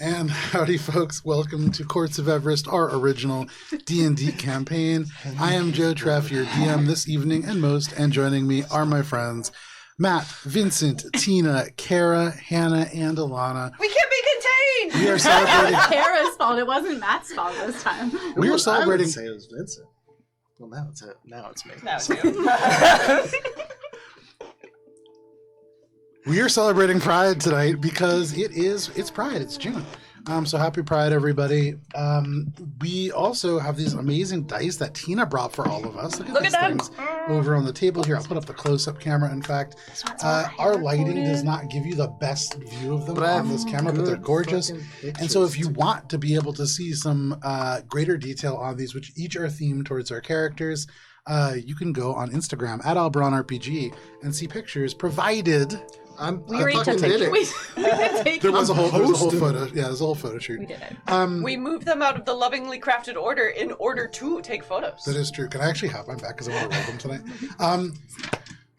And howdy, folks. Welcome to Courts of Everest, our original D&D campaign. I am Joe Treff, your DM this evening and most, and joining me are my friends Matt, Vincent, Tina, Cara, Hannah, and Alanna. We can't be contained! We are celebrating... Cara's fault. It wasn't Matt's fault this time. We are celebrating... I would say it was Vincent. Well, now it's me. Now it's you. We are celebrating Pride tonight because it's Pride. It's June. So happy Pride, everybody. We also have these amazing dice that Tina brought for all of us. Look at these things over on the table here. I'll put up the close-up camera. In fact, our lighting does not give you the best view of them on this camera, but they're gorgeous. And so if you want to be able to see some greater detail on these, which each are themed towards our characters, you can go on Instagram at AlberonRPG and see pictures provided... We fucking did it. There was a whole photo. Yeah, there's a whole photo shoot. We did it. We moved them out of the lovingly crafted order in order to take photos. That is true. Can I actually have mine back because I want to roll them tonight?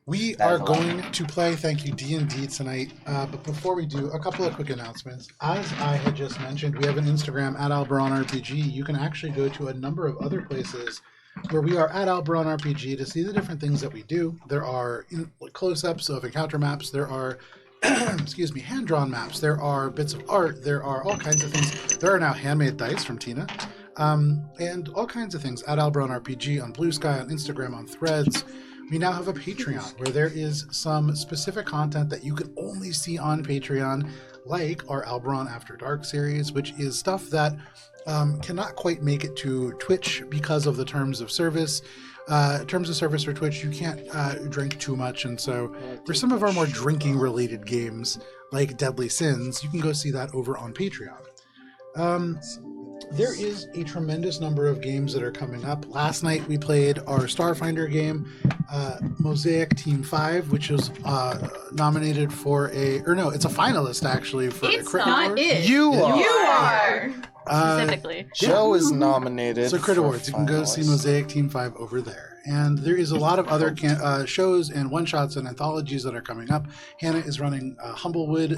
We are going to play Thank You D&D tonight. But before we do, a couple of quick announcements. As I had just mentioned, we have an Instagram at AlberonRPG. You can actually go to a number of other places where we are at AlberonRPG to see the different things that we do. There are close-ups of encounter maps. There are, hand-drawn maps. There are bits of art. There are all kinds of things. There are now handmade dice from Tina, and all kinds of things at AlberonRPG, on Blue Sky, on Instagram, on Threads. We now have a Patreon where there is some specific content that you can only see on Patreon, like our Alberon After Dark series, which is stuff that cannot quite make it to Twitch because of the terms of service. Terms of service for Twitch, you can't drink too much, and so for some of our more drinking-related games, like Deadly Sins, you can go see that over on Patreon. There is a tremendous number of games that are coming up. Last night we played our Starfinder game, Mosaic Team 5, which was nominated for it's a finalist actually for a Crit Award. You are! Specifically. Joe is nominated. So Crit Awards, you can go see Mosaic Team 5 over there. And there is a lot of other shows and one-shots and anthologies that are coming up. Hannah is running Humblewood,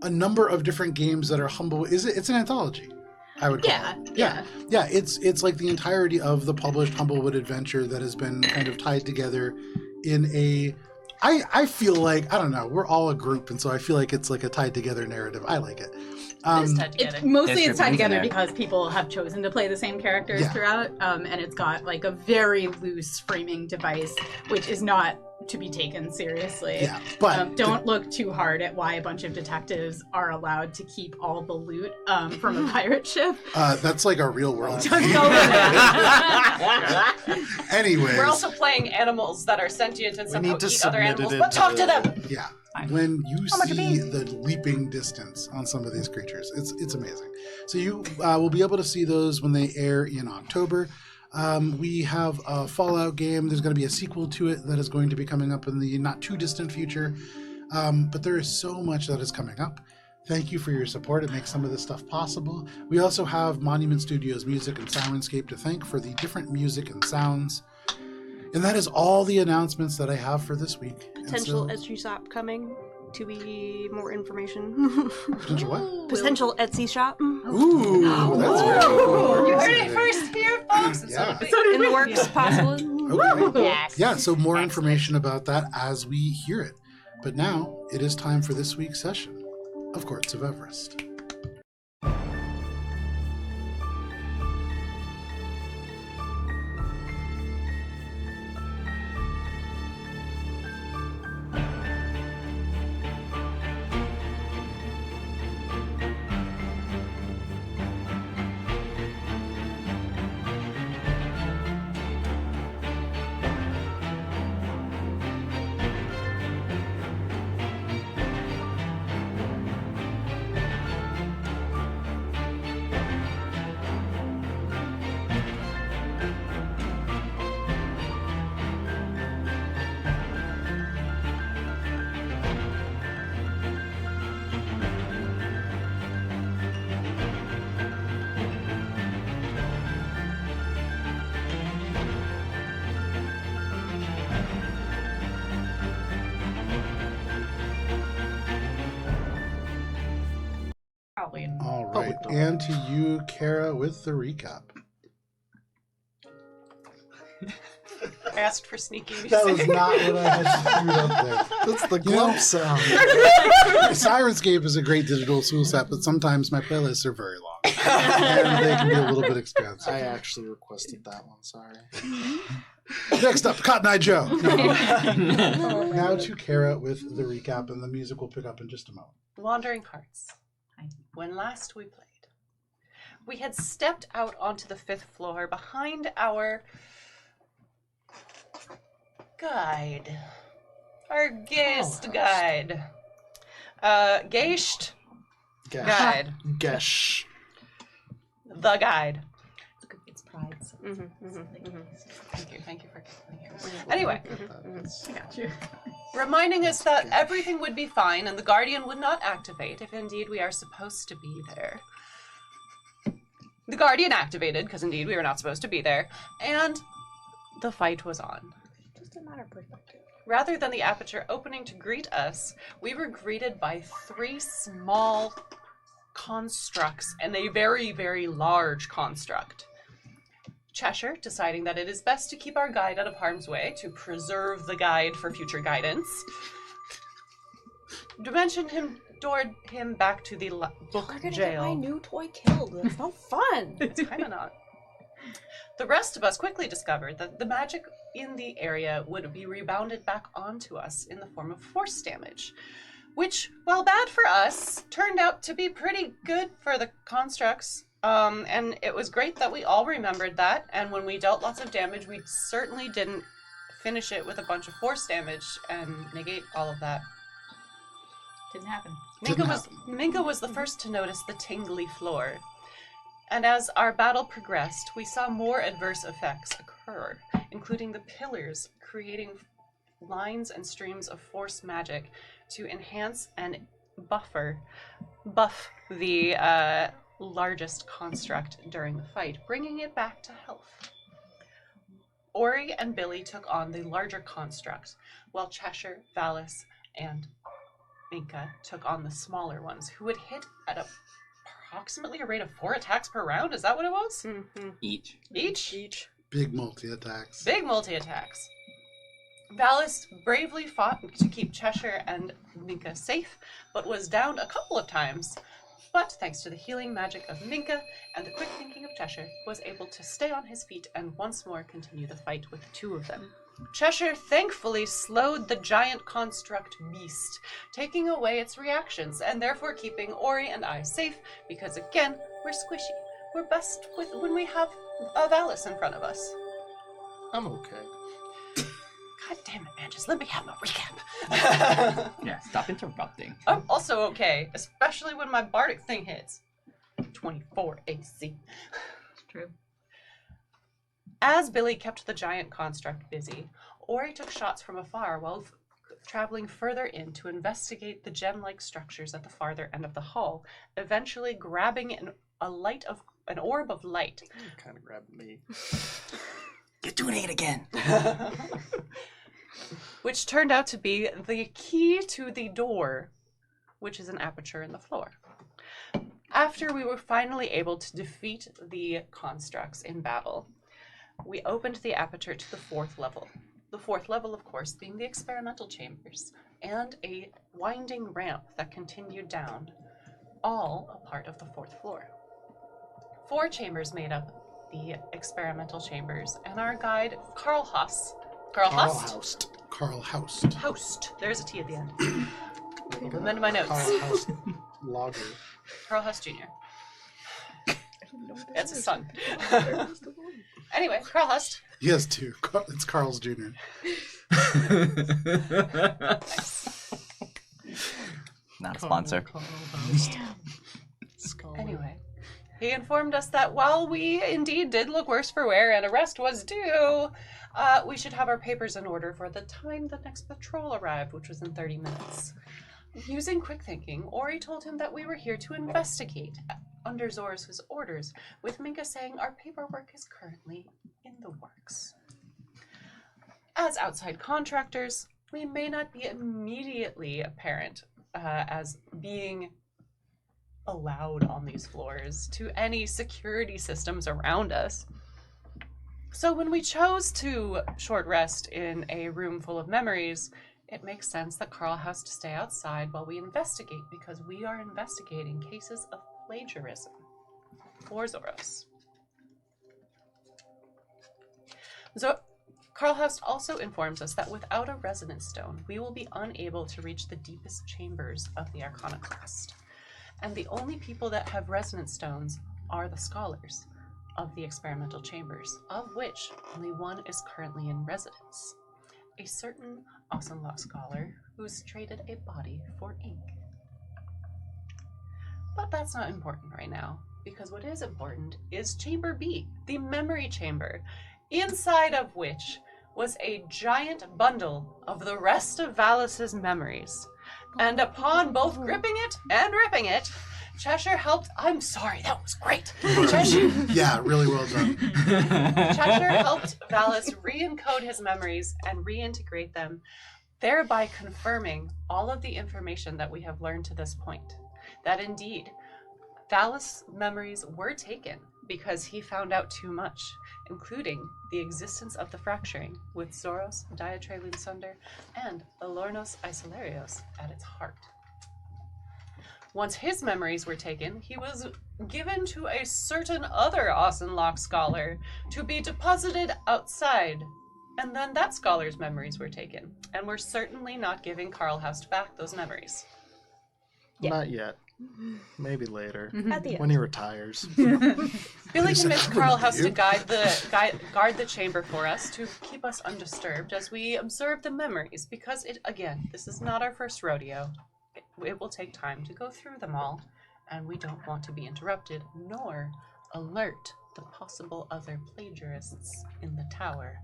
a number of different games that are it's an anthology, I would call it. Yeah. It's like the entirety of the published Humblewood adventure that has been kind of tied together in a... I feel like, I don't know, we're all a group, and so I feel like it's like a tied together narrative. I like it. It's tied together because people have chosen to play the same characters throughout, and it's got like a very loose framing device, which is not to be taken seriously. Yeah, but don't look too hard at why a bunch of detectives are allowed to keep all the loot from a pirate ship. That's like a real world. Anyways, we're also playing animals that are sentient and somehow eat other animals. But talk to them. Yeah. When you see the leaping distance on some of these creatures, it's amazing. So you will be able to see those when they air in October. We have a Fallout game. There's going to be a sequel to it that is going to be coming up in the not too distant future. But there is so much that is coming up. Thank you for your support. It makes some of this stuff possible. We also have Monument Studios Music and Soundscape to thank for the different music and sounds. And that is all the announcements that I have for this week. Potential Etsy shop coming. To be more information. Potential what? Potential Etsy shop. Ooh, that's very cool. You heard it first here, folks. Yeah. In the works, possibly. Okay. Yes. Yeah, so more information about that as we hear it. But now it is time for this week's session of Courts of Everest. and to you, Cara, with the recap. I asked for sneaky music. That was not what I had screwed up there. That's the glove sound. Sirenscape is a great digital tool set, but sometimes my playlists are very long. And they can be a little bit expensive. I actually requested that one, sorry. Next up, Cotton Eye Joe. No. Now to Cara with the recap, and the music will pick up in just a moment. Wandering Hearts. When last we played, we had stepped out onto the 5th floor behind our guide. Our guest guide. Geist guide. Gesh. The guide. It's prides. Thank you for Anyway, I got you. reminding us that everything would be fine and the Guardian would not activate if indeed we are supposed to be there. The Guardian activated, because indeed we were not supposed to be there, and the fight was on. Just a matter of perspective. Rather than the aperture opening to greet us, we were greeted by 3 small constructs and a very, very large construct. Cheshire, deciding that it is best to keep our guide out of harm's way to preserve the guide for future guidance, doored him back to the book We're gonna jail. get my new toy killed. That's no fun. It's kind of not. The rest of us quickly discovered that the magic in the area would be rebounded back onto us in the form of force damage, which, while bad for us, turned out to be pretty good for the constructs. And it was great that we all remembered that, and when we dealt lots of damage, we certainly didn't finish it with a bunch of force damage and negate all of that. Didn't happen. Minka was the first to notice the tingly floor. And as our battle progressed, we saw more adverse effects occur, including the pillars creating lines and streams of force magic to enhance and buff the largest construct during the fight, bringing it back to health. Ori and Billy took on the larger construct, while Cheshire, Valis, and Minka took on the smaller ones, who would hit at approximately a rate of 4 attacks per round. Is that what it was? Mm-hmm. Each. Big multi-attacks. Big multi-attacks. Valis bravely fought to keep Cheshire and Minka safe, but was downed a couple of times. But thanks to the healing magic of Minka and the quick thinking of Cheshire, was able to stay on his feet and once more continue the fight with 2 of them. Cheshire thankfully slowed the giant construct beast, taking away its reactions and therefore keeping Ori and I safe because, again, we're squishy. We're best when we have a Valis in front of us. I'm okay. God damn it, man, just let me have my recap. Yeah, stop interrupting. I'm also okay, especially when my bardic thing hits. 24 AC. It's true. As Billy kept the giant construct busy, Ori took shots from afar while traveling further in to investigate the gem-like structures at the farther end of the hall, eventually grabbing an orb of light. Kind of grabbed me. You're doing it again. Which turned out to be the key to the door, which is an aperture in the floor. After we were finally able to defeat the constructs in battle, we opened the aperture to the 4th level. The 4th level, of course, being the experimental chambers, and a winding ramp that continued down, all a part of the 4th floor. 4 chambers made up the experimental chambers, and our guide, Carl Haust. There's a T at the end. Amend my notes. Carl Haust Logger. Carl Haust Jr. That's his son. Anyway, Carl Haust. He has 2. It's Carl's Jr. Not a sponsor. Anyway, he informed us that while we indeed did look worse for wear and arrest was due, we should have our papers in order for the time the next patrol arrived, which was in 30 minutes. Using quick thinking, Ori told him that we were here to investigate under Zorus' orders, with Minka saying our paperwork is currently in the works. As outside contractors, we may not be immediately apparent as being allowed on these floors to any security systems around us. So when we chose to short rest in a room full of memories, it makes sense that Carl has to stay outside while we investigate, because we are investigating cases of plagiarism for Zoros. Carlhaus also informs us that without a resonance stone, we will be unable to reach the deepest chambers of the Iconoclast. And the only people that have resonance stones are the scholars of the experimental chambers, of which only one is currently in residence. A certain Ausenloch scholar who's traded a body for ink. But that's not important right now, because what is important is Chamber B, the memory chamber, inside of which was a giant bundle of the rest of Valus's memories. And upon both gripping it and ripping it, Cheshire helped... I'm sorry, that was great. Cheshire... Yeah, really well done. Cheshire helped Valus re-encode his memories and reintegrate them, thereby confirming all of the information that we have learned to this point. That indeed, Valus' memories were taken because he found out too much, including the existence of the fracturing with Zoros, Diatrelun Sunder, and Alornos Isolarios at its heart. Once his memories were taken, he was given to a certain other Ausenloch scholar to be deposited outside. And then that scholar's memories were taken. And we're certainly not giving Carlhaus back those memories. Yeah. Not yet. Maybe later. At the end. When he retires. Billy convinced Carlhaus to guard the chamber for us, to keep us undisturbed as we observe the memories, because this is not our first rodeo. It will take time to go through them all, and we don't want to be interrupted, nor alert the possible other plagiarists in the tower.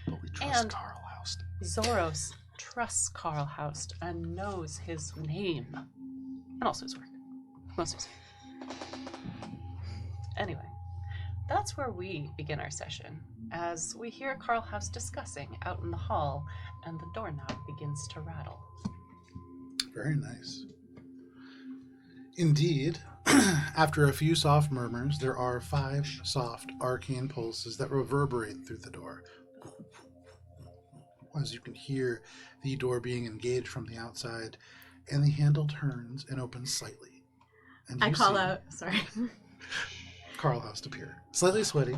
But we trust And Carlhaus. Zoros trusts Carlhaus and knows his name, and also his work. Most of his work. Anyway, that's where we begin our session, as we hear Carlhaus discussing out in the hall, and the doorknob begins to rattle. Very nice. Indeed, after a few soft murmurs, there are 5 soft arcane pulses that reverberate through the door. As you can hear the door being engaged from the outside, and the handle turns and opens slightly. And I call out, sorry. Carlhaus appear, slightly sweaty.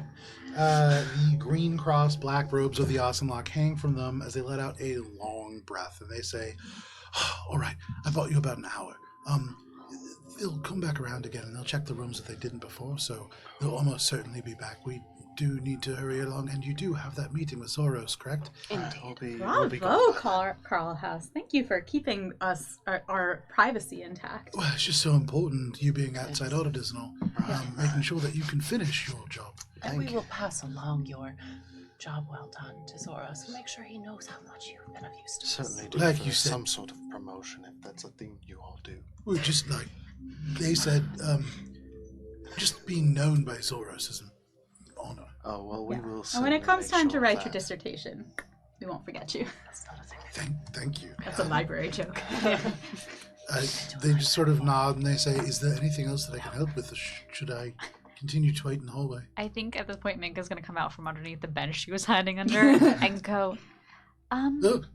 The green cross black robes of the Ausenloch hang from them as they let out a long breath, and they say, "All right, I bought you about an hour. They'll come back around again, and they'll check the rooms that they didn't before, so they'll almost certainly be back. We do need to hurry along, and you do have that meeting with Zoros, correct?" Bravo, Carlhaus. Thank you for keeping us our privacy intact. Well, it's just so important, you being outside auditors and all, making sure that you can finish your job. And we will pass along your job well done to Zoros and make sure he knows how much you've been of use to us. Certainly do Like for you said. some sort of promotion, if that's a thing you all do. Well, just like they said, just being known by Zoros is an honor. Oh, well, we will And when it comes make time sure to of write that. your dissertation, we won't forget you. That's not a thing. Thank you. That's a library joke. They just sort of nod and they say, "Is there anything else that I can help with? Or should I continue to wait in the hallway?" I think at this point Minka's gonna come out from underneath the bench she was hiding under and go, Look,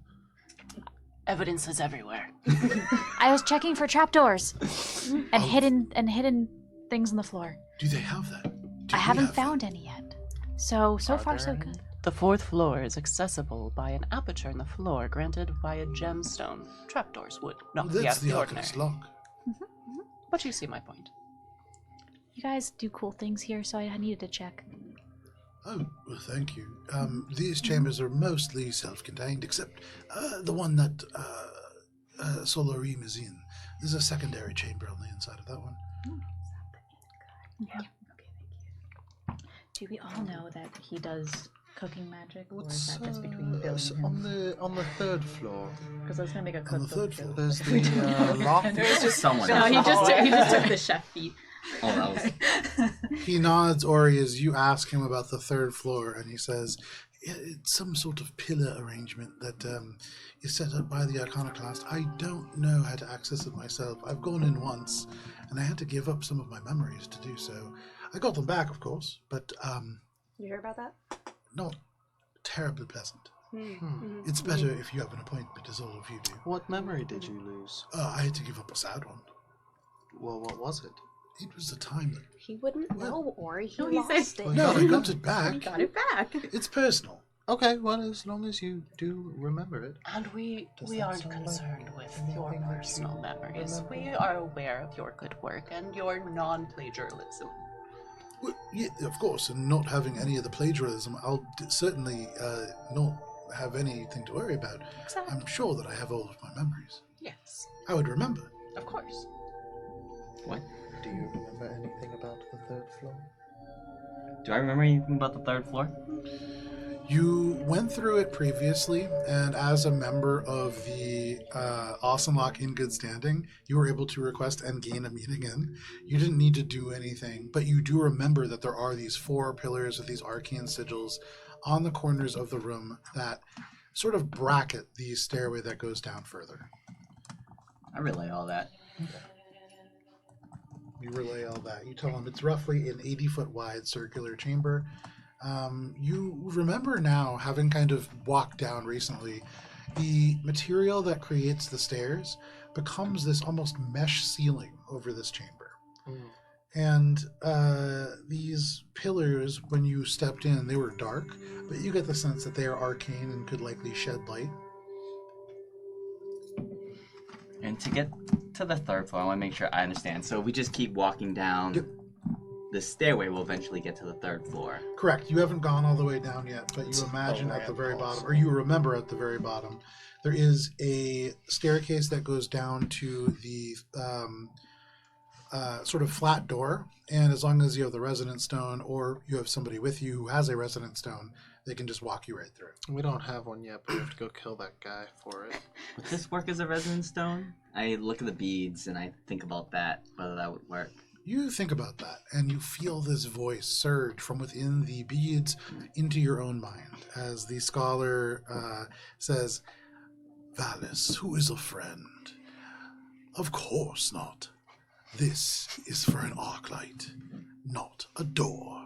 Evidence is everywhere. I was checking for trapdoors and hidden things on the floor. do they have that? I haven't found any yet. So far so good. The 4th floor is accessible by an aperture in the floor granted via gemstone. Trapdoors would not be out That's of the the ordinary. Arcanist lock. But you see my point. You guys do cool things here, so I needed to check. Oh, well, thank you. These chambers are mostly self-contained, except the one that Solarim is in. There's a secondary chamber on the inside of that one. Do we all know that he does cooking magic, or is that just between Bill and him? on the 3rd floor? Because I was gonna make a On the cookbook 3rd joke. floor. There's the loft. There's just someone. No, he just took the chef feat. Oh, that was. He nods, Ori, as you ask him about the 3rd floor, and he says, It's some sort of pillar arrangement that is set up by the Iconoclast. I don't know how to access it myself. I've gone in once, and I had to give up some of my memories to do so. I got them back, of course, but You hear about that? not terribly pleasant. Mm-hmm. It's better if you have an appointment, as all of you do. What memory did you lose? I had to give up a sad one. Well, what was it? It was the time that... He wouldn't know, Ori. He No, he lost said- it. No, I got it He back. got it back. It's personal. Okay, well, as long as you do remember it. And we that aren't sound like concerned with your anything that you personal memories. remember? We are aware of your good work and your non-plagiarism. Well, yeah, of course, and not having any of the plagiarism, I'll certainly not have anything to worry about. Exactly. I'm sure that I have all of my memories. Yes, I would remember. of course. What? Do you remember anything about the third floor? Do I remember anything about the third floor? You went through it previously, and as a member of the Awesomelock in good standing, you were able to request and gain a meeting in. You didn't need to do anything, but you do remember that there are these 4 pillars with these arcane sigils on the corners of the room that sort of bracket the stairway that goes down further. I relay all that. You relay all that. You tell them it's roughly an 80-foot wide circular chamber. You remember now, having kind of walked down recently, the material that creates the stairs becomes this almost mesh ceiling over this chamber. And these pillars, when you stepped in, they were dark, but you get the sense that they are arcane and could likely shed light. And to get to the third floor, I want to make sure I understand. So we just keep walking down. Yep. The stairway will eventually get to the third floor. Correct. You haven't gone all the way down yet, but you imagine at the very bottom, or you remember at the very bottom, there is a staircase that goes down to the sort of flat door. And as long as you have the resonant stone, or you have somebody with you who has a resonant stone, they can just walk you right through it. We don't have one yet, but we have to go kill that guy for it. Would this work as a resonance stone? I look at the beads and I think about that, whether that would work. You think about that, and you feel this voice surge from within the beads into your own mind as the scholar says, "Valis, who is a friend? Of course not. This is for an arc light, not a door.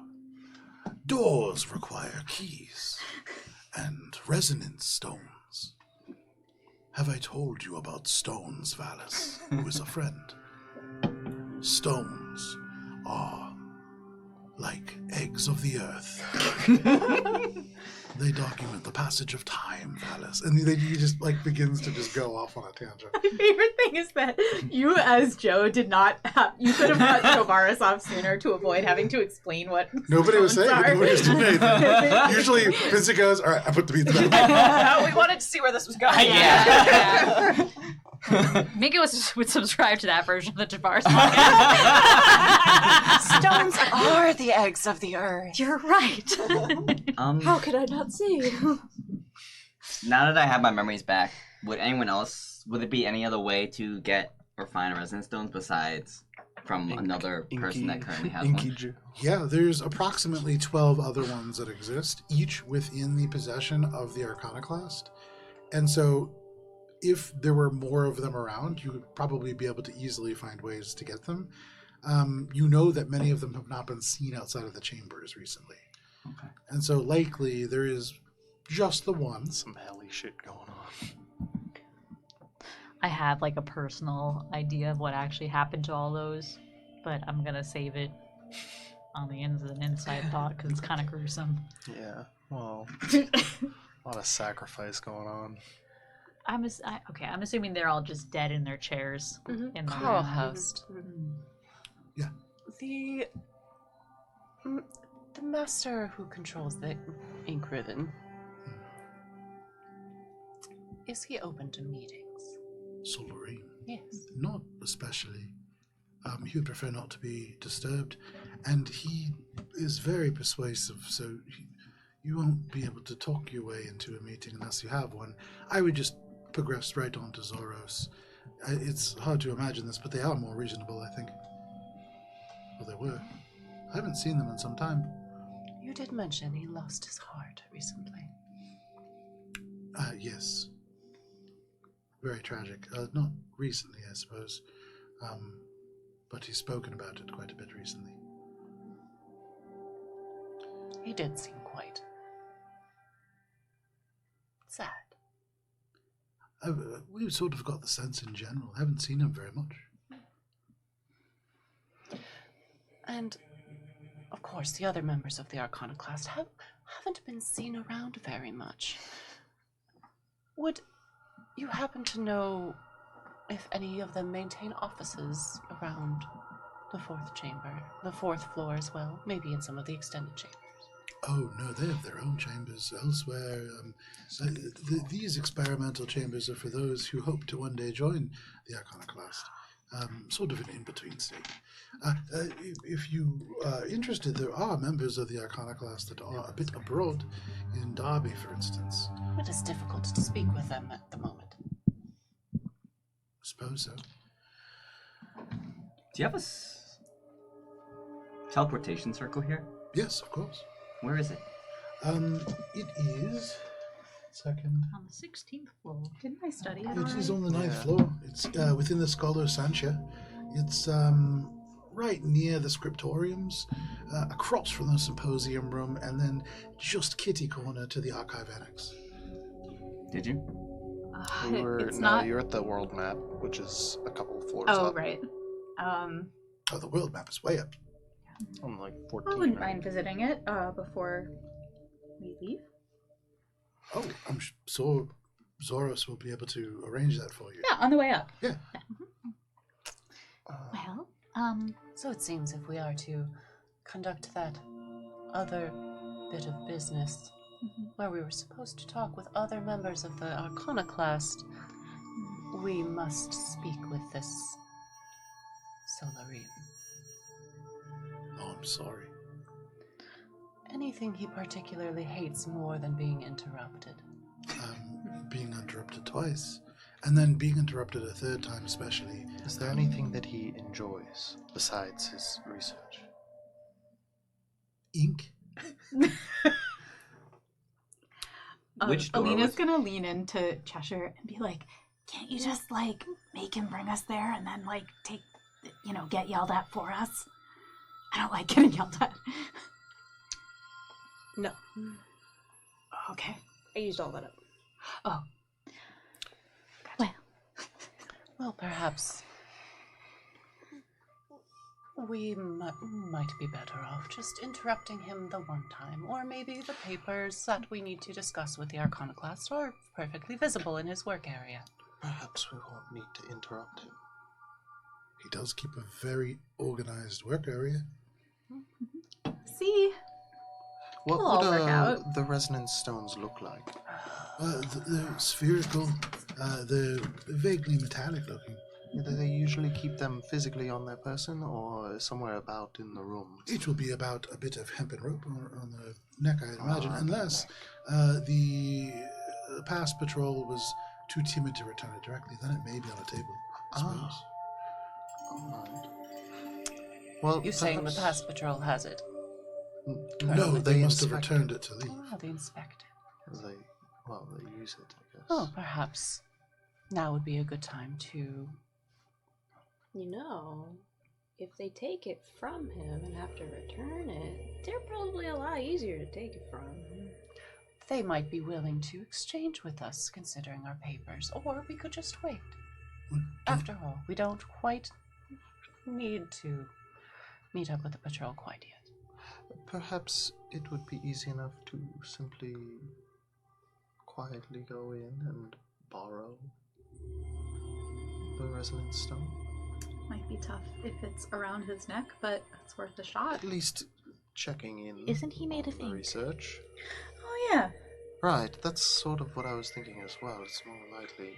Doors require keys and resonance stones. Have I told you about stones, Valis, who is a friend? Stones are like eggs of the earth. They document the passage of time, Valis." And then he just begins to just go off on a tangent. My favorite thing is that you, as Joe, did not have. You could have brought Tovaris off sooner to avoid having to explain what. Nobody was saying stones it. are. Nobody was doing anything. Usually, Vincent goes, "All right, I put the beats back." We wanted to see where this was going. Yeah. Minka would subscribe to that version of the Tavares podcast. Stones are the eggs of the earth. You're right. How could I not see? Now that I have my memories back, would it be any other way to get or find resonance stones besides from another person that currently has one? Jew. Yeah, there's approximately 12 other ones that exist, each within the possession of the Arcanoclast. And so, if there were more of them around, you would probably be able to easily find ways to get them. You know that many of them have not been seen outside of the chambers recently. Okay. And so likely there is just the one. Some helly shit going on. I have a personal idea of what actually happened to all those, but I'm gonna save it on the ends of an inside thought because it's kind of gruesome. Yeah, well, a lot of sacrifice going on. I'm assuming they're all just dead in their chairs in the Carl room. Host. Yeah. The master who controls the ink ribbon. Is he open to meetings? Solorine. Yes. Not especially. He would prefer not to be disturbed, and he is very persuasive, so you won't be able to talk your way into a meeting unless you have one. I would just progress right on to Zoros. It's hard to imagine this, but they are more reasonable, I think. Well, they were. I haven't seen them in some time. You did mention he lost his heart recently. Yes. Very tragic. Not recently, I suppose. But he's spoken about it quite a bit recently. He did seem quite sad. We've sort of got the sense in general. Haven't seen him very much. And, of course, the other members of the Arcana class haven't been seen around very much. Would you happen to know if any of them maintain offices around the fourth floor as well? Maybe in some of the extended chambers. Oh, no, they have their own chambers elsewhere. These experimental chambers are for those who hope to one day join the Arcana class. Sort of an in-between state. If you are interested, there are members of the Arcana class that are a bit abroad, in Derby, for instance. It is difficult to speak with them at the moment. I suppose so. Do you have a teleportation circle here? Yes, of course. Where is it? It is... Second. On the 16th floor. Didn't I study it? It is already? on the 9th floor. It's within the Scholar Sancha. It's right near the scriptoriums, across from the symposium room, and then just kitty corner to the archive annex. Did you? It's not. You're at the world map, which is a couple of floors Oh, up. right. Oh, the world map is way up. I'm like 14. I wouldn't right? mind visiting it before we leave. Oh, I'm sure Zoros will be able to arrange that for you. Yeah, on the way up. Yeah. Well, So it seems if we are to conduct that other bit of business where we were supposed to talk with other members of the Arcana class, we must speak with this Solarian. Oh, I'm sorry. Anything he particularly hates more than being interrupted. Being interrupted twice, and then being interrupted a third time especially. Is there anything that he enjoys besides his research? Ink? Which door Alina's was- gonna lean into Cheshire and be like, "Can't you just like make him bring us there and then like take, get yelled at for us? I don't like getting yelled at." No. Okay. I used all that up. Oh. Well, perhaps we might be better off just interrupting him the one time, or maybe the papers that we need to discuss with the Arcana class are perfectly visible in his work area. Perhaps we won't need to interrupt him. He does keep a very organized work area. See? What It'll all would work out. the resonance stones look like? They're spherical, they're vaguely metallic looking. Do they usually keep them physically on their person or somewhere about in the room? It will be about a bit of hempen rope on the neck, I'd imagine, Ah, unless the past patrol was too timid to return it directly. Then it may be on a table, I suppose. Alright. Well, You saying the perhaps- past patrol has it? No, they must have inspect returned it to leave. Oh, they inspect it. They use it, I guess. Oh, perhaps now would be a good time to... If they take it from him and have to return it, they're probably a lot easier to take it from. They might be willing to exchange with us, considering our papers, or we could just wait. After all, we don't quite need to meet up with the patrol quite yet. Perhaps it would be easy enough to simply quietly go in and borrow the resonance stone. Might be tough if it's around his neck, but it's worth a shot. At least checking in. Isn't he made on of the ink? research. Oh, yeah. Right, that's sort of what I was thinking as well. It's more likely.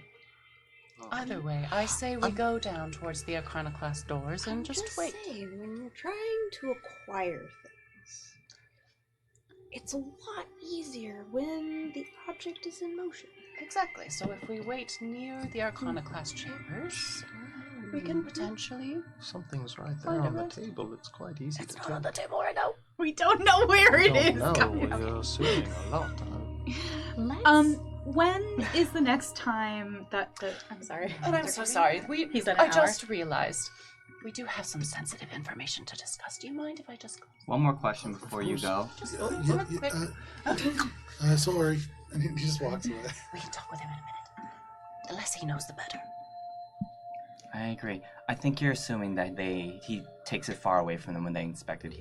Either way, I say we go down towards the Arcana class doors and just wait. Saying, when you're trying to acquire things, it's a lot easier when the object is in motion. Exactly. So if we wait near the Arcana class chambers, we can potentially... Something's right there Find on the it. table. It's quite easy to It's not on the take. table right now. We don't know where it is. No, guys. we're assuming a lot. When is the next time that I'm sorry. And I'm so sorry. He said I an hour. just realized we do have some sensitive information to discuss. Do you mind if I just go? One more question before you go. Just Yeah, quick. Sorry. And he just walks away. We can talk with him in a minute. The less he knows, the better. I agree. I think you're assuming that he takes it far away from them when they inspect it.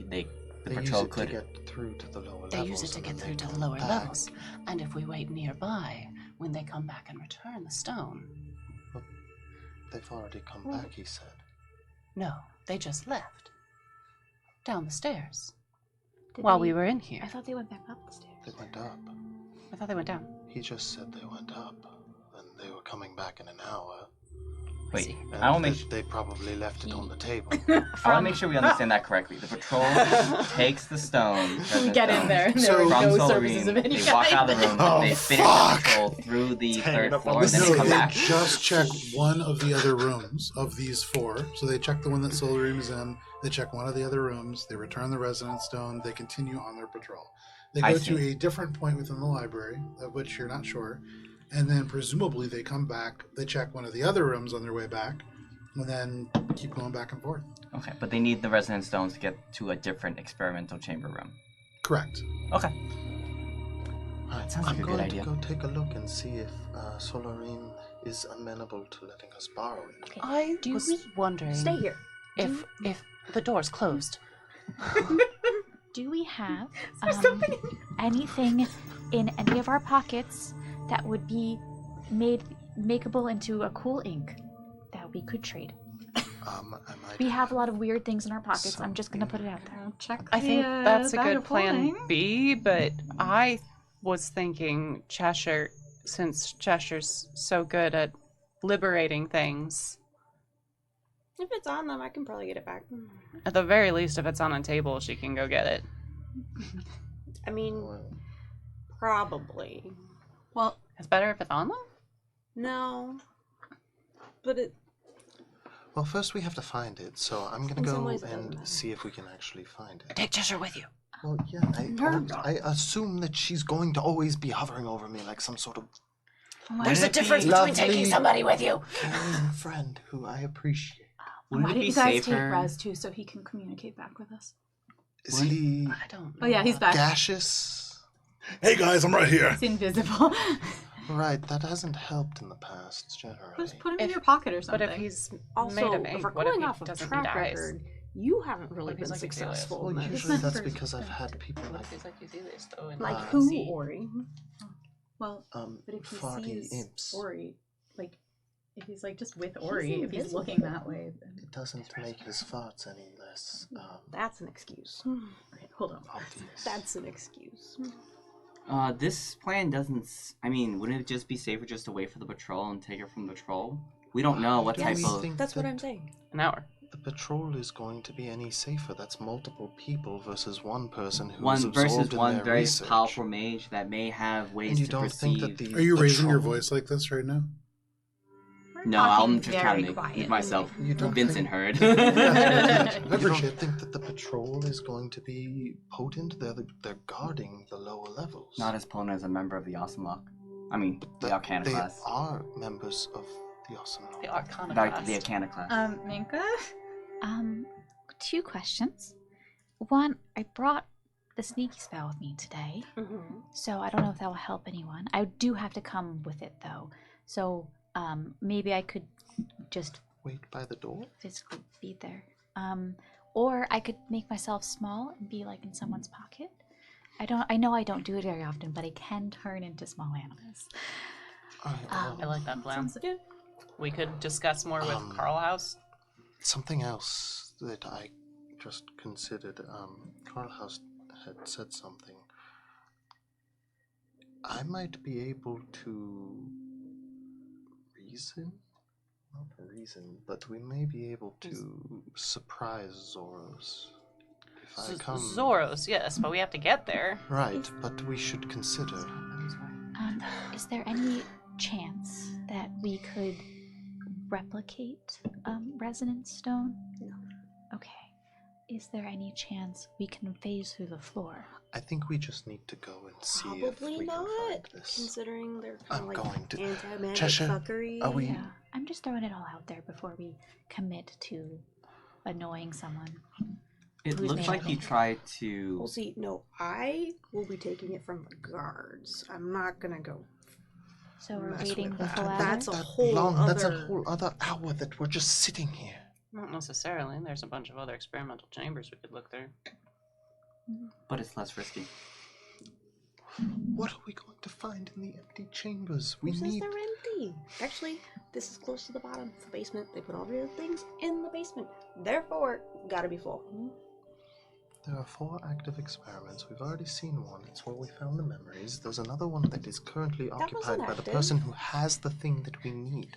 The patrol could get through to the lower levels. They use it to get through to the lower levels. And if we wait nearby, when they come back and return the stone... But they've already come back, he said. No, they just left. Down the stairs. Did While they- we were in here. I thought they went back up the stairs. They went up. I thought they went down. He just said they went up, and they were coming back in an hour. Wait, see. And I want to make they probably left it on the table. I want to make sure we understand that correctly. The patrol takes the stone. We get in there and So- there are From no Solarine, services of any they walk out of the room, Oh, they finish the patrol through the hanging third up on floor, and the then they No, come they back. just check one of the other rooms of these 4. So they check the one that Solarine is in. They check one of the other rooms. They return the resonance stone. They continue on their patrol. They I go to see. a different point within the library, of which you're not sure. And then presumably they come back. They check one of the other rooms on their way back. And then keep going back and forth. Okay, but they need the resonance stones to get to a different experimental chamber room. Correct. Okay. Right, Sounds like I'm a good going idea. to go take a look and see if Solarine is amenable to letting us borrow it. Okay. I Do was we wondering Stay here. if the door's closed. Do we have There's something anything in any of our pockets that would be makeable into a cool ink that we could trade? I might We have a lot of weird things in our pockets. I'm just gonna put it out there. I'll check I think the, that's a bag good of plan holding. B, but I was thinking Cheshire, since Cheshire's so good at liberating things. If it's on them, I can probably get it back. At the very least, if it's on a table, she can go get it. I mean, Well, probably. Well, It's better if it's on them? No. But it. well, first we have to find it, so I'm going In to some go ways it doesn't and matter. see if we can actually find it. Take Cheshire with you. Well, yeah, I assume that she's going to always be hovering over me like some sort of There's a difference between taking somebody with you. caring friend who I appreciate. Wouldn't why it don't be you guys safer? take Rez too so he can communicate back with us? Is he I don't know. Oh yeah, he's back. gaseous? Hey guys, I'm right here. He's invisible. Right, that hasn't helped in the past, generally. Just put him If- in your pocket or But something. if he's Also, made of if ink, we're what if going he off of doesn't track need eyes? record, you haven't really What if he's been like a successful. Well, in this. usually that's for- because I've had people What like if he's like Eusebius, though? and Like not who, see? Ori? Well, but if he farty sees imps. Ori, like if he's like just with He's Ori, if he's invisible. looking that way, then... It doesn't make his farts any less That's an excuse. Okay, hold on. obvious. That's an excuse. This plan doesn't. I mean, wouldn't it just be safer just to wait for the patrol and take her from the patrol? We don't know what type Yes, of. think that's what that I'm saying. An hour. The patrol is going to be any safer. That's multiple people versus one person who's One absorbed versus in one their very research. powerful mage that may have ways And you to don't perceive. think that the Are you raising your patrol- voice like this right now? We're No, talking I'm just trying very to make quietly. myself. You don't Vincent think- heard. I You don't appreciate think that the patrol is going to be potent? They're guarding the lower levels. Not as potent as a member of the Awesome Lock. I mean, the They Arcana class. are members of the Awesome Law. The Arcana Like class. the Arcana class. Minka? 2 questions. One, I brought the sneaky spell with me today, so I don't know if that will help anyone. I do have to come with it though, so maybe I could just Wait by the door? physically be there. Or I could make myself small and be like in someone's pocket. I know I don't do it very often, but I can turn into small animals. I like that plan. Sounds good. We could discuss more with Carl House. Something else that I just considered. Carl House had said something. I might be able to reason? Not reason, but we may be able to surprise Zoros. If I come... Zoros, yes, but we have to get there. Right, but we should consider. Is there any chance that we could replicate resonance stone? No. Okay. is there any chance we can phase through the floor? I think we just need to go and see if Probably we not, can find this. considering they're I'm kind of going like to- anti-magic Cheshire, fuckery. are we- Yeah, I'm just throwing it all out there before we commit to annoying someone. It Whose looks name like I he don't tried Well, to. see, no, I will be taking it from the guards. I'm not gonna go. So we're That's waiting what- with the that's ladder? a whole That's a other- whole other hour that we're just sitting here. Not necessarily. There's a bunch of other experimental chambers we could look through. But it's less risky. What are we going to find in the empty chambers? Who We says need. they're empty? Actually, this is close to the bottom. It's the basement. They put all the other things in the basement. Therefore, gotta be full. There are 4 active experiments. We've already seen one. It's where we found the memories. There's another one that is currently occupied wasn't by the active. person who has the thing that we need.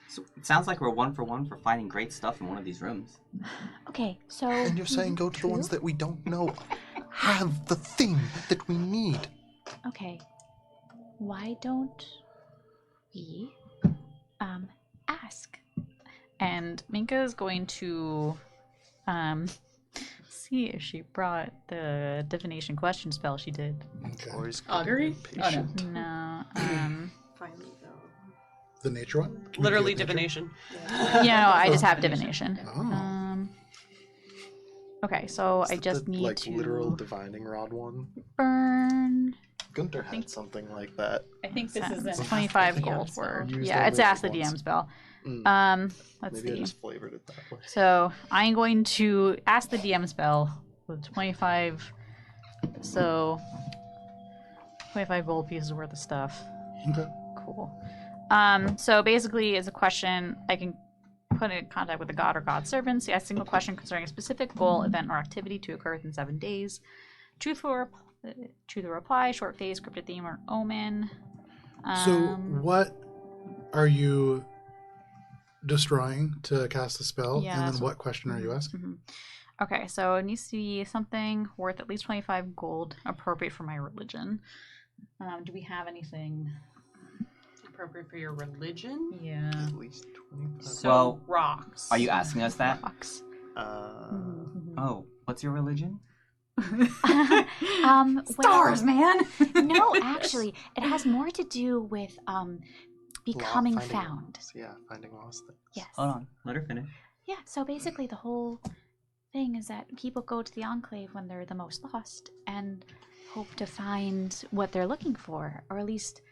So it sounds like we're 1 for 1 for finding great stuff in one of these rooms. Okay, so... And you're saying go to the ones that we don't know have the thing that we need. Okay. Why don't we, ask? And Minka is going to see if she brought the divination question spell she did. Okay. Or he's Augury? Oh, no. impatient. No. Finally, though. The nature one? Literally Nature? divination. Yeah, no, I just have divination. Oh. Okay, so Is I it just the, need like, to literal divining rod one. burn. Gunter had something like that. I think this is It's an 25 DM gold spell. word. Used Yeah, it's only ask the once. DM spell. Mm. Let's Maybe I see. just flavored it that way. So I'm going to ask the DM spell with 25. So 25 gold pieces worth of stuff. Okay. Cool. So basically, it's a question I can put in contact with a god or god servants. A single question concerning a specific goal, event, or activity to occur within 7 days. Truthful reply, short phase, cryptid theme, or omen. So what are you destroying to cast the spell? Yeah, And then that's what question are you asking? Mhm. Okay, so it needs to be something worth at least 25 gold, appropriate for my religion. Do we have anything? Appropriate for your religion? Yeah. At least 25. So, Well, rocks. Are you asking us that? Rocks. Oh, what's your religion? Stars, man! No, actually, it has more to do with becoming Finding found. lost- Yeah, finding lost things. Yes. Hold on, let her finish. Yeah, so basically the whole thing is that people go to the Enclave when they're the most lost and hope to find what they're looking for, or at least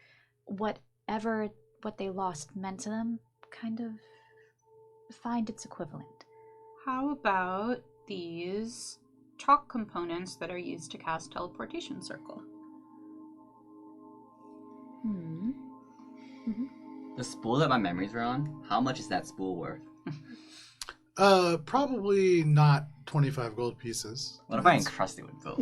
whatever what they lost meant to them, kind of find its equivalent. How about these chalk components that are used to cast teleportation circle? The spool that my memories were on, how much is that spool worth? Probably not 25 gold pieces. What if I encrust it with gold?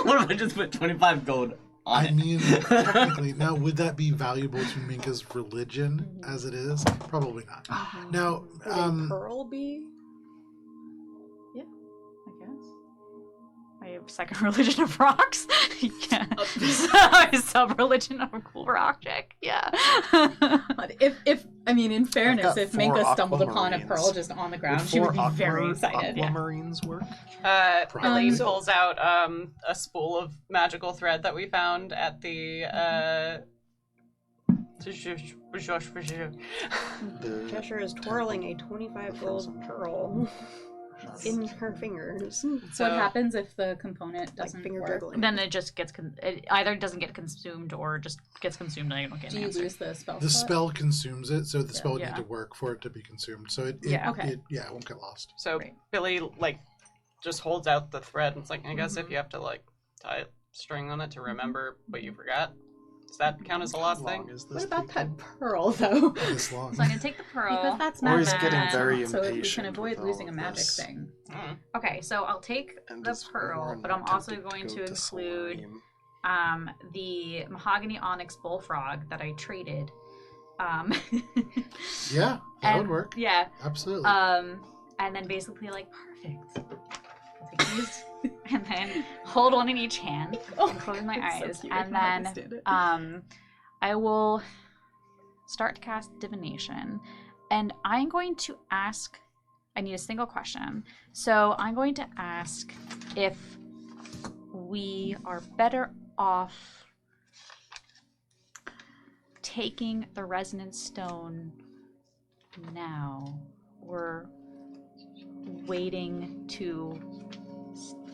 What if I just put 25 gold on I it? mean, technically, now would that be valuable to Minka's religion as it is? Probably not. Now, Would a pearl be? I guess. I have second religion of rocks. Yeah. My sub-religion of cool rock check. Yeah. If I mean, in fairness, got if 4 Minka stumbled upon a aquamarines. pearl just on the ground, Would she would 4 be very excited. Yeah. Aquamarines work? Billy So- pulls out a spool of magical thread that we found at the Cheshire is twirling a 25 gold pearl in her fingers. So What happens if the component Like doesn't finger work? juggling. Then it just gets it either doesn't get consumed or just gets consumed and I don't get Do an you answer. lose the spell? the slot? spell consumes it, so the spell would Yeah. need to work for it to be consumed. So it Yeah, okay. it won't get lost. So Right. Billy just holds out the thread and it's like, I guess if you have to tie a string on it to remember what you forgot, does that count as a lost How long thing? is What this about taking? that pearl, though? This long. So I'm gonna take the pearl. Because that's Or he's magic. getting very So if we can impatient avoid with losing all a of magic this. thing. Mm. Okay, so I'll take And the is more pearl, and but more I'm also tempted going go to include slime. the mahogany onyx bullfrog that I traded. Yeah, that would and- work. Yeah. Absolutely. And then basically perfect. I'll take these and then hold one in each hand and close my it's so eyes, cute. I and can then understand it. I will start to cast divination, and I'm going to ask I need a single question. So I'm going to ask if we are better off taking the resonance stone now or waiting to...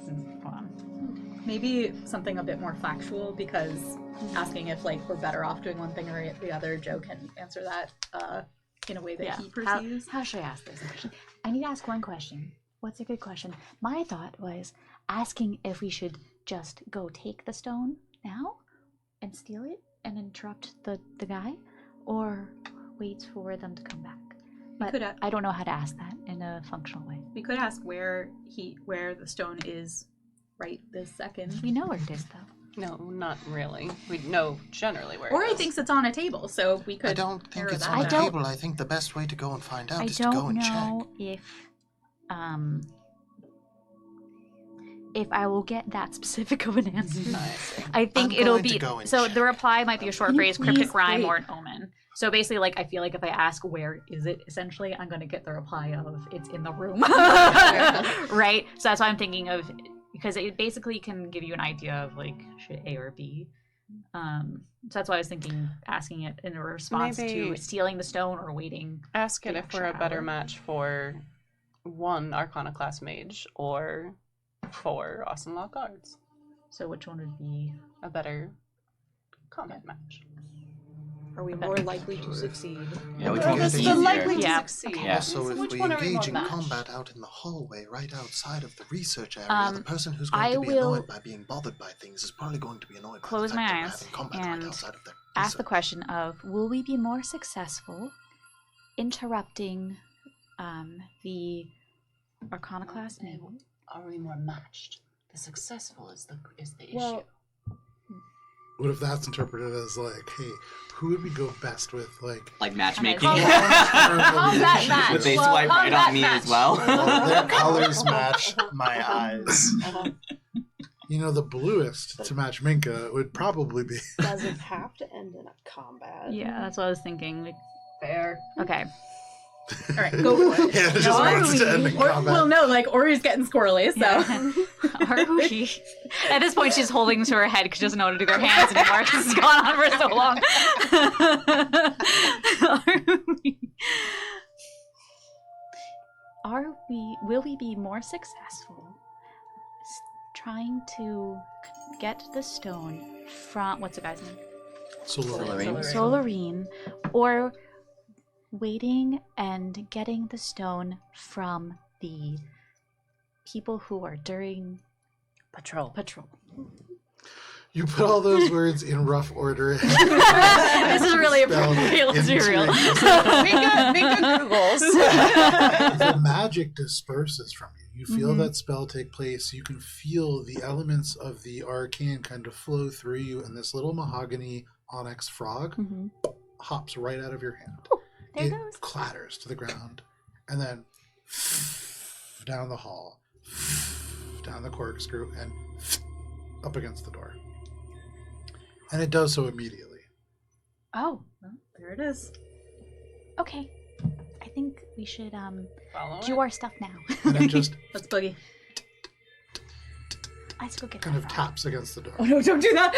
Hold on. Maybe something a bit more factual, because asking if like we're better off doing one thing or the other, Joe can answer that in a way that he perceives. How should I ask this question? I need to ask one question. What's a good question? My thought was asking if we should just go take the stone now and steal it and interrupt the guy, or wait for them to come back. But I don't know how to ask that in a functional way. We could ask where the stone is right this second. We know where it is, though. No, not really. We know generally where Or it is. he thinks it's on a table, so we could. I don't think narrow it's that on the down. table. I think the best way to go and find out I is to go don't and check. know if I will get that specific of an answer. I think I'm it'll going to be go and so. check. The reply might be a short Can you phrase, cryptic please rhyme, wait? or an omen. So basically, like, I feel like if I ask where is it, essentially, I'm going to get the reply of it's in the room, right? So that's why I'm thinking of, because it basically can give you an idea of like should A or B. So that's why I was thinking asking it in a response Maybe to stealing the stone or waiting. Ask it the if we're extra a better hour. match for 1 Arcana class mage or 4 Awesome Law guards. So which one would be A better combat match. Are we more likely to succeed? Yeah, which Well, one that's is the easier? likely to Yeah. succeed. Yeah. Also, So if which we one are we engage more in matched? combat out in the hallway, right outside of the research area, the person who's going I to be will annoyed by being bothered by things is probably going to be annoyed by close the fact my that we're eyes having combat and right outside of their ask the research. question of, will we be more successful interrupting the Arcana class mage? Are we more matched? The successful is the issue. Well, What if that's interpreted as like, hey, who would we go best with? Like matchmaking. Combat match. Would they Well, swipe right combat on me match. as well? Well, their colors match my eyes. You know, the bluest to match Minka would probably be. does it have to end in a combat? Yeah, that's what I was thinking. Like, Fair. okay. All right, go for it. Yeah, it just wants to end in combat. Well, no, like Ori's getting squirrely, so. Are we? At this point, she's holding to her head because she doesn't know what to do with her hands anymore because it's gone on for so long. Will we be more successful trying to get the stone from, what's the guy's name? Solarine, or waiting and getting the stone from the people who are during Patrol. You put all those words in rough order. This is really appropriate. Let's be real. Minka Googles. The magic disperses from you. You feel Mhm. that spell take place. You can feel the elements of the arcane kind of flow through you, and this little mahogany onyx frog Mhm. hops right out of your hand. There It goes. clatters to the ground, and then down the hall, down the corkscrew, and up against the door. And it does so immediately. Oh, Well, there it is. okay. I think we should Follow do it. our stuff now. And it just Let's boogie. Let's go get kind that of frog. taps against the door. Oh no, don't do that!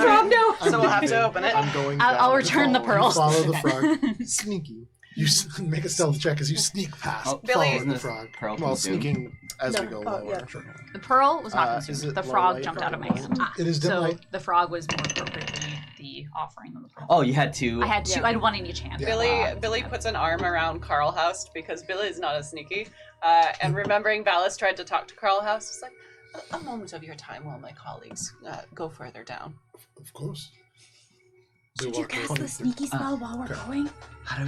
Frog, no! So we'll have to open it. I'm going I'll down return the hall. pearl. You follow the frog. Sneaky. You make a stealth check as you sneak past, Oh, Billy- following the frog. Pearl Well, can do. sneaking as we No. go Oh, lower. yeah, sure. The pearl was not Is consumed. it The low frog light jumped or out of my low hand. It is dim So light. the frog was more appropriately the offering of the pearl. Oh, you had two. I had two. I had one in each hand. Yeah. Billy puts an arm around Carl House because Billy is not as sneaky. And remembering Valis tried to talk to Carl House, it's like, a moment of your time while my colleagues go further down. Of course. They Should you walk cast over. the sneaky spell while we're going? How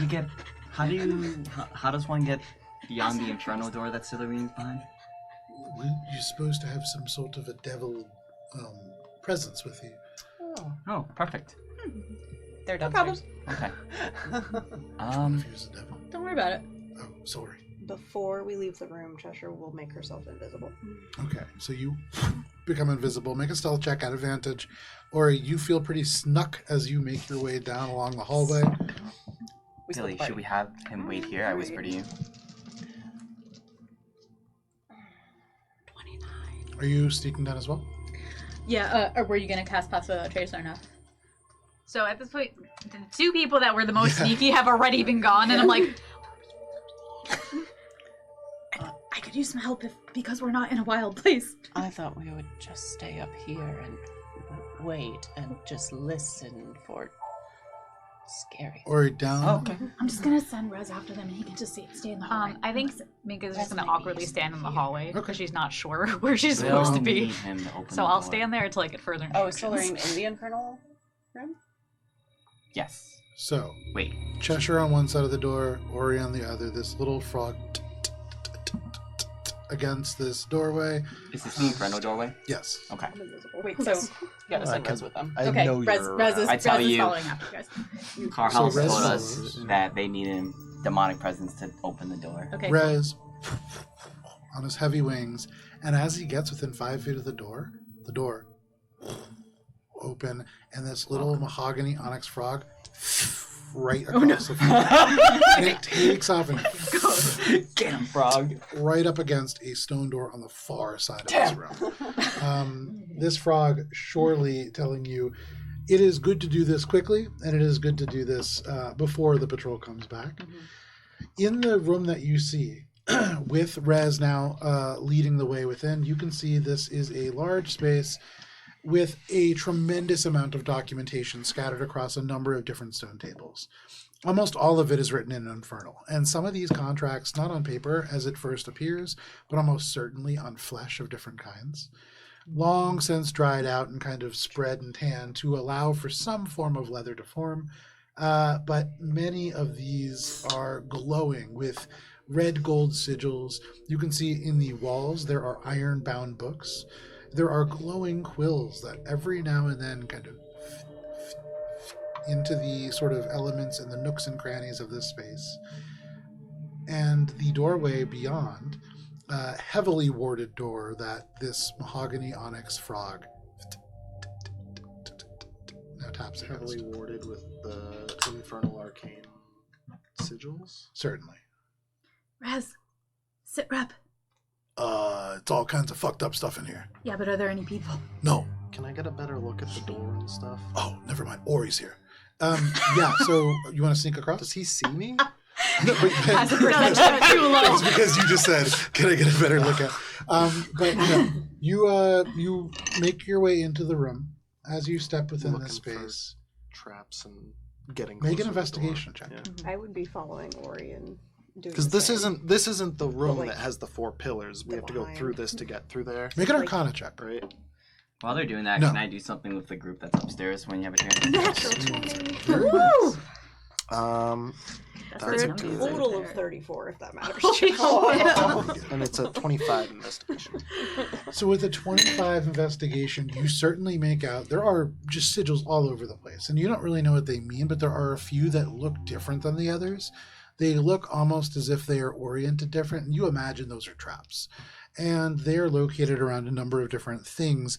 does one get beyond the inferno door that Silurine's behind? You're supposed to have some sort of a devil presence with you. Oh, perfect. They're No downstairs. Okay. If you're the devil. Don't worry about it. Oh, sorry. Before we leave the room, Cheshire will make herself invisible. Okay, so you become invisible. Make a stealth check at advantage, or you feel pretty snuck as you make your way down along the hallway. Billy, should we have him wait here? I whisper to you. Are you sneaking down as well? Yeah, or were you going to cast Pass Without Trace or no? So at this point, the two people that were the most sneaky have already been gone, and I'm like, I could use some help because we're not in a wild place. I thought we would just stay up here and wait and just listen for scary. Or down? Oh, okay. I'm just going to send Rez after them, and he can just stay in the hallway. I think Minka's just gonna awkwardly stand in the hallway Okay. because she's not sure where she's supposed to be. So I'll stand there until I get further Oh, instructions. still wearing in the infernal room? Yes. So, Wait. Cheshire on one side of the door, Ori on the other. This little frog against this doorway. Is this the inferno doorway? Yes. Okay. Wait, so you gotta send Rez with them. I Okay, know Rez you're is, around. I tell Rez is you- following after you guys. Carl So Rez told follows. us that they needed demonic presence to open the door. Okay. Rez on his heavy wings, and as he gets within 5 feet of the door open, and this little mahogany onyx frog right across the front. And it takes off and Get him, frog. right up against a stone door on the far side of this room. This frog surely telling you it is good to do this quickly, and it is good to do this before the patrol comes back. In the room that you see, with Rez now leading the way within, you can see this is a large space with a tremendous amount of documentation scattered across a number of different stone tables. Almost all of it is written in Infernal, and some of these contracts, not on paper as it first appears, but almost certainly on flesh of different kinds, long since dried out and kind of spread and tanned to allow for some form of leather to form, but many of these are glowing with red gold sigils. You can see in the walls there are iron-bound books. There are glowing quills that every now and then kind of into the sort of elements and the nooks and crannies of this space. And the doorway beyond, heavily warded door that this mahogany onyx frog now taps against. Heavily warded with the infernal arcane sigils. Certainly. Rez, sit rep. It's all kinds of fucked up stuff in here. Yeah, but are there any people? No. Can I get a better look at the door and stuff? Oh, never mind. Ori's here. Yeah, so you want to sneak across? Does he see me? No, but, As a percentage too low. it's because you just said, "Can I get a better look at?" But no, you make your way into the room as you step within Looking this for space. Traps and getting Make closer an to the investigation door. check. Yeah. I would be following Ori and doing Because the this same. isn't the room like, that has the 4 pillars. We the have to go behind. through this to get through there, Make an Like- Arcana check. right? While they're doing that, No. can I do something with the group that's upstairs when you have a chance? Natural 20. Very nice. That's For a a number total right of there. 34, if that matters. And it's a 25 investigation. So with a 25 investigation, you certainly make out there are just sigils all over the place, and you don't really know what they mean, but there are a few that look different than the others. They look almost as if they are oriented different, and you imagine those are traps. And they are located around a number of different things.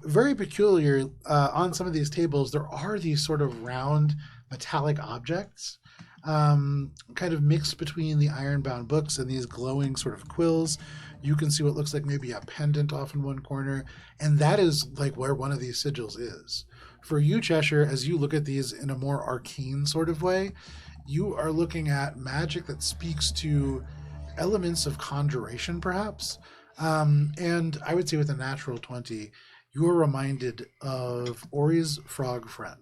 Very peculiar, on some of these tables, there are these sort of round metallic objects, kind of mixed between the iron-bound books and these glowing sort of quills. You can see what looks like maybe a pendant off in one corner, and that is like where one of these sigils is. For you, Cheshire, as you look at these in a more arcane sort of way, you are looking at magic that speaks to elements of conjuration, perhaps. And I would say with a natural 20, you are reminded of Ori's frog friend,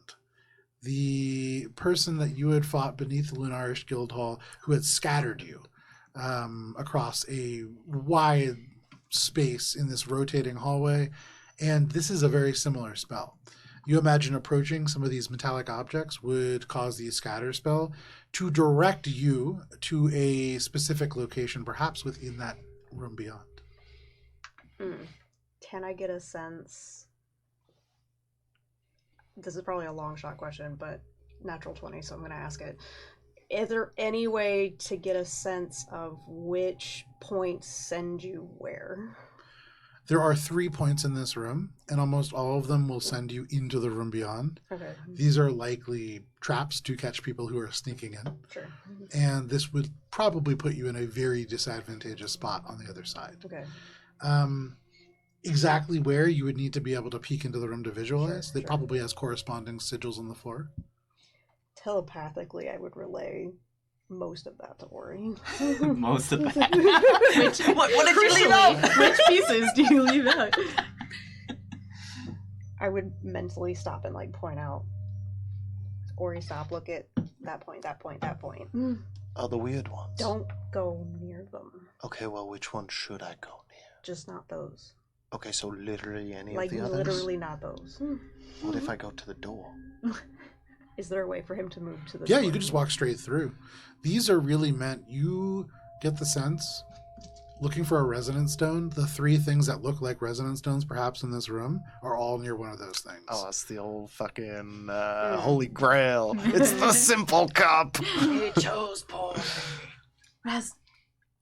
the person that you had fought beneath the Lunarish Guildhall, who had scattered you across a wide space in this rotating hallway. And this is a very similar spell. You imagine approaching some of these metallic objects would cause the scatter spell to direct you to a specific location, perhaps within that room beyond. Can I get a sense? This is probably a long shot question, but natural 20, so I'm going to ask it. Is there any way to get a sense of which points send you where? There are 3 points in this room, and almost all of them will send you into the room beyond. Okay, These are likely traps to catch people who are sneaking in, sure. and this would probably put you in a very disadvantageous spot on the other side. Okay. exactly where you would need to be able to peek into the room to visualize. Sure. It probably has corresponding sigils on the floor. Telepathically, I would relay most of that to Ori. Most of that. What did you leave out? Which pieces do you leave out? I would mentally stop and like point out. Ori, stop, look at that point, that point, that point. Oh, the weird ones. Don't go near them. Okay, well, which one should I go near? Just not those. Okay, so literally any Like of the others? literally not those. What if I go to the door? Is there a way for him to move to the Yeah, door? you could just walk straight through. These are really meant, you get the sense, looking for a resonance stone, the 3 things that look like resonance stones perhaps in this room are all near one of those things. Oh, that's the old fucking Holy Grail. It's the simple cup. It chose Paul. Raz.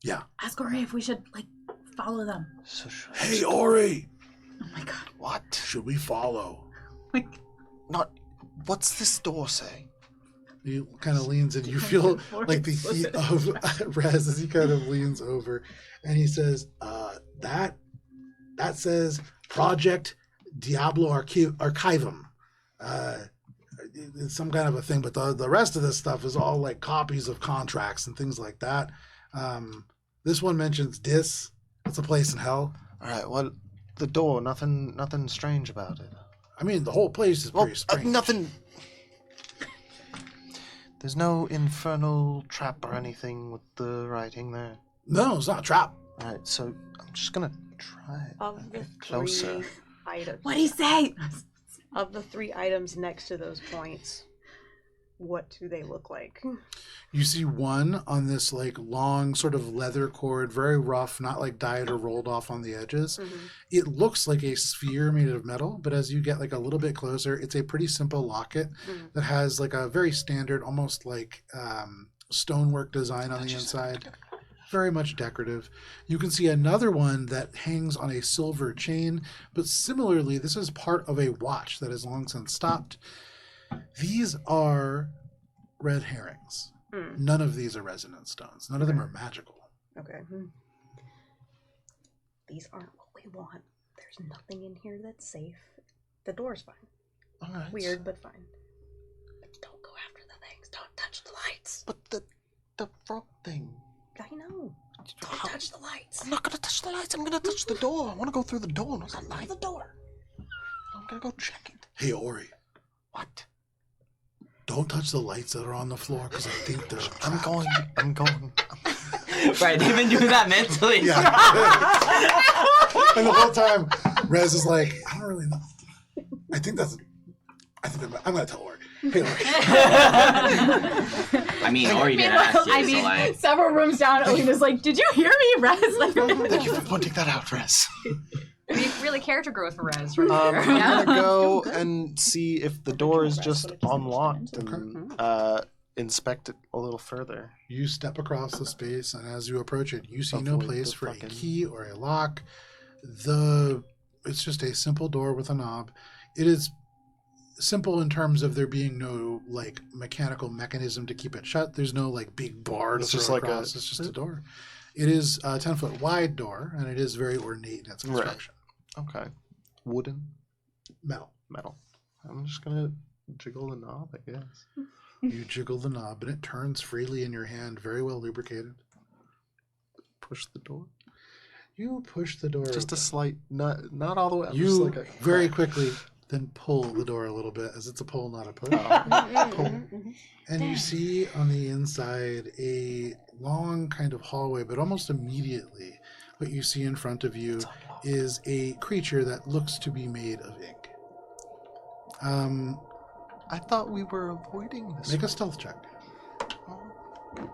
Yeah. Ask Ori if we should, like, follow them. So should Hey, Ori! Oh my god. What? Should we follow? Not. What's this door say? He kind of leans in. You feel like the heat of Rez as he kind of leans over, and he says, "That says Project Diablo Archivum. It's some kind of a thing, but the rest of this stuff is all like copies of contracts and things like that. This one mentions Dis. It's a place in hell. All right. Well, the door. Nothing strange about it. I mean, the whole place is pretty strange. Nothing. There's no infernal trap or anything with the writing there. No, it's not a trap. All right, so I'm just gonna try it. Of the Closer. 3 items. What'd he say? Of the 3 items next to those points, what do they look like? You see one on this like long sort of leather cord, very rough, not like dyed or rolled off on the edges. It looks like a sphere made of metal, but as you get like a little bit closer, it's a pretty simple locket that has like a very standard, almost like stonework design on the inside. Very much decorative. You can see another one that hangs on a silver chain, but similarly, this is part of a watch that has long since stopped. These are red herrings. None of these are resonance stones. None of them are magical. Okay. These aren't what we want. There's nothing in here that's safe. The door's fine. All right. Weird, but fine. But don't go after the things. Don't touch the lights. But the frog thing. I know. Don't touch the lights. I'm not gonna touch the lights. I'm gonna touch the door. I want to go through the door. Not the light. The door. I'm gonna go check it. Hey, Ori. What? Don't touch the lights that are on the floor because I think there's a trap. I'm going. Right, they've been doing that mentally. Yeah. And the whole time, Rez is like, I don't really know. I'm going to tell Ori. Hey, Ori. I mean, Ori didn't ask you, so like... several rooms down, Alina's like, did you hear me, Raz? Like, Thank you for pointing that out, Rez. Really character growth for Rez right there. I'm gonna go and see if the door is just unlocked and inspect it a little further. You step across the space, and as you approach it, you see no Avoid place the for a fucking- key or a lock. It's just a simple door with a knob. It is simple in terms of there being no like mechanical mechanism to keep it shut. There's no like big bar to It's throw just like across. It's just a door. It is a 10-foot wide door, and it is very ornate in its construction. Okay. Wooden? Metal. Metal. I'm just gonna jiggle the knob, I guess. You jiggle the knob, and it turns freely in your hand, very well lubricated. Push the door. You push the door. Just a slight, not all the way up. You just like a very quickly then pull the door a little bit, as it's a pull, not a push. pull. And you see on the inside a long kind of hallway, but almost immediately what you see in front of you is a creature that looks to be made of ink. I thought we were avoiding this. Make a stealth check.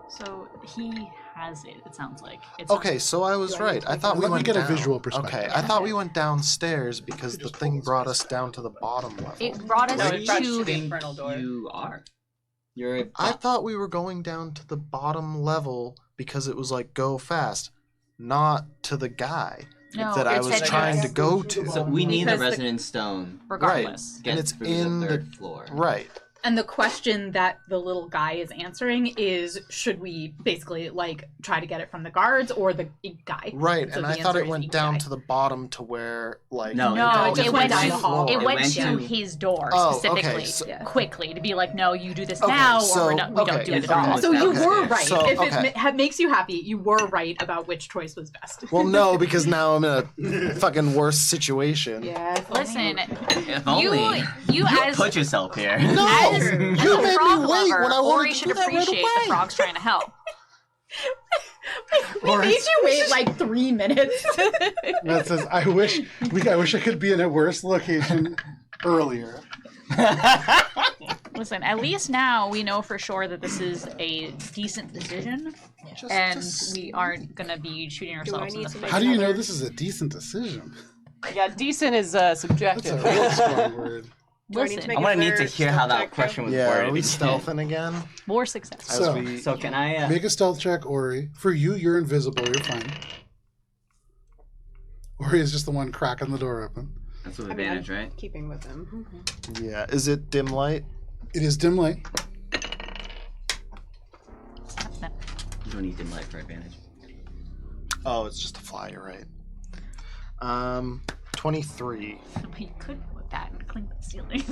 So he has it, it sounds like. Okay, so I was right. I thought we Let me went get a down. visual perspective. Okay, I thought we went downstairs because the thing brought us down to the bottom level. It brought us No, it brought you to to the the... infernal door. You are. You're. I thought we were going down to the bottom level because it was like go fast, not to the guy No, that I it was said trying yes. to go to. So we need a Because the- resonance stone. Regardless. Get And it's through in the the third floor. Right, And the question that the little guy is answering is, should we basically like try to get it from the guards or the ink guy? Right, So and the I thought answer it is went ink down guy. to the bottom to where like No, it went down the hall. It went went to to- his door Oh, specifically, okay, so- Yeah. quickly, to be like, no, you do this Okay, now, so- or we don't okay. do it His at room all. was So you downstairs. were right. So, if okay. it makes you happy, you were right about which choice was best. Well, no, because now I'm in a fucking worse situation. Yeah. Listen, If only. you as put yourself here. No, as you a made frog me wait lover, when I Ori wanted to should do that right appreciate the away. frogs trying to help. We made you wait like 3 minutes. That says, I wish I could be in a worse location earlier. Listen, at least now we know for sure that this is a decent decision, and we aren't gonna be shooting ourselves in need the to foot. How do you know this is a decent decision? Yeah, decent is That's a subjective. real strong word. Do I need to Listen, make I'm gonna need to another hear how stealth that check, question was Yeah, worded. are we stealthing again? more success. As So- we... So can I? Make a stealth check, Ori. For you, you're invisible. You're fine. Ori is just the one cracking the door open. That's with I mean, advantage, I'm right? keeping with him. Yeah, is it dim light? It is dim light. You don't need dim light for advantage. Oh, it's just a fly, you're right. 23. You could put that and clean the ceiling.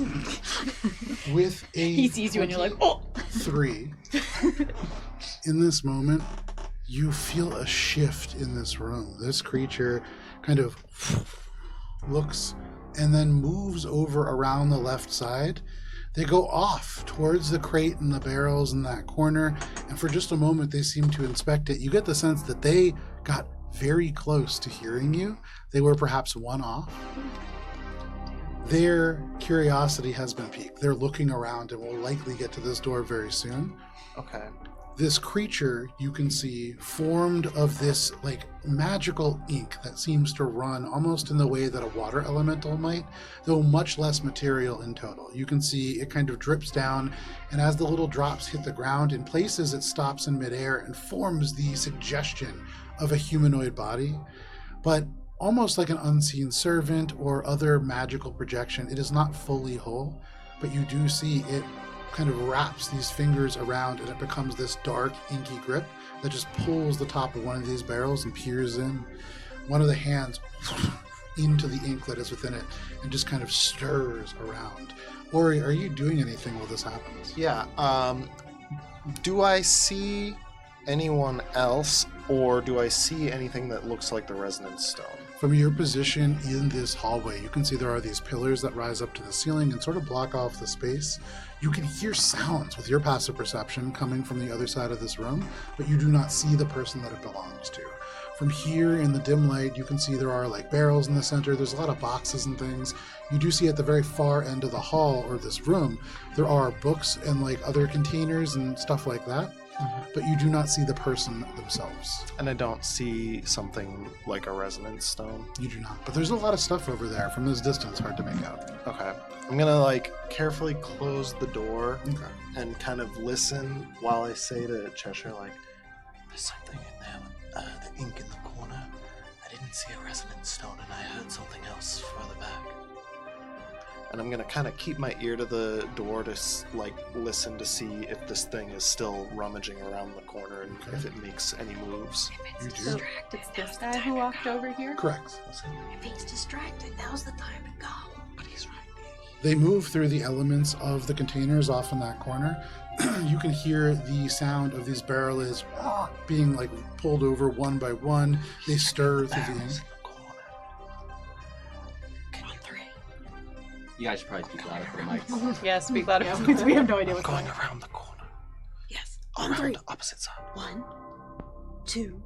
With a He sees you and you're like, oh! 3. In this moment, you feel a shift in this room. This creature kind of looks and then moves over around the left side. They go off towards the crate and the barrels in that corner, and for just a moment they seem to inspect it. You get the sense that they got very close to hearing you. They were perhaps one off. Their curiosity has been piqued. They're looking around and will likely get to this door very soon. Okay. This creature, you can see, formed of this like magical ink that seems to run almost in the way that a water elemental might, though much less material in total. You can see it kind of drips down, and as the little drops hit the ground, in places it stops in midair and forms the suggestion of a humanoid body. But almost like an unseen servant or other magical projection, it is not fully whole, but you do see it kind of wraps these fingers around and it becomes this dark, inky grip that just pulls the top of one of these barrels and peers in. One of the hands into the ink that is within it and just kind of stirs around. Ori, are you doing anything while this happens? Yeah, do I see anyone else, or do I see anything that looks like the resonance stone? From your position in this hallway, you can see there are these pillars that rise up to the ceiling and sort of block off the space. You can hear sounds with your passive perception coming from the other side of this room, but you do not see the person that it belongs to. From here in the dim light, you can see there are like barrels in the center. There's a lot of boxes and things. You do see at the very far end of the hall or this room, there are books and like other containers and stuff like that. But you do not see the person themselves. And I don't see something like a resonance stone. You do not. But there's a lot of stuff over there. From this distance, hard to make out. Okay. I'm gonna like carefully close the door Okay. and kind of listen while I say to Cheshire, like, there's something in there with the ink in the corner. I didn't see a resonance stone and I heard something else further back. And I'm gonna kind of keep my ear to the door to like listen to see if this thing is still rummaging around the corner and if it makes any moves. You do? So it's this guy who walked over here? Correct. If he's distracted, now's the time to go. But he's right. They move through the elements of the containers off in that corner. You can hear the sound of these barrels being like pulled over one by one. They stir through the ink. You guys should probably speak louder for the mics. Yeah, speak louder. Yeah, because we have no idea I'm what's going going on. around the corner. Yes. Around On 3. the opposite side. 1, 2,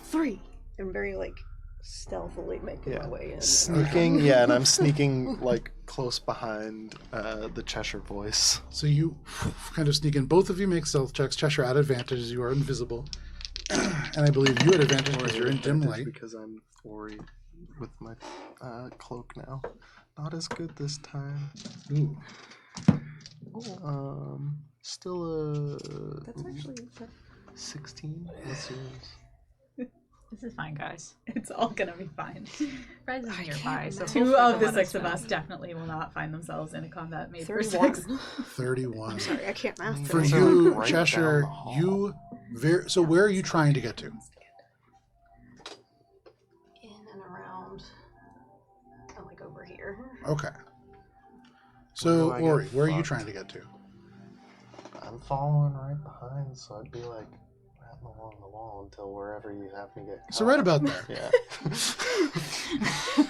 3. I'm very like stealthily making Yeah. my way in. Sneaking, yeah, and I'm sneaking like close behind the Cheshire voice. So you kind of sneak in. Both of you make stealth checks. Cheshire at advantage as you are invisible. And I believe you at advantage because you're in dim light. Because I'm Ori with my cloak now. Not as good this time. Ooh. Still a That's actually 16. What's yours? This is fine, guys. It's all gonna be fine. Rez is nearby, so 2 of the 6 of us definitely will not find themselves in a combat made for 6. 31. Sorry, I can't math. For Those are, you, like, right Cheshire, down the hall. you so where are you trying to get to? In and around, like over here. Okay. Where So do I get Ori, where are you fucked? trying to get to? I'm following right behind, so I'd be like ratting along the wall until wherever you have me get. So caught. right about there. Yeah.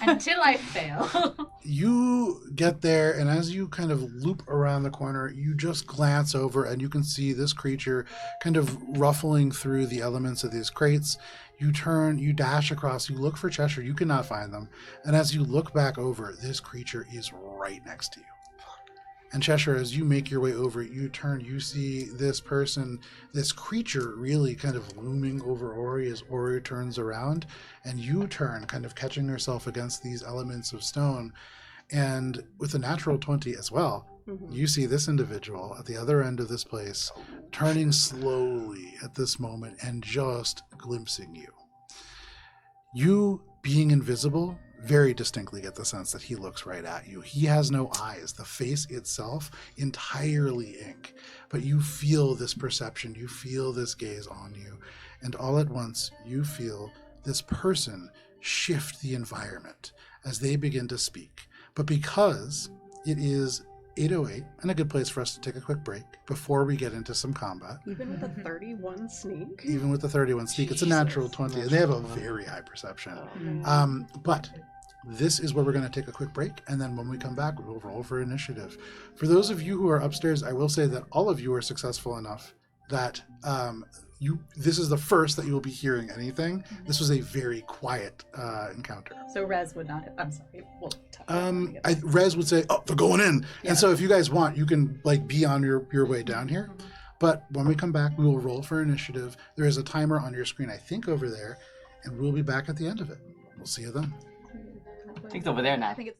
Until I fail. You get there, and as you kind of loop around the corner, you just glance over, and you can see this creature kind of ruffling through the elements of these crates. You turn, you dash across, you look for Cheshire, you cannot find them. And as you look back over, this creature is right next to you. And Cheshire, as you make your way over, you turn, you see this person, this creature really kind of looming over Ori as Ori turns around, and you turn, kind of catching yourself against these elements of stone. And with a natural 20 as well, you see this individual at the other end of this place, turning slowly at this moment and just glimpsing you. You, being invisible, very distinctly get the sense that he looks right at you. He has no eyes. The face itself, entirely ink. But you feel this perception. You feel this gaze on you. And all at once, you feel this person shift the environment as they begin to speak. But because it is 8:08 and a good place for us to take a quick break before we get into some combat. Even with a 31 sneak? Even with the 31 sneak, it's a natural 20. And they have a very high perception. But this is where we're going to take a quick break, and then when we come back, we'll roll for initiative. For those of you who are upstairs, I will say that all of you are successful enough that this is the first that you will be hearing anything. This was a very quiet encounter. So Rez would not have, I'm sorry, we'll talk about it. Rez would say, "Oh, they're going in," Yeah. and so if you guys want, you can like be on your way down here. But when we come back, we will roll for initiative. There is a timer on your screen, I think, over there, and we'll be back at the end of it. We'll see you then. I think it's over there now. I think it's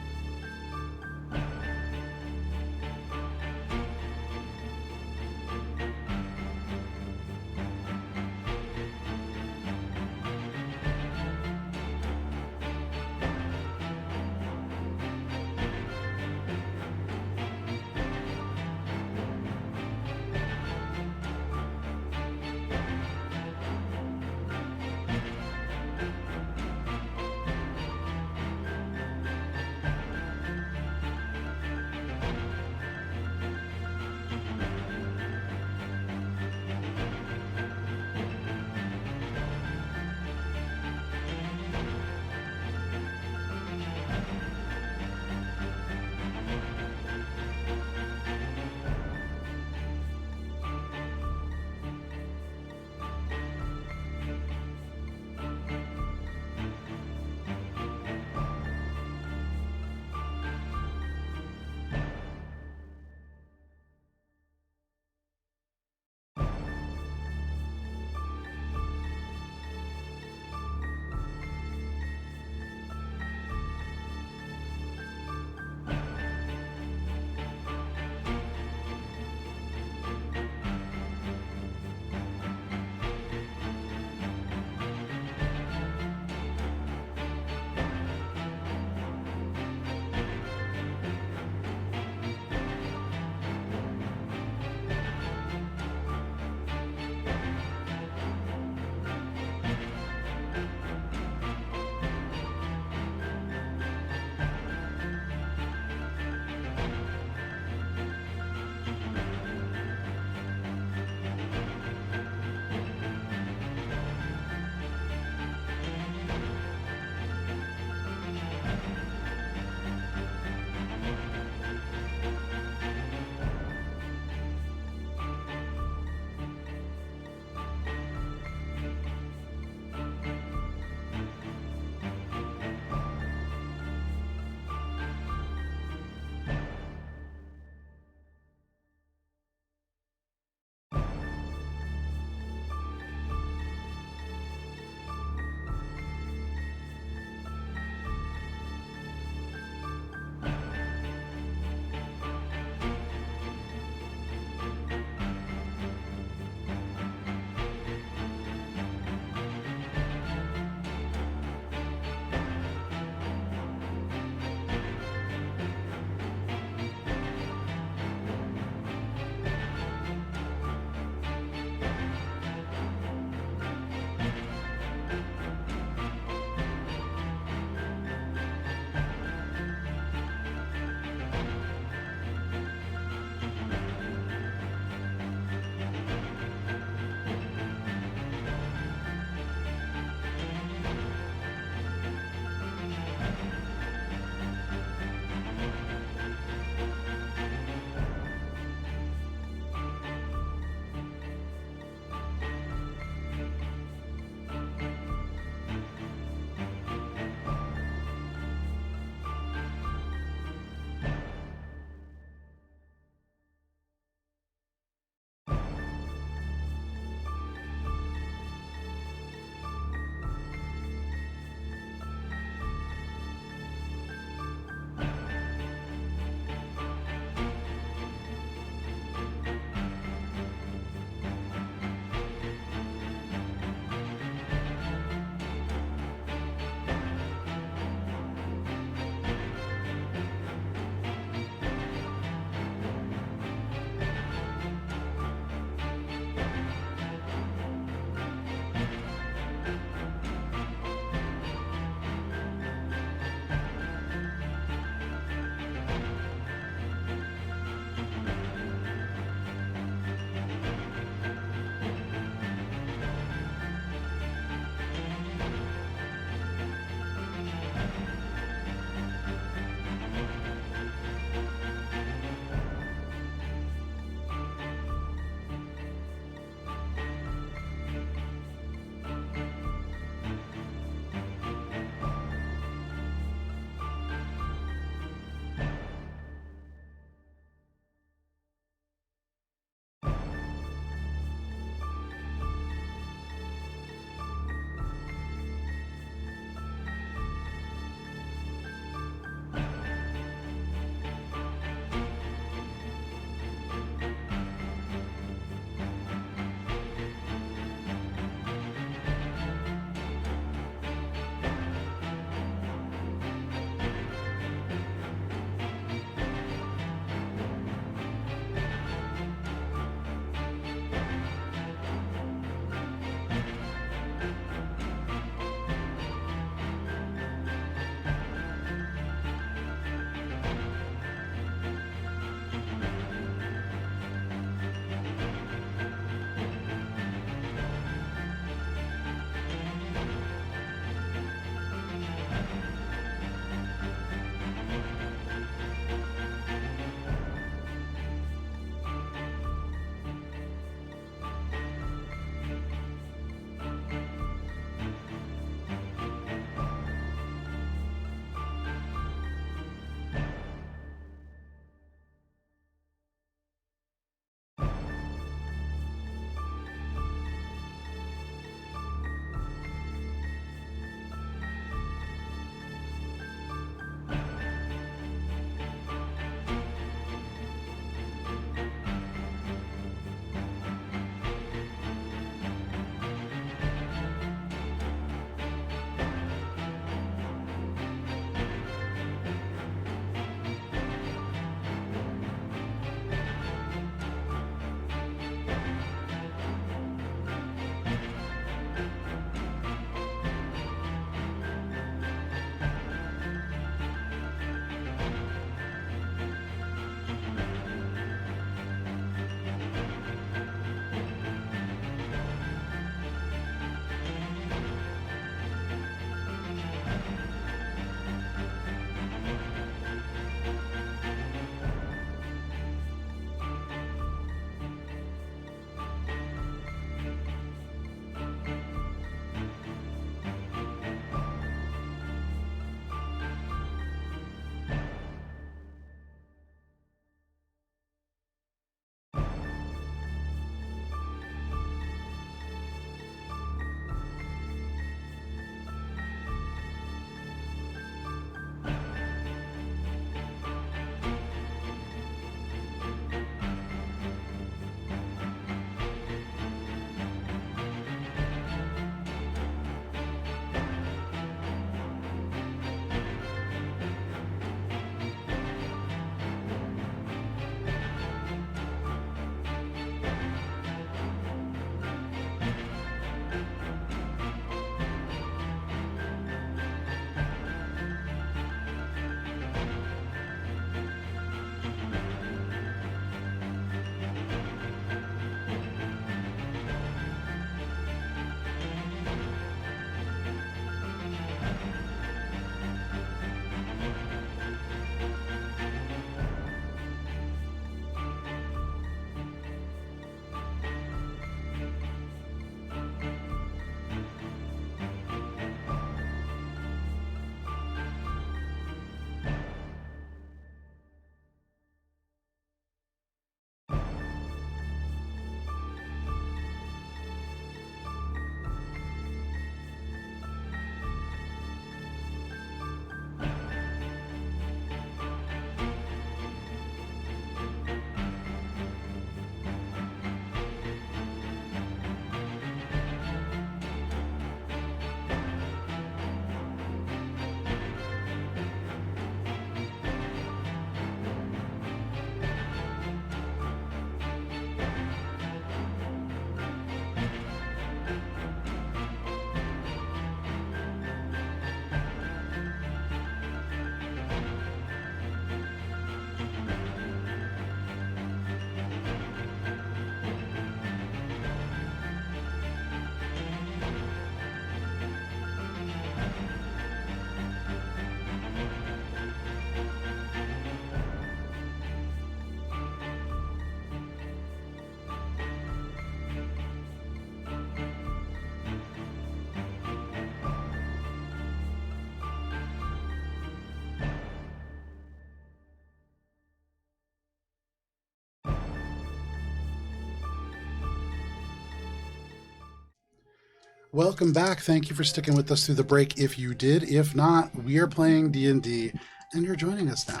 Welcome back. Thank you for sticking with us through the break. If you did, if not, we are playing D&D, and you're joining us now.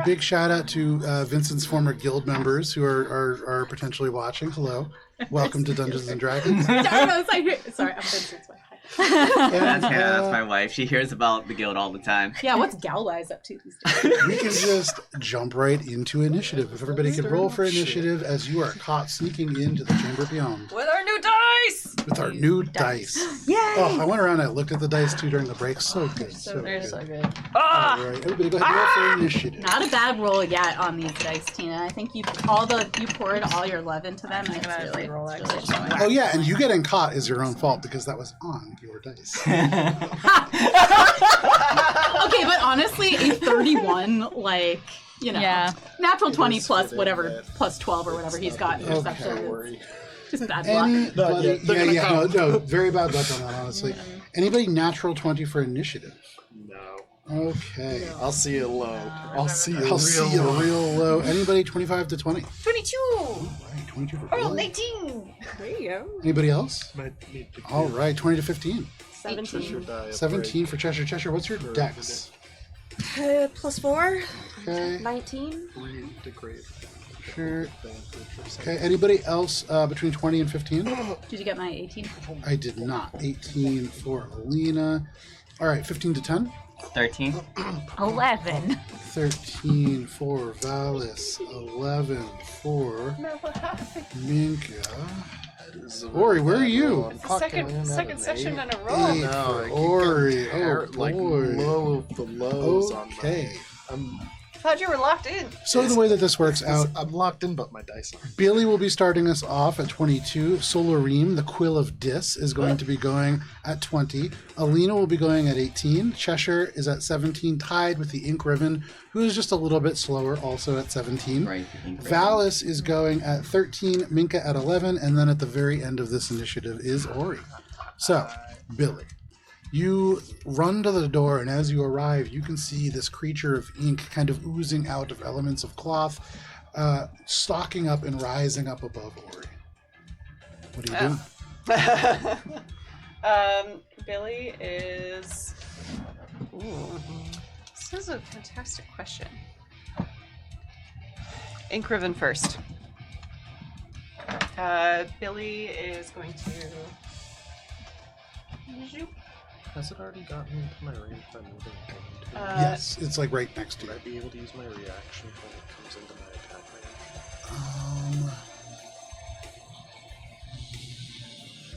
Big shout out to Vincent's former guild members who are potentially watching. Hello. Welcome to Dungeons and Dragons. Sorry, I'm Vincent's wife. That's Hannah, that's my wife. She hears about the guild all the time. Yeah, what's Galwise up to these days? We can just jump right into initiative. If everybody could roll for initiative as you are caught sneaking into the chamber beyond. With our new dice! With our new dice. Yay! Oh, I went around and I looked at the dice too during the break. So good. They're good. so good. Ah! All right, everybody go ahead and roll for initiative. Not a bad roll yet on these dice, Tina. I think you poured all your love into them, and it's really showing. Oh yeah, and you getting caught is your own fault because that was on your dice. Okay, but honestly, a 31, like, you know, natural 20 plus whatever, plus 12 or whatever he's got in perception. Okay. Just bad luck. Anybody, no, very bad luck on that, honestly. Anybody natural 20 for initiative? No. Okay. I'll see you low. I'll see you real low. Anybody 25 to 20? 22! All right, 22 for Oh, Billy. 19! There you go. Anybody else? Might need to All right, 20 to 15. 17. 17 for Cheshire. Cheshire, what's your dex? +4. Okay. 19. Sure. Okay, anybody else between 20 and 15? Did you get my 18? I did not. 18 for Alina. All right, 15 to 10? 13. 11. 13 for Valis. 11 for Minka. Ori, where are you? It's the second session in a row. 8 for Ori. Oh, like boy. low of the lows Okay. I thought you were locked in. So the way that this works out, I'm locked in, but my dice aren't. Billy will be starting us off at 22. Solareem, the Quill of Dis, is going to be going at 20. Alina will be going at 18. Cheshire is at 17, tied with the Ink Riven, who is just a little bit slower, also at 17. Right. Valis is going at 13, Minka at 11, and then at the very end of this initiative is Ori. So, Billy, you run to the door, and as you arrive, you can see this creature of ink kind of oozing out of elements of cloth, stalking up and rising up above Ori. What are you doing? Billy is... Ooh. This is a fantastic question. Ink Riven first. Billy is going to... Has it already gotten into my range by moving into Yes, it's like right next to Would you. I be able to use my reaction when it comes into my attack range?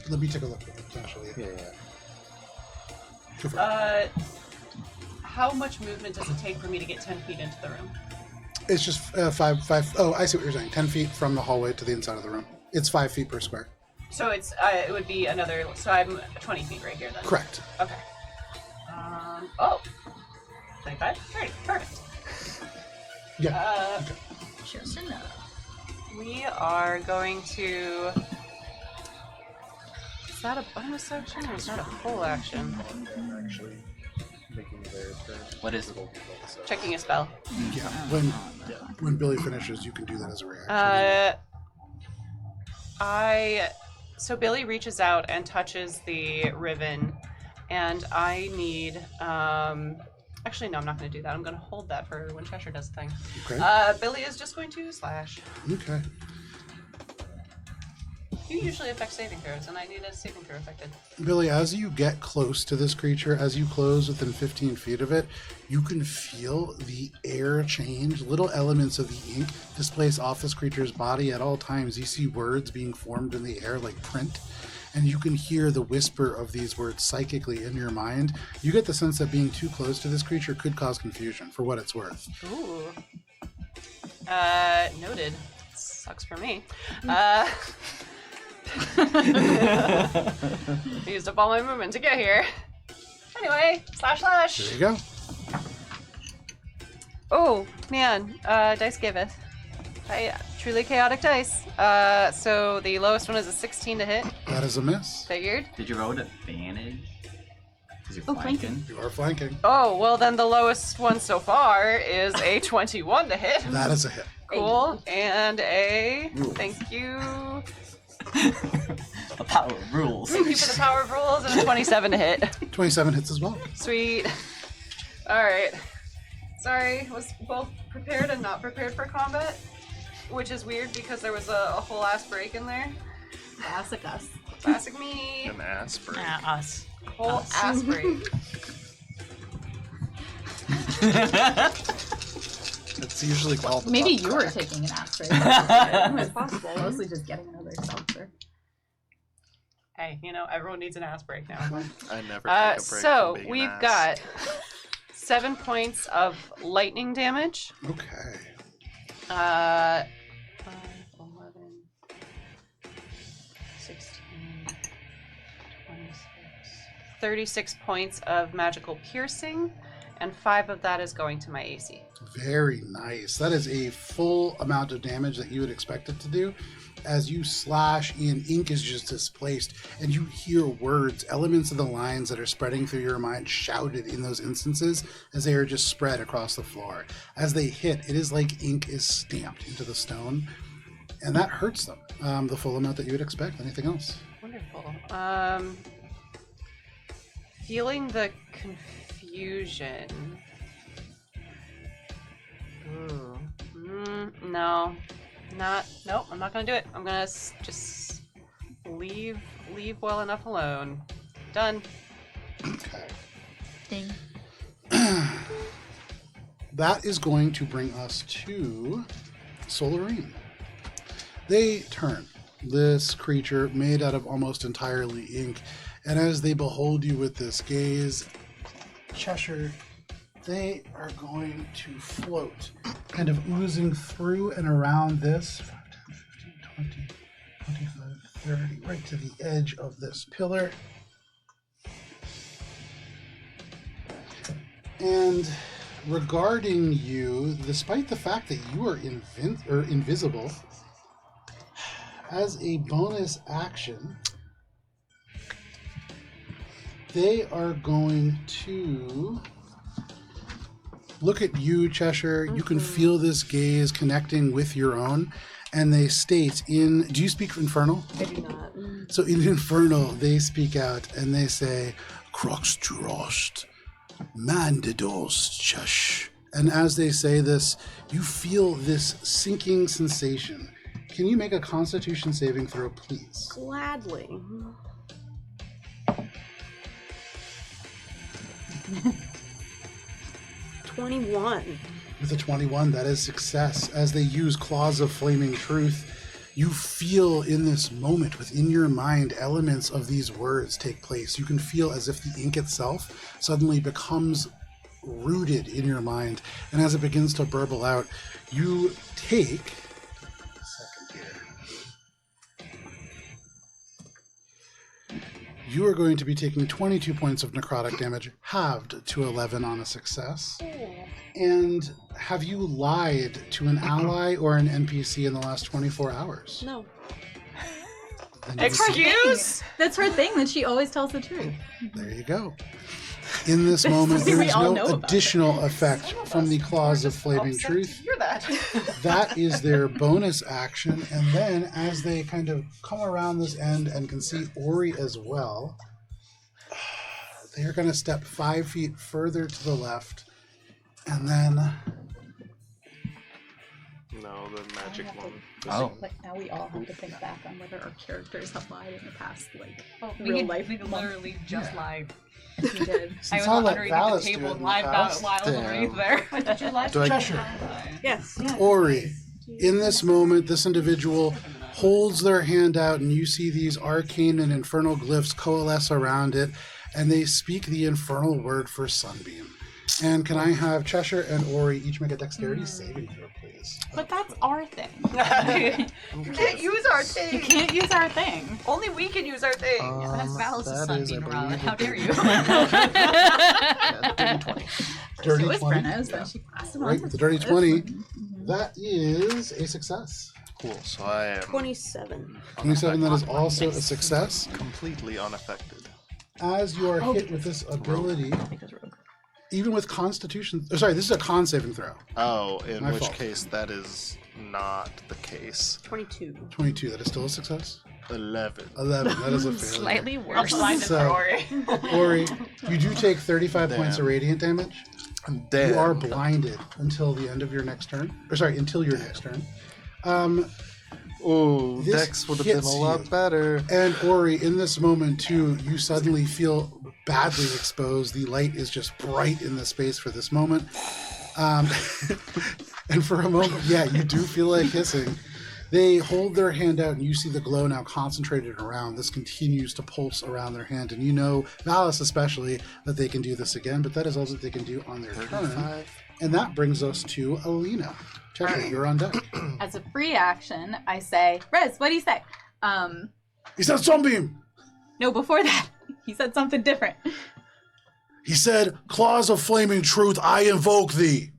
Let me take a look at it, potentially. Yeah. Go for it. How much movement does it take for me to get 10 feet into the room? It's just 5. Oh, I see what you're saying. 10 feet from the hallway to the inside of the room. It's 5 feet per square. So it's it would be another... So I'm 20 feet right here then. Correct. Okay. 25? 30. Perfect. Yeah. Just enough. We are going to... Is that a bonus action or is that a full action? Actually, making their turn. What is it? Checking a spell. Yeah. When Billy finishes, you can do that as a reaction. So Billy reaches out and touches the ribbon, and I need... Actually, no, I'm not going to do that. I'm going to hold that for when Cheshire does the thing. Okay. Billy is just going to slash. Okay. You usually affect saving throws, and I need a saving throw affected. Billy, as you get close to this creature, as you close within 15 feet of it, you can feel the air change. Little elements of the ink displace off this creature's body at all times. You see words being formed in the air like print, and you can hear the whisper of these words psychically in your mind. You get the sense that being too close to this creature could cause confusion, for what it's worth. Ooh. Noted. Sucks for me. Used up all my movement to get here. Anyway, slash. There you go. Oh, man. Dice giveth. Truly chaotic dice. So the lowest one is a 16 to hit. That is a miss. Figured. Did you roll with advantage? Because you're flanking. You are flanking. Oh, well then the lowest one so far is a 21 to hit. That is a hit. Cool. And a... Thank you. The power of rules. Thank you for the power of rules and a 27 to hit. 27 hits as well. Sweet. Alright. Sorry, was both prepared and not prepared for combat, which is weird because there was a whole ass break in there. Classic us. Classic me. An ass break. Us. Whole ass break. It's usually called the Maybe butt you were crack. taking an ass break. It's possible. Mostly just getting another seltzer. Hey, everyone needs an ass break now. I never take a break So from being we've an ass. got 7 points of lightning damage. Okay. 5, 11, 16, 26, 36 points of magical piercing, and 5 of that is going to my AC. Very nice. That is a full amount of damage that you would expect it to do. As you slash in, ink is just displaced, and you hear words, elements of the lines that are spreading through your mind shouted in those instances as they are just spread across the floor. As they hit, it is like ink is stamped into the stone, and that hurts them. The full amount that you would expect. Anything else? Wonderful. Feeling the confusion. Ooh. No. Nope, I'm not gonna do it. I'm gonna just leave well enough alone. Done. Okay. Ding. That is going to bring us to Solarine. They turn. This creature made out of almost entirely ink, and as they behold you with this gaze, Cheshire, they are going to float, kind of oozing through and around this 5, 10, 15, 20, 25, 30, right to the edge of this pillar. And regarding you, despite the fact that you are invisible, as a bonus action, they are going to look at you, Cheshire. You can feel this gaze connecting with your own, and they state in... Do you speak Infernal? I do not. So in Infernal, they speak out, and they say, Crox Drost, Mandidos Chesh. And as they say this, you feel this sinking sensation. Can you make a Constitution saving throw, please? Gladly. $21. With a 21, that is success. As they use Claws of Flaming Truth, you feel in this moment within your mind elements of these words take place. You can feel as if the ink itself suddenly becomes rooted in your mind. And as it begins to burble out, you take... You are going to be taking 22 points of necrotic damage, halved to 11 on a success. And have you lied to an ally or an NPC in the last 24 hours? No. Excuse? That's her thing, that she always tells the truth. There you go. In this moment, something there we is all no know about additional effect from the Claws of Flaming Upset Truth. to hear that. That is their bonus action. And then as they kind of come around this end and can see Ori as well, they're going to step 5 feet further to the left. And then... No, the magic one. Oh. Like, now we all have to think back on whether our characters have lied in the past, like, we real life. literally just lied. We did. I was I'll let underneath the Valis do table it and in lied the about past. while underneath there. Did you lie? Do I- Cheshire. Yes. Ori, in this moment, this individual holds their hand out, and you see these arcane and infernal glyphs coalesce around it, and they speak the infernal word for sunbeam. And can I have Cheshire and Ori each make a dexterity saving throw, please? But that's our thing. You can't use our You thing. can't use our thing. Only we can use our thing. That's Valis' that is, I sunbeam believe, rod. How a dare you? dirty 20. Dirty So is 20. Brenna's, then she passed it on Right, to with the dirty Chris. 20, that is a success. Cool. So I am 27. 27, that is also a success. completely unaffected. As you are hit with this ability, even with Constitution... Oh, sorry, this is a con saving throw. Oh, in My which fault. case that is not the case. 22. 22, that is still a success. 11. 11. That is a failure. Slightly worse. Blinded So- for Ori. Ori, you do take 35 points of Damn. radiant damage. Damn. You are blinded until the end of your next turn. Or sorry, until your next turn. Ooh, This Dex would have been hits a lot you. better. And Ori, in this moment too, you suddenly feel badly exposed. The light is just bright in the space for this moment. And for a moment, yeah, you do feel like hissing. They hold their hand out, and you see the glow now concentrated around. This continues to pulse around their hand, and you know, Valis especially, that they can do this again, but that is all that they can do on their turn. 35. And that brings us to Alina. Cheshire, you're on deck. As a free action, I say, Rez, what do you say? He said Sunbeam! No, before that, he said something different. He said, Claws of Flaming Truth, I invoke thee!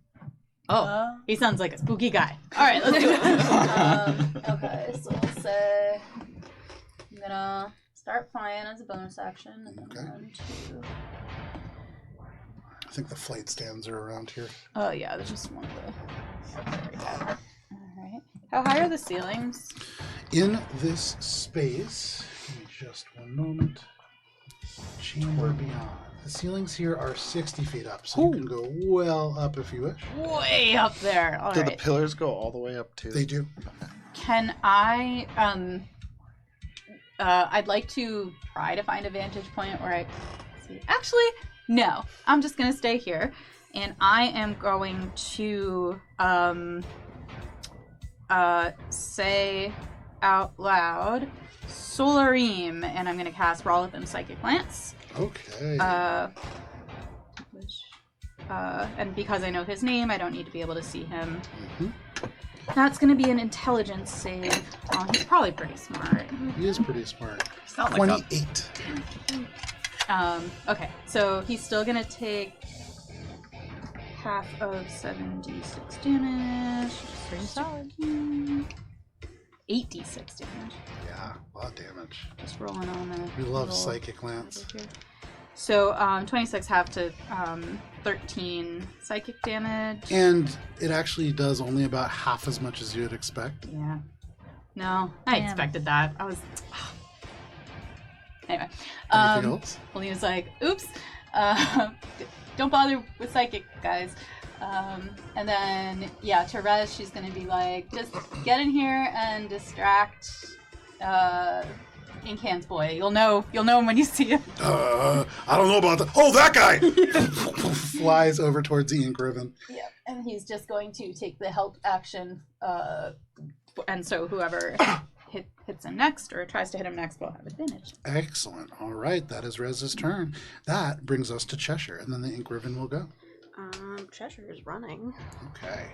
Oh, he sounds like a spooky guy. All right, let's do it. Okay, so we'll say I'm gonna start flying as a bonus action, and then Okay. run to. I think the flight stands are around here. Oh yeah, there's just one of the. There we go. All right. How high are the ceilings? In this space, give me just one moment. Chamber beyond. The ceilings here are 60 feet up, so you can go well up if you wish. Way up there. All Do right. the pillars go all the way up too? They do. Can I? I'd like to try to find a vantage point where I see. Actually, no. I'm just gonna stay here, and I am going to say out loud, Solarim, and I'm gonna cast Rolithim Psychic Lance. Okay. And because I know his name, I don't need to be able to see him. Mhm. That's going to be an intelligence save. Oh, he's probably pretty smart. He is pretty smart. Sounds like a 28. Okay, so he's still going to take half of 7d6 damage. Pretty solid. 8d6 damage. Yeah, a lot of damage. Just rolling on the. We love little- Psychic Lance. So 26 half to 13 psychic damage. And it actually does only about half as much as you would expect. Yeah. No, I Damn. expected that. I was. Anyway. Anything else? Alina's like, oops. Don't bother with psychic, guys. And then, yeah, Therese, she's gonna be like, just get in here and distract Inkhand's boy. You'll know him when you see him. I don't know about that. Oh, that guy! Flies over towards the Ink Ribbon. Yeah, and he's just going to take the help action, and so whoever hits him next or tries to hit him next will have advantage. Excellent. All right, that is Rez's turn. That brings us to Cheshire, and then the Ink Ribbon will go. Cheshire is running. Okay.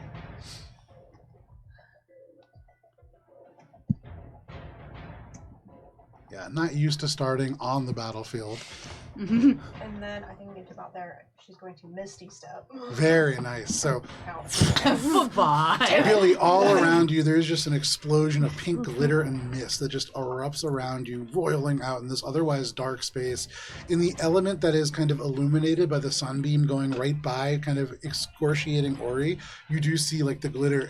Yeah, not used to starting on the battlefield. And then I think we get to about there. She's going to Misty Step. Very nice. So, Bye. really, all around you, there's just an explosion of pink glitter and mist that just erupts around you, roiling out in this otherwise dark space. In the element that is kind of illuminated by the sunbeam going right by, kind of excoriating Ori, you do see like the glitter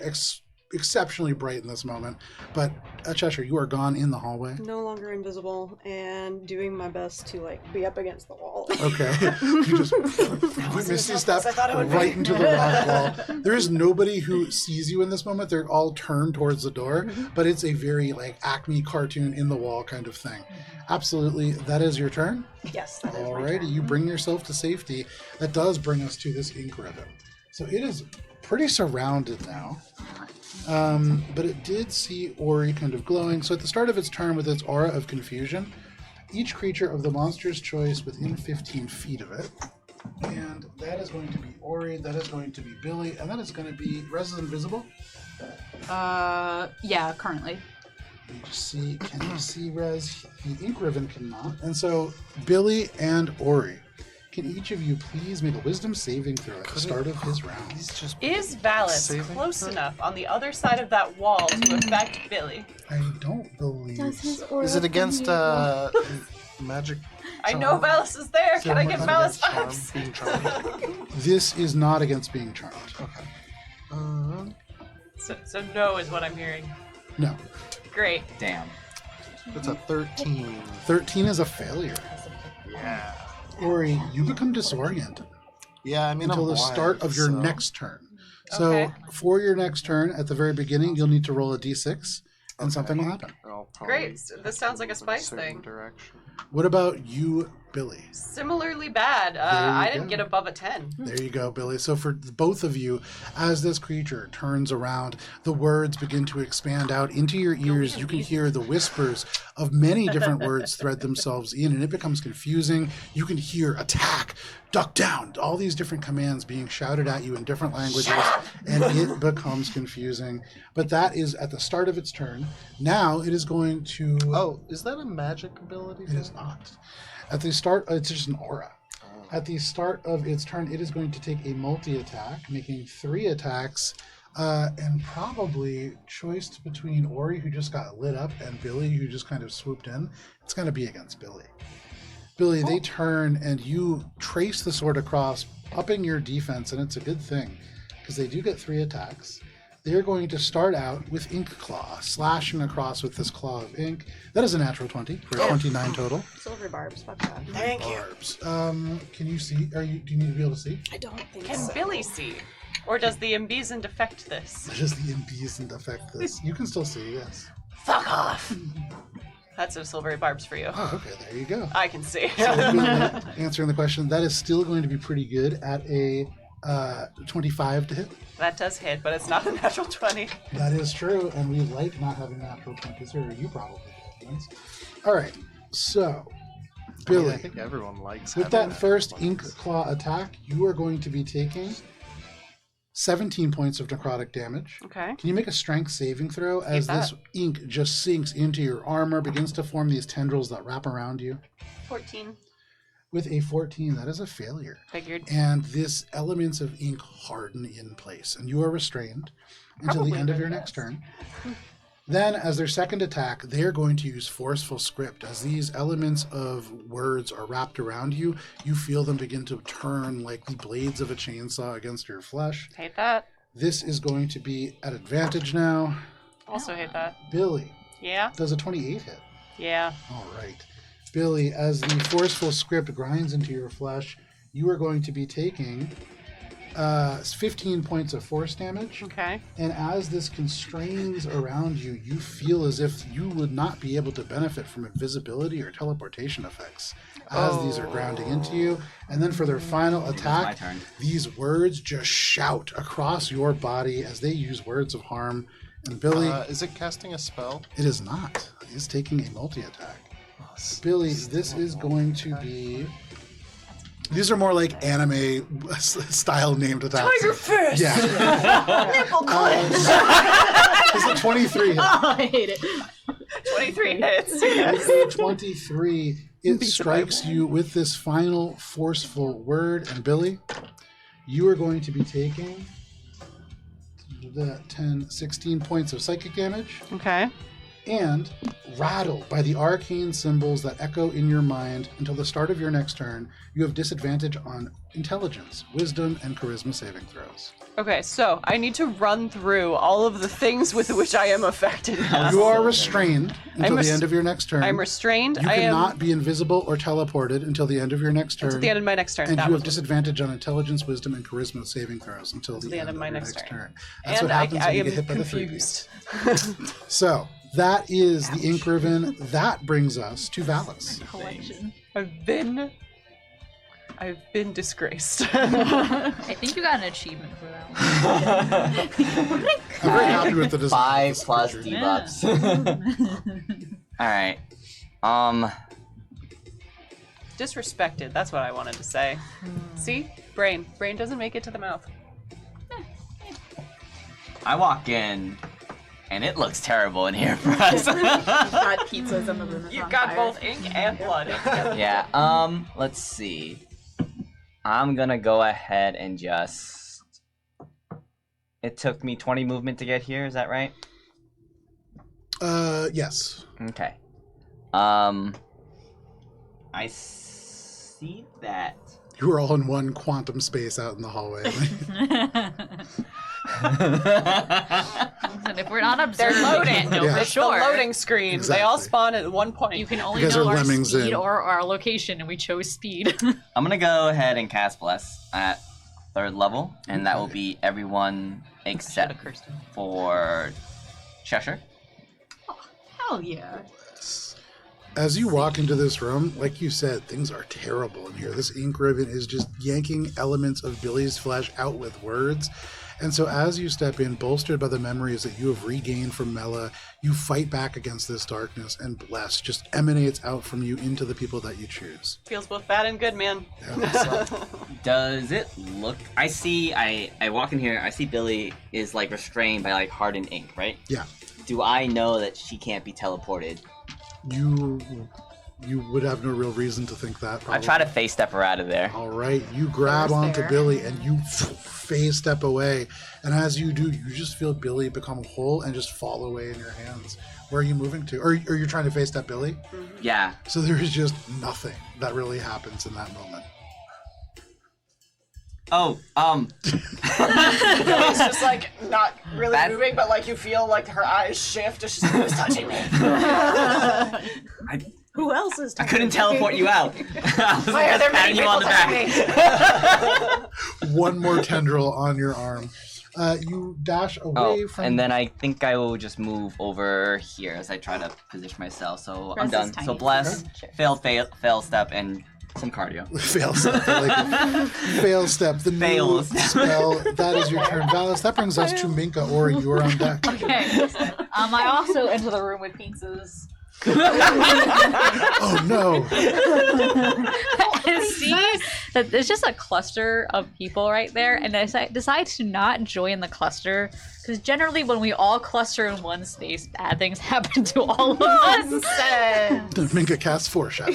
exceptionally bright in this moment. But Cheshire, you are gone in the hallway. No longer invisible and doing my best to like be up against the wall. Okay. You just Misty step right into the rock wall. There is nobody who sees you in this moment. They're all turned towards the door, but it's a very like Acme cartoon in the wall kind of thing. Absolutely. That is your turn. Yes, that is my Alrighty, turn. you bring yourself to safety. That does bring us to this Ink Ribbon. So it is pretty surrounded now. But it did see Ori kind of glowing. So at the start of its turn, with its aura of confusion, each creature of the monster's choice within 15 feet of it, and that is going to be Ori, that is going to be Billy, and that is going to be Rez Invisible. Yeah, currently. You just see, can you see Rez? The Ink Ribbon cannot. And so Billy and Ori, can each of you please make a wisdom saving throw at the start of his round? Is Valis Saving close throw? enough on the other side of that wall to affect Billy? I don't believe so. Is it against magic? I know Valis is there. Can I get Not Valis against ups? Being charmed. This is not against being charmed. Okay. So no is what I'm hearing. No. Great. Damn. It's a 13. 13 is a failure. Yeah. Ori, you become disoriented Yeah, I mean, until I'm the blind, start of your so- next turn. So Okay. for your next turn, at the very beginning, you'll need to roll a d6, and something will happen. I'll probably Great. This sounds like a move in spice certain thing. Direction. What about you, Billy? Similarly bad. you I didn't go. get above a 10. There you go, Billy. So for both of you, as this creature turns around, the words begin to expand out into your ears. You can hear the whispers of many different words thread themselves in, and it becomes confusing. You can hear attack, duck down, all these different commands being shouted at you in different languages, and it becomes confusing. But that is at the start of its turn. Now it is going to... Oh, is that a magic ability? It is not. At the start, it's just an aura. At the start of its turn, it is going to take a multi-attack, making 3 attacks, and probably choiced between Ori, who just got lit up, and Billy, who just kind of swooped in. It's going to be against Billy. Billy, they turn, and you trace the sword across, upping your defense, and it's a good thing, because they do get 3 attacks. They're going to start out with Ink Claw, slashing across with this claw of ink. That is a natural 20 for a 29 total. Silver barbs, fuck that. Thank you. Barbs. Can you see? Do you need to be able to see? I don't think Can so. Billy see? Or does the Embezant affect this? Does the Embezant affect this? You can still see, yes. Fuck off! That's a silvery barbs for you. Oh, okay, there you go. I can see. So, answering the question, that is still going to be pretty good at a 25 to hit. That does hit, but it's not a natural 20. That is true, and we like not having natural 20s, or you probably do. Vince. All right, so, Billy, I think everyone likes with having that first natural Ink ones. Claw attack, you are going to be taking 17 points of necrotic damage. Okay. Can you make a strength saving throw as that. this ink just sinks into your armor, begins to form these tendrils that wrap around you? 14. With a 14, that is a failure. Figured. And this elements of ink harden in place, and you are restrained until the Probably end of for your the next best. turn. Then, as their second attack, they are going to use forceful script. As these elements of words are wrapped around you, you feel them begin to turn like the blades of a chainsaw against your flesh. Hate that. This is going to be at advantage now. Also hate that. Billy, Yeah? does a 28 hit? Yeah. All right. Billy, as the forceful script grinds into your flesh, you are going to be taking 15 points of force damage. Okay. And as this constrains around you, you feel as if you would not be able to benefit from invisibility or teleportation effects as these are grounding into you. And then for their final my attack, turn. these words just shout across your body as they use words of harm. And Billy, Is it casting a spell? it is not. It is taking a multi-attack. Billy, this is going to be... These are more like anime style named attacks. Tiger fist! Yeah. Nipple clench! It's a 23 hit. Oh, I hate it. 23 hits. With a 23, it strikes you with this final forceful word. And Billy, you are going to be taking the 10, 16 points of psychic damage. Okay. And rattled by the arcane symbols that echo in your mind until the start of your next turn, you have disadvantage on intelligence, wisdom, and charisma saving throws. Okay, so I need to run through all of the things with which I am affected now. You are restrained until I'm the end of your next turn. I'm restrained. You I am cannot be invisible or teleported until the end of your next turn. at the end of my next turn. And That you was have disadvantage on intelligence, wisdom, and charisma saving throws until the end of my your next next turn. turn. That's and what happens I when you am get hit by the confused. 3. So that is the Ink Riven. That brings us to Valis. Collection. I've been disgraced. I think you got an achievement for that one. I'm very happy with the design. 5 of this plus creature. debuffs. Alright. Disrespected, that's what I wanted to say. See? Brain. Brain doesn't make it to the mouth. I walk in, and it looks terrible in here for us. You've got pizzas and the room is You've on got fire. both ink and blood. Yeah, let's see. I'm gonna go ahead and just... It took me 20 movement to get here, is that right? Yes. Okay. I see that. You were all in one quantum space out in the hallway. And if we're not observing, They're loading. we can't know Yeah. for It's sure. the loading screen. They all spawn at one point. You can only You guys know are our lemmings speed in. or our location, and we chose speed. I'm gonna go ahead and cast Bless at 3rd level, and that will be everyone except for Cheshire. Hell yeah. As you walk into this room, like you said, things are terrible in here. This ink ribbon is just yanking elements of Billy's flesh out with words. And so as you step in, bolstered by the memories that you have regained from Mela, you fight back against this darkness, and Bless just emanates out from you into the people that you choose. Feels both bad and good, man. Yeah. Does it look... I walk in here, I see Billy is like restrained by like hardened ink, right? Yeah. Do I know that she can't be teleported? You would have no real reason to think that. I try to face step her out of there. All right, you grab onto Billy and you phase step away, and as you do, you just feel Billy become whole and just fall away in your hands. Where are you moving to? Or you're trying to phase step Billy? Yeah. So there is just nothing that really happens in that moment. Oh, Billy's just like not really moving, but like you feel like her eyes shift as she's like, "Who's touching me?" Who else is I couldn't teleport you out. I was Why are there many patting you on people the touching back. me? One more tendril on your arm. You dash away from... And then I think I will just move over here as I try to position myself. So I'm done. So Bless, fail step, and some cardio. Fail step. I like it. Fail step. The new spell. That is your turn. Valis, that brings us to Minka. Ori, you are on deck. Okay. I also enter the room with pizzas. Oh no. And see that there's just a cluster of people right there, and I decide to not join the cluster because generally when we all cluster in one space, bad things happen to all of us. Minka casts foreshadow.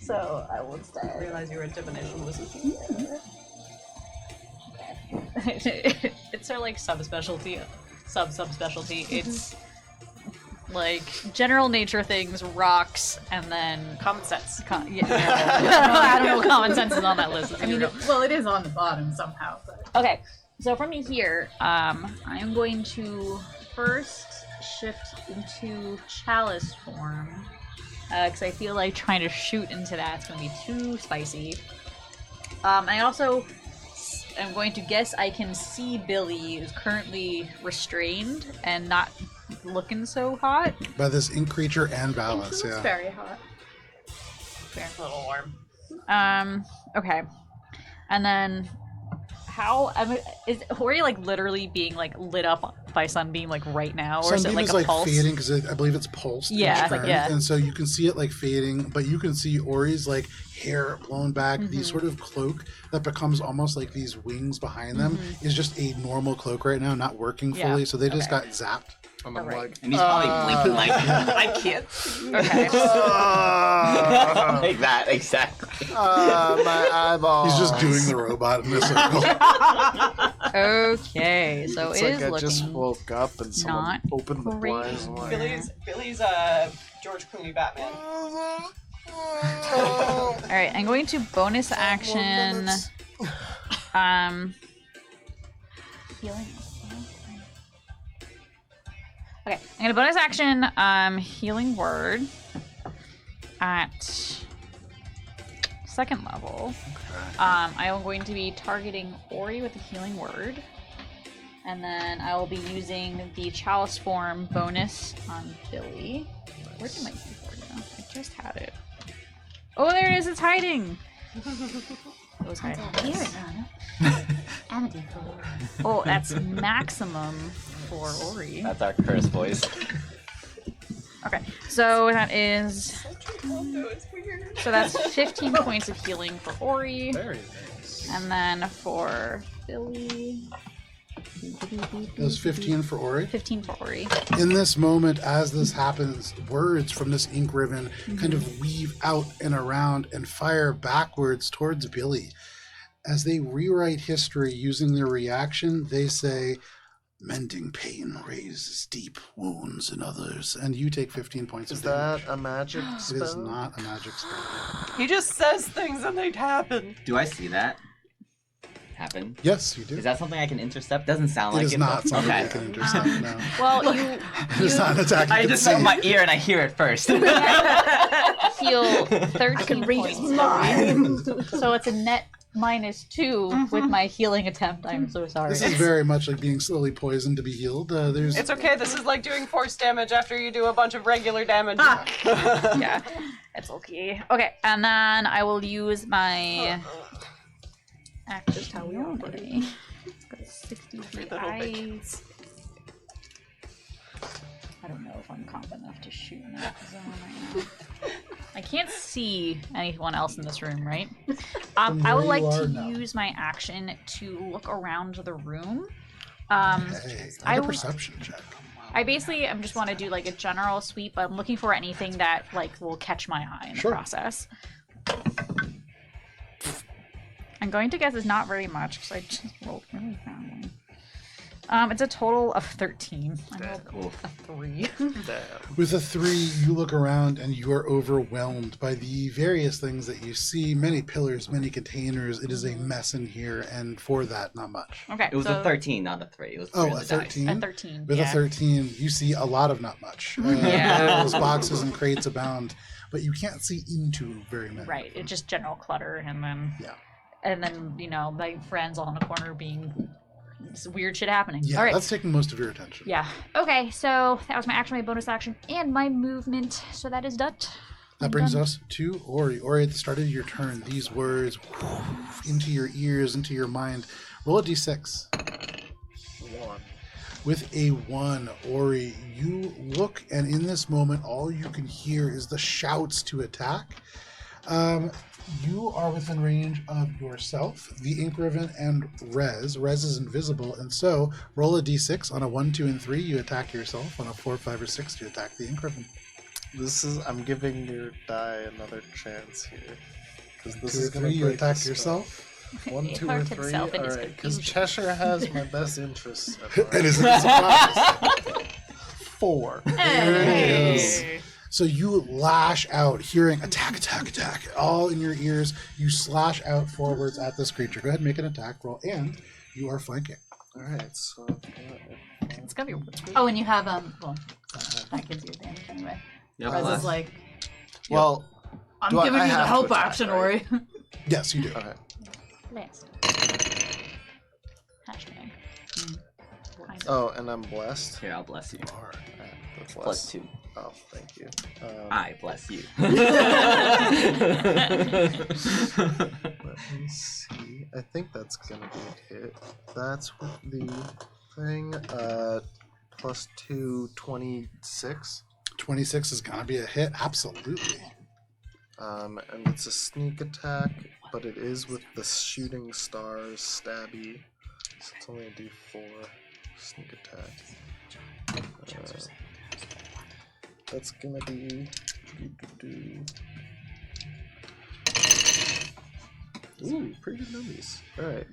So I will stay. I realize you're a divination wizard. It's our like subspecialty. It's like general nature things, rocks, and then Common sense. I don't know what common sense is on that list. I mean, it is on the bottom somehow. But... Okay, so from here, I am going to first shift into chalice form because I feel like trying to shoot into that's going to be too spicy. I also am going to guess I can see Billy is currently restrained and not looking so hot. By this ink creature and Valis, yeah. Very hot. Fair. A little warm. Okay. And then is Hori like literally being like lit up by sunbeam like right now, or Sunbeam is it like a pulse? Fading because I believe it's pulsed. Yeah, each turn, yeah. And so you can see it like fading, but you can see Ori's like hair blown back. The sort of cloak that becomes almost like these wings behind them is just a normal cloak right now, not working fully. So they just got zapped. And I'm like, And he's probably blinking like, I can't. Okay. Like that, exactly. my eyeballs. He's just doing the robot in this circle. Okay, so It's it like is I looking just woke up and someone not opened the great. blinds. And I'm like, Billy's George Clooney Batman. Alright, I'm going to bonus action healing. Okay, I'm gonna bonus action healing word at 2nd level. I am going to be targeting Ori with the healing word. And then I will be using the chalice form bonus on Billy. Where did my keyboard go? I just had it. Oh, there it is! It's hiding! It was hiding. Oh, that's maximum for Ori. That's our curse voice. Okay, so that is... So that's 15 points of healing for Ori. very nice. And then for Billy... It was 15 for Ori. 15 for Ori. In this moment, as this happens, words from this ink ribbon kind of weave out and around and fire backwards towards Billy. As they rewrite history using their reaction, they say, "Mending pain raises deep wounds in others," and you take 15 points Is of damage. that a magic spell? It is not a magic spell. He just says things and they happen. Do I see that? happen? Yes, you do. Is that something I can intercept? Doesn't sound like it. It is not something okay. you can intercept, no. Well, It's not an attack you I can just see. know my ear and I hear it first. heal 13 points. So it's a net -2 with my healing attempt. I'm so sorry. This is very much like being slowly poisoned to be healed. It's okay. This is like doing force damage after you do a bunch of regular damage. Yeah, it's okay. Okay, and then I will use my Just how we operate. 63 Little eyes. I don't know if I'm confident enough to shoot in that zone right now. I can't see anyone else in this room, right? I would like to use my action to look around the room. Hey, a perception check. I basically just want to do like a general sweep. I'm looking for anything that like will catch my eye in the process. I'm going to guess it's not very much because I just rolled really badly. It's a total of 13. I rolled a 3. With a 3, you look around and you are overwhelmed by the various things that you see. Many pillars, many containers. It is a mess in here, and for that, not much. Okay, It was a 13, not a 3. It was 3 on a the dice. 13? A 13. With yeah. a 13, you see a lot of not much. Yeah. Those boxes and crates abound, but you can't see into very many. Right, it's just general clutter, and then you know, my friends all in a corner being weird shit happening. Yeah, all right. that's taking most of your attention. Yeah. Okay, so that was my action, my bonus action, and my movement. So that is that. That brings us to Ori. Ori, at the start of your turn, these words into your ears, into your mind. Roll a d6. 1. With a 1, Ori, you look, and in this moment, all you can hear is the shouts to attack. You are within range of yourself, the Ink Riven, and Rez. Rez is invisible, and so roll a d6. On a 1, 2, and 3, you attack yourself. On a 4, 5, or 6, you attack the Ink Riven. I'm giving your die another chance here. Because this 2 or is going 3, to you attack yourself. 1, 2, or Hurt 3. himself in his Alright, because confusion. Cheshire has my best interests at heart. It isn't a surprise. 4. There it is. So you lash out, hearing attack, attack, attack, all in your ears. You slash out forwards at this creature. Go ahead and make an attack roll, and you are flanking. Alright, so... It's gonna be. Oh, and you have well, that gives you advantage anyway. Yep. Rez is like, Well, I'm Do I- giving I you the have to help attack, action, right? Ori. Yes, you do. okay. last. Hashtag. Kind of. Oh, and I'm blessed. Here, I'll bless you. All right. That's Plus 2. Oh, thank you. I bless you. Let me see. I think that's gonna be a hit. That's with the thing. Plus 2, 26. 26 is going to be a hit. Absolutely. And it's a sneak attack, but it is with the shooting stars stabby. So it's only a D4 sneak attack. That's gonna be. Ooh, pretty good numbers. Alright.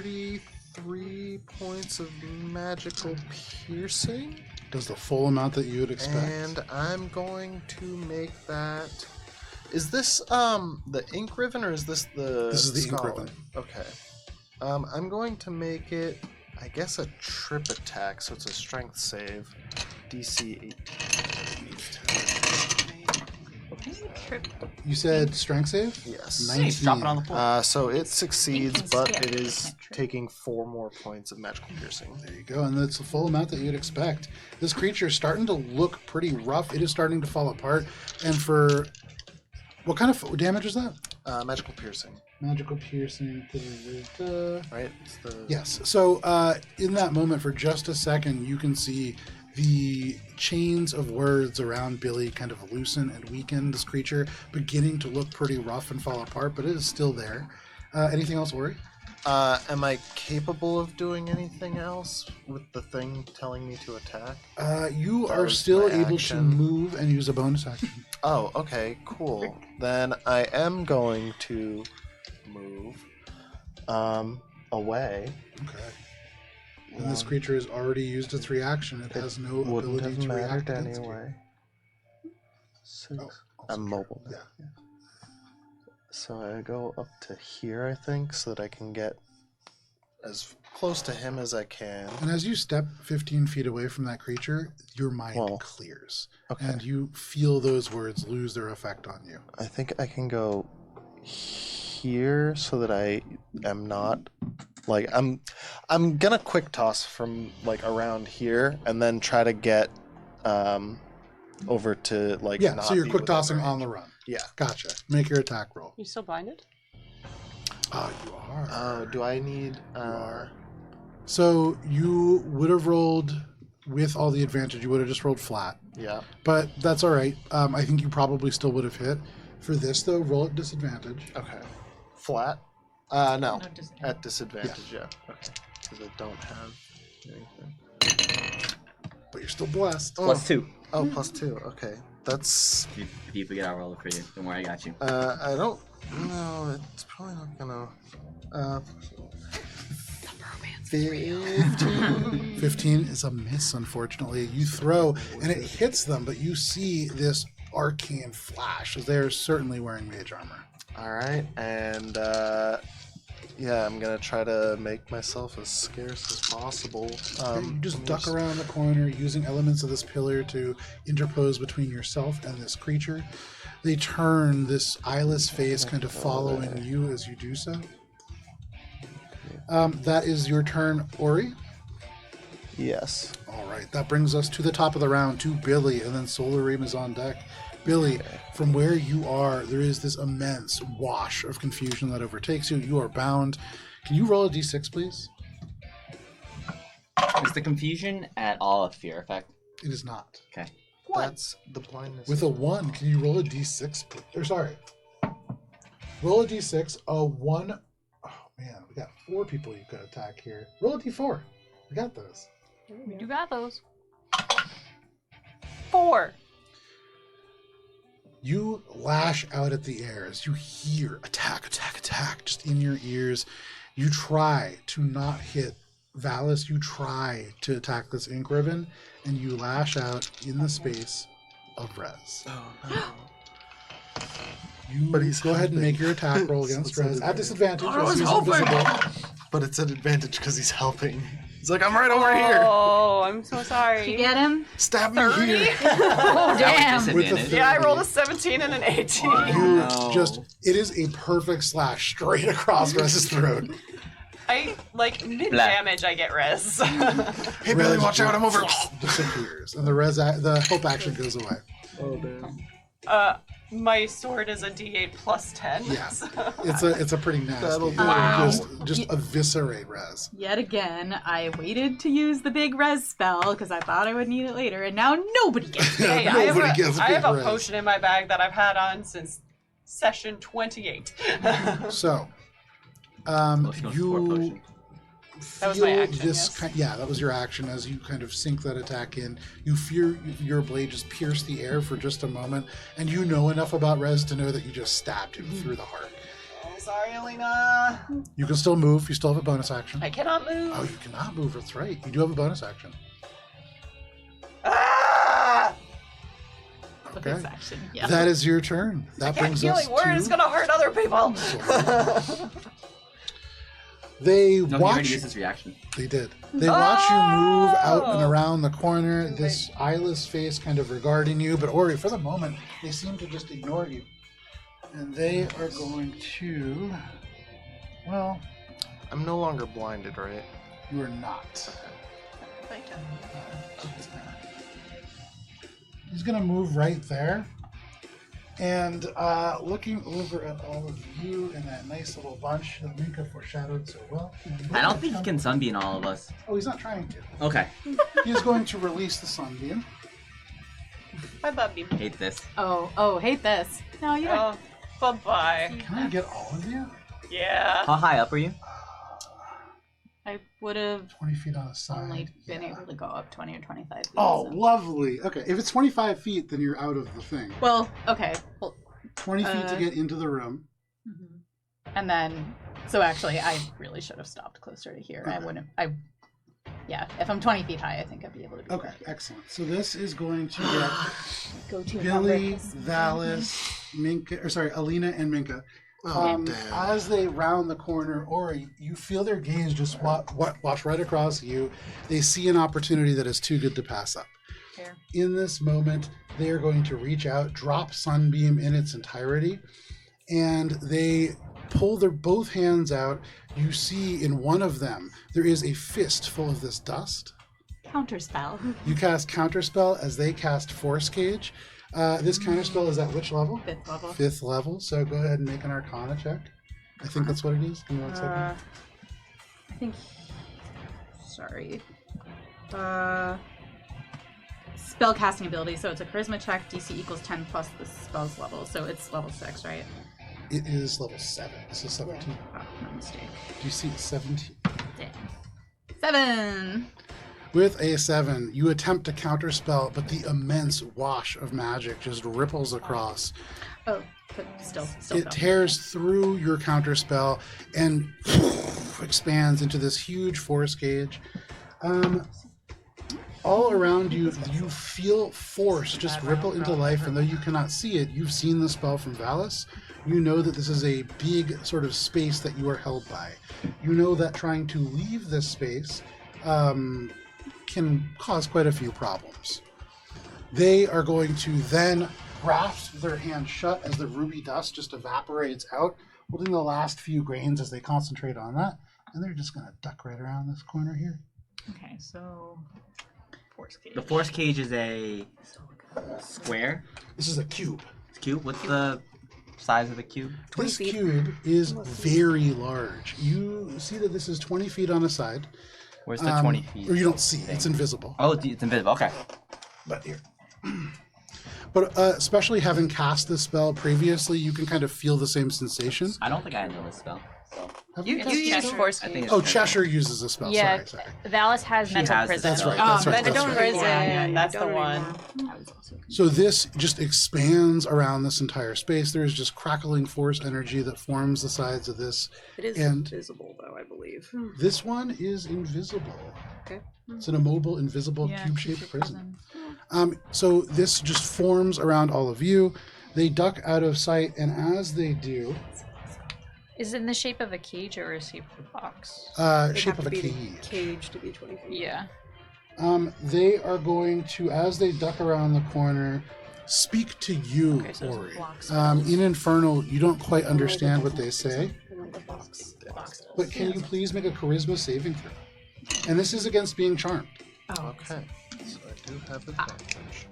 33 points of magical piercing. Does the full amount that you would expect. And I'm going to make that. Is this the Ink Riven or is this the? This is the Ink Scholar? Riven. Okay. I'm going to make it, I guess, a trip attack, so it's a strength save. DC 18. You said strength save? Yes. 19. Drop it on the floor. So it succeeds, but Yeah, it is can't trip. taking 4 more points of magical piercing. There you go, and that's the full amount that you'd expect. This creature is starting to look pretty rough. It is starting to fall apart. And for what kind of damage is that? Magical piercing, Magical piercing. right? It's the... Yes. So in that moment, for just a second, you can see the chains of words around Billy kind of loosen and weaken. This creature beginning to look pretty rough and fall apart, but it is still there. Anything else, Ori? Am I capable of doing anything else with the thing telling me to attack? You That are was still my able to action. move and use a bonus action. Oh, okay, cool. Then I am going to move away. Okay. And this creature has already used its reaction. It has no Wouldn't ability have to react mattered against you. anyway. 6. Oh, I'm mobile now. Yeah. So I go up to here, I think, so that I can get as close to him as I can. And as you step 15 feet away from that creature, your mind clears. Okay. And you feel those words lose their effect on you. I think I can go here so that I am not like I'm gonna quick toss from like around here and then try to get over to like Yeah, not so you're be quick within tossing range. on the run. Yeah. Gotcha. Make your attack roll. You still blinded? Oh, you are. Oh, do I need You are. So you would have rolled with all the advantage. You would have just rolled flat. Yeah. But that's all right. I think you probably still would have hit. For this, though, roll at disadvantage. Okay. Flat? No. No disadvantage. At disadvantage, yeah. Okay. Because I don't have anything. But you're still blessed. +2. Oh, +2. Okay. That's... If you forget, I'll roll it for you. Don't worry, I got you. I don't... No, it's probably not gonna... 15. 15 is a miss, unfortunately. You throw, and it hits them, but you see this arcane flash, as they are certainly wearing mage armor. Alright, and yeah, I'm gonna try to make myself as scarce as possible. You just duck around the corner, using elements of this pillar to interpose between yourself and this creature. They turn, this eyeless face kind of following you as you do so. That is your turn, Ori. Yes. All right, that brings us to the top of the round, to Billy, and then Solar Ream is on deck. Billy, from where you are, there is this immense wash of confusion that overtakes you. You are bound. Can you roll a d6, please? Is the confusion at all a fear effect? It is not. Okay. That's the blindness. With a 1, can you roll a d6? Or sorry. Roll a d6. A 1. Oh, man, we got 4 people you could attack here. Roll a d4. We got those. You got those. 4. You lash out at the air as you hear attack, attack, attack just in your ears. You try to not hit Valis. You try to attack this ink ribbon, and you lash out in the space of Rez. Oh, no. You But he's go ahead and helping. make your attack roll against So it's Rez at an disadvantage. I was as he's hoping. invisible. But it's an advantage because he's helping. He's like, I'm right over here. Oh, I'm so Did you sorry. get him? Stab me here. Oh, damn. With the Disadvantage. Yeah, I rolled a 17 and an 18. You No. just, it is a perfect slash straight across Rez's throat. I, like, mid-damage, I get res. Hey, Billy, watch out, I'm over. Disappears, and the hope action goes away. Oh, damn. My sword is a d8 plus 10. Yeah. so- It's a pretty nasty. That'll do. Wow. Just eviscerate Rez. Yet again, I waited to use the big res spell because I thought I would need it later, and now nobody gets it. Hey, I Nobody gets a I have big a res. potion in my bag that I've had on since session 28. So, Let's go for a you potion. That was feel my action, this yes. yeah, that was your action as you kind of sink that attack in. You fear your blade just pierce the air for just a moment, and you know enough about Rez to know that you just stabbed him through the heart. Oh, sorry, Alina. You can still move. You still have a bonus action. I cannot move. Oh, you cannot move. That's right. You do have a bonus action. Ah! Okay. This action, yeah. That is your turn. That Can't brings us healing word is to... gonna hurt other people. They No, he already watch... used his reaction. They did. They watch you move out and Oh! around the corner, this eyeless face kind of regarding you, but Ori, for the moment, they seem to just ignore you. And they are going to... Well, I'm no longer blinded, right? you are not. He's going to move right there. And looking over at all of you in that nice little bunch that Minka foreshadowed so well. I don't think he can sunbeam all of us. Oh, he's not trying to. Okay. He is going to release the sunbeam. Bye, Bubby. Hate this. Oh, hate this. No, you don't. Oh, bye-bye. Can I get all of you? Yeah. How high up are you? I would have 20 feet on a side. only been Yeah. able to go up 20 or 25 feet. Oh, so. lovely. Okay, if it's 25 feet, then you're out of the thing. Well, okay. Well, 20 feet to get into the room. and then, so actually, I really should have stopped closer to here. I Okay. wouldn't. Yeah, if I'm 20 feet high, I think I'd be able to be Okay, excellent. So this is going to get Go to Billy, Valis, Minka, or sorry, Alina and Minka. damn. As they round the corner, Ori, you feel their gaze just wash right across you. They see an opportunity that is too good to pass up. Fair. In this moment, they are going to reach out, drop Sunbeam in its entirety, and they pull their both hands out. You see in one of them, there is a fist full of this dust. Counterspell. You cast Counterspell as they cast Force Cage. This Counterspell is at which level? 5th level. 5th level, so go ahead and make an Arcana check. I think that's what it is. Give me 1 second. I think. Sorry. Spell casting ability, so it's a charisma check, DC equals 10 plus the spell's level, so it's level 6, right? It is level 7. This is 17. Oh, no mistake. Do you see 17? Damn. 7! With a 7, you attempt to counterspell, but the immense wash of magic just ripples across. Oh, but still It failed. tears through your counterspell and expands into this huge force cage. All around you, you feel force just ripple into life, and though you cannot see it, you've seen the spell from Valis. You know that this is a big sort of space that you are held by. You know that trying to leave this space can cause quite a few problems. They are going to then grasp their hand shut as the ruby dust just evaporates out, holding the last few grains as they concentrate on that, and they're just going to duck right around this corner here. Okay, so. Force cage. The force cage is a square. This is a cube. It's cube. What's the size of the cube? This cube is very large. You see that this is 20 feet on a side. Where's the 20 feet? Or you don't see. It's invisible. Oh, it's invisible. Okay. But here. But especially having cast this spell previously, you can kind of feel the same sensation. I don't think I know this spell. So. You use Force I Cage. think it's Oh, Cheshire uses a spell. Yeah, Sorry. Valis has mental has prison. That's right. Oh, That's right. but That's don't right. prison. That's the one. So this just expands around this entire space. There is just crackling force energy that forms the sides of this. It is And- visible, though, I believe. This one is invisible. Okay. It's an immobile, invisible, Yeah, cube-shaped prison. So this just forms around all of you. They duck out of sight, and as they do, Is it in the shape of a cage or a shape of a box? shape of a cage. Cage to be 20 feet. Yeah. They are going to, as they duck around the corner, speak to you, Okay, so it's Ori. blocks. In Infernal, you don't quite understand what they say, Like a box. but can you please make a charisma saving throw? And this is against being charmed. Okay, so I do have advantage.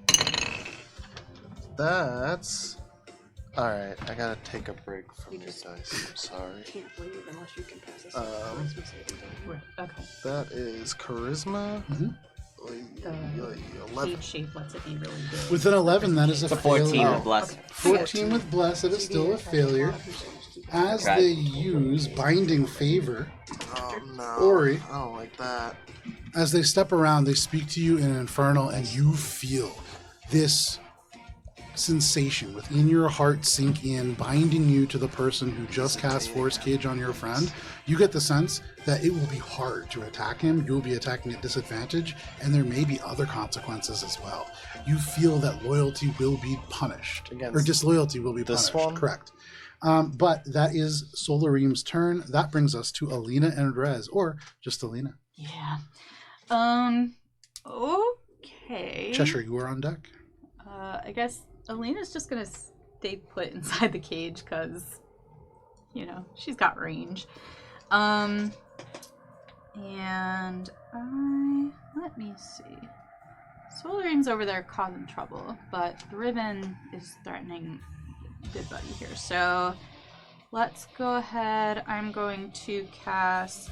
That's... Alright, I gotta take a break from you guys. I'm sorry. Can't leave unless you can pass this. Um, Okay. That is charisma. Mhm. The 11. cage shape lets it be really big. With an 11, that is a The 14 failure. with bless. 14 with Bless, it is still a failure. As Okay. they use Binding Favor, Oh no. Ori. I don't like that. as they step around, they speak to you in Infernal, and you feel this sensation within your heart sink in, binding you to the person who just cast Force Cage on your friend. You get the sense that it will be hard to attack him. You will be attacking at disadvantage, and there may be other consequences as well. You feel that loyalty will be punished, Against or disloyalty will be this punished. one? Correct. But that is Solareem's turn. That brings us to Alina and Rez, or just Alina. Yeah. Okay. Cheshire, you are on deck. I guess Alina's just gonna stay put inside the cage because, you know, she's got range. And let me see. Solareem's over there causing trouble, but the ribbon is threatening Good Buddy here. So let's go ahead. I'm going to cast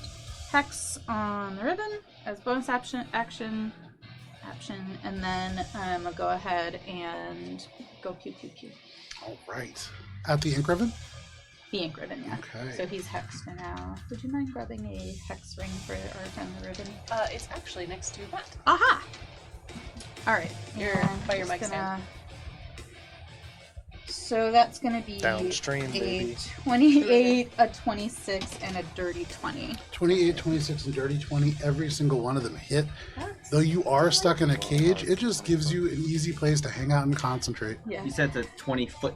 Hex on the ribbon as bonus action, and then I'm gonna go ahead and go pew pew pew. All right. At the ink ribbon? The ink ribbon, yeah. Okay. So he's hexed for now. Would you mind grabbing a hex ring for our friend the ribbon? It's actually next to that. Aha! All right, You're by your mic stand. So that's going to be Downstream, a baby. 28, a 26, and a dirty 20. 28, 26, and dirty 20. Every single one of them hit. Though you are stuck in a cage, it just gives you an easy place to hang out and concentrate. Yeah. You said it's a 20-foot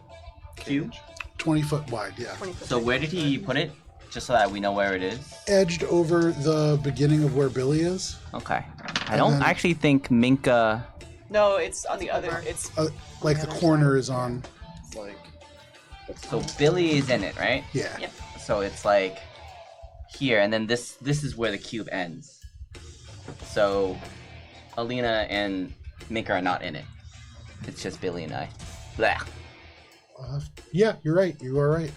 cube. 20 foot wide, yeah. So where did he put it? Just so that we know where it is. Edged over the beginning of where Billy is. Okay. I And don't then- actually think Minka. No, it's on the other. It's Like the corner is on. Like, So Billy is in it, right? Yeah. Yep. So it's like here, and then this is where the cube ends. So Alina and Minka are not in it. It's just Billy and I. Blah. Yeah, you're right. You are right.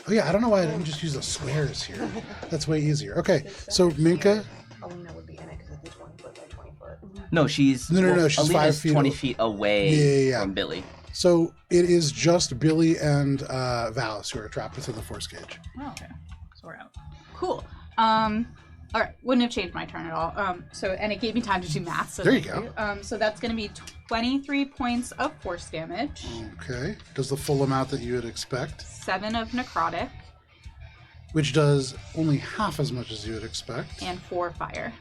Oh yeah, I don't know why I didn't just use the squares here. That's way easier. Okay, so Minka. Alina would be in it because it's a 20 foot by 20 foot. No, she's No, she's 5 Alina's feet 20 away. feet away Yeah. from Billy. So it is just Billy and Valis who are trapped within the force cage. Oh, okay. So we're out. Cool. All right. Wouldn't have changed my turn at all. And it gave me time to do math. So There you thank go. So that's going to be 23 points of force damage, Okay, does the full amount that you would expect, 7 of necrotic, which does only half as much as you would expect. and 4 fire.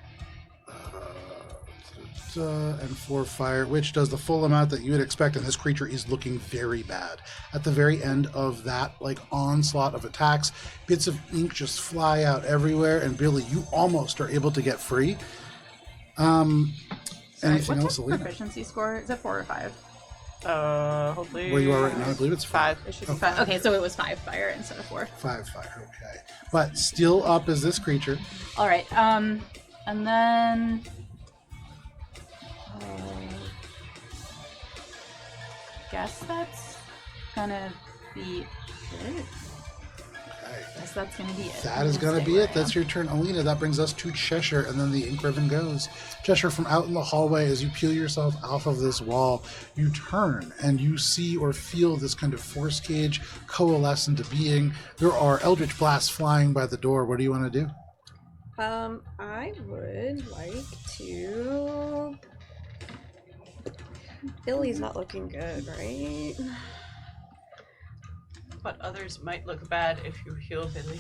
And 4 fire, which does the full amount that you would expect, and this creature is looking very bad. At the very end of that onslaught of attacks, bits of ink just fly out everywhere, and Billy, you almost are able to get free. Anything else, What's your Alina? proficiency score? Is it 4 or 5? hopefully. Where you are right now, I believe it's 5. It should Oh, be 5. Okay, so it was 5 fire instead of 4. 5 fire, okay. But still up is this creature. All right. And then. Guess that's gonna be it. Okay. Guess that's gonna be it. That is going to be it. That's your turn, Alina. That brings us to Cheshire, and then the ink ribbon goes. Cheshire, from out in the hallway, as you peel yourself off of this wall, you turn and you see or feel this kind of force cage coalesce into being. There are eldritch blasts flying by the door. What do you want to do? I would like to. Billy's not looking good, right? But others might look bad if you heal Billy.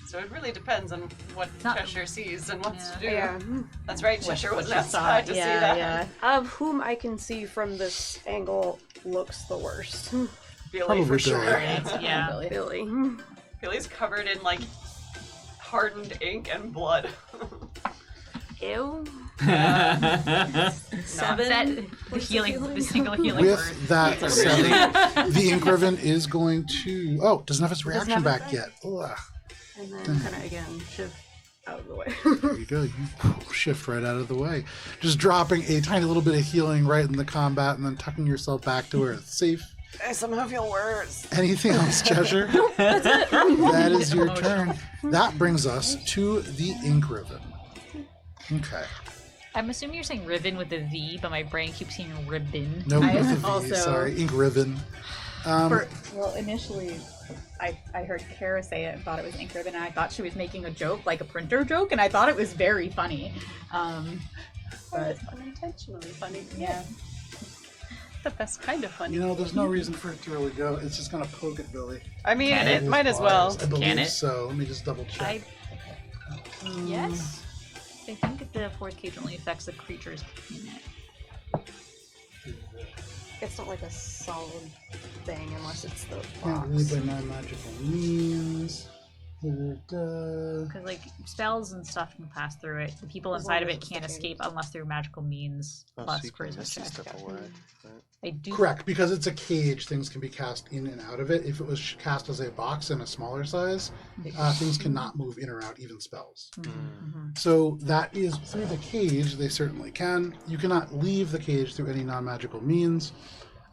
So it really depends on what not- Cheshire sees and wants to do. Yeah. That's right, Cheshire was what you outside to see that. Of whom I can see from this angle looks the worst. Billy Probably for sure. Billy. Yeah. Billy. Billy's covered in hardened ink and blood. Ew. 7. That the single healing word. With that said, the ink ribbon is going to. Oh, doesn't have its Doesn't reaction have back it yet. Ugh. And then kind of again shift out of the way. There you go. You shift right out of the way. Just dropping a tiny little bit of healing right in the combat and then tucking yourself back to where it's safe. I somehow feel worse. Anything else, Cheshire? That is your turn. That brings us to the ink ribbon. Okay. I'm assuming you're saying ribbon with a V, but my brain keeps saying ribbon. No, I with a V. also- Sorry, ink ribbon. Well, initially, I heard Cara say it and thought it was ink ribbon, and I thought she was making a joke, like a printer joke, and I thought it was very funny. But Unintentionally funny. yeah. The best kind of funny. There's no reason for it to really go. It's just gonna poke at Billy. I mean, Can it it? might as well. I believe Can it? so. Let me just double check. Yes. I think the fourth cage only affects the creatures in it. It's not like a solid thing unless it's the Can't read box. by non-magical means. Because spells and stuff can pass through it. The people As inside long of as it it's can't the escape cage. unless through magical means oh, plus so you can charisma misty check. step away. Right? I do. Correct, because it's a cage, things can be cast in and out of it. If it was cast as a box in a smaller size, things cannot move in or out, even spells. So that is through the cage, they certainly can. You cannot leave the cage through any non-magical means.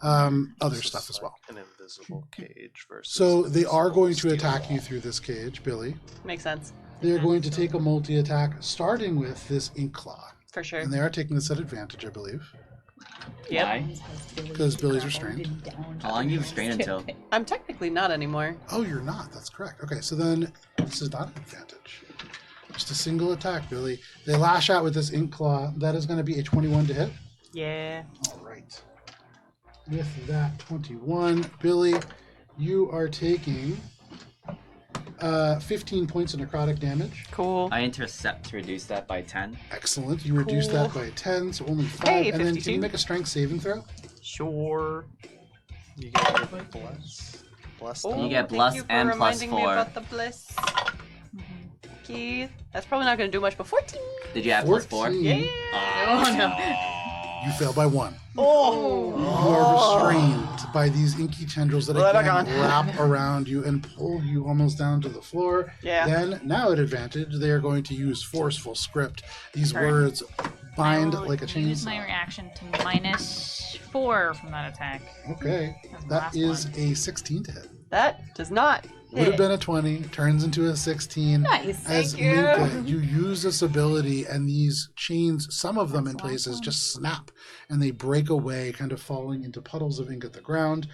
Other This stuff is as well. An invisible cage versus. So they are invisible going to steel attack you wall. through this cage, Billy. Makes sense. They are going to take a multi-attack, starting with this ink claw. For sure. And they are taking this at advantage, I believe. Yep. Why? Because Billy's restrained. How long are you restrained until? I'm technically not anymore. Oh, you're not. That's correct. Okay, so then this is not an advantage. Just a single attack, Billy. They lash out with this ink claw. That is going to be a 21 to hit. Yeah. All right. with that 21. Billy, you are taking 15 points of necrotic damage. Cool. I intercept to reduce that by 10. Excellent. You reduce that by 10, so only 5. Hey, and then can 52. you make a strength saving throw? Sure. You get bless. Bless. Oh, You get thank plus you for and plus reminding 4. me about the bliss. Keith, that's probably not going to do much, but 14. Did you have plus 4? 14. Yeah. Oh no. You fail by 1. Oh. You are restrained by these inky tendrils that Well, again they're wrap around you and pull you almost down to the floor. Yeah. Then, now at advantage, they are going to use forceful script. These words bind I will like a use my chainsaw. reaction to -4 from that attack. Okay, That's the that last is one. a 16 to hit. That does not Would have hit. been a 20, turns into a 16. Nice. As Thank you. Minka, you use this ability, and these chains, some of them in places, just snap, and they break away, kind of falling into puddles of ink at the ground.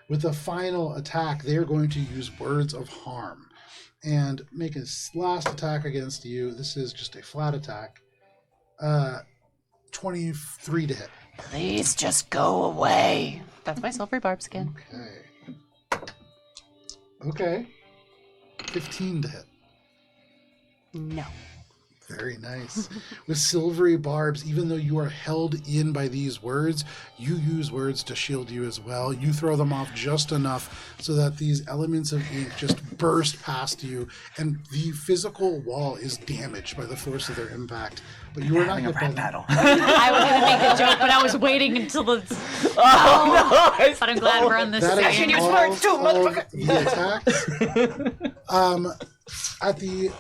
With the final attack, they're going to use Words of Harm and make a last attack against you. This is just a flat attack. 23 to hit. Please just go away. That's my silvery barbs again. Okay. 15 to hit. No. Very nice. With silvery barbs, even though you are held in by these words, you use words to shield you as well. You throw them off just enough so that these elements of ink just burst past you, and the physical wall is damaged by the force of their impact. But you are not hit by them. I was gonna make the joke, but I was waiting until the. Oh no! But I'm glad we're on this That scene. is all of the attacks. At the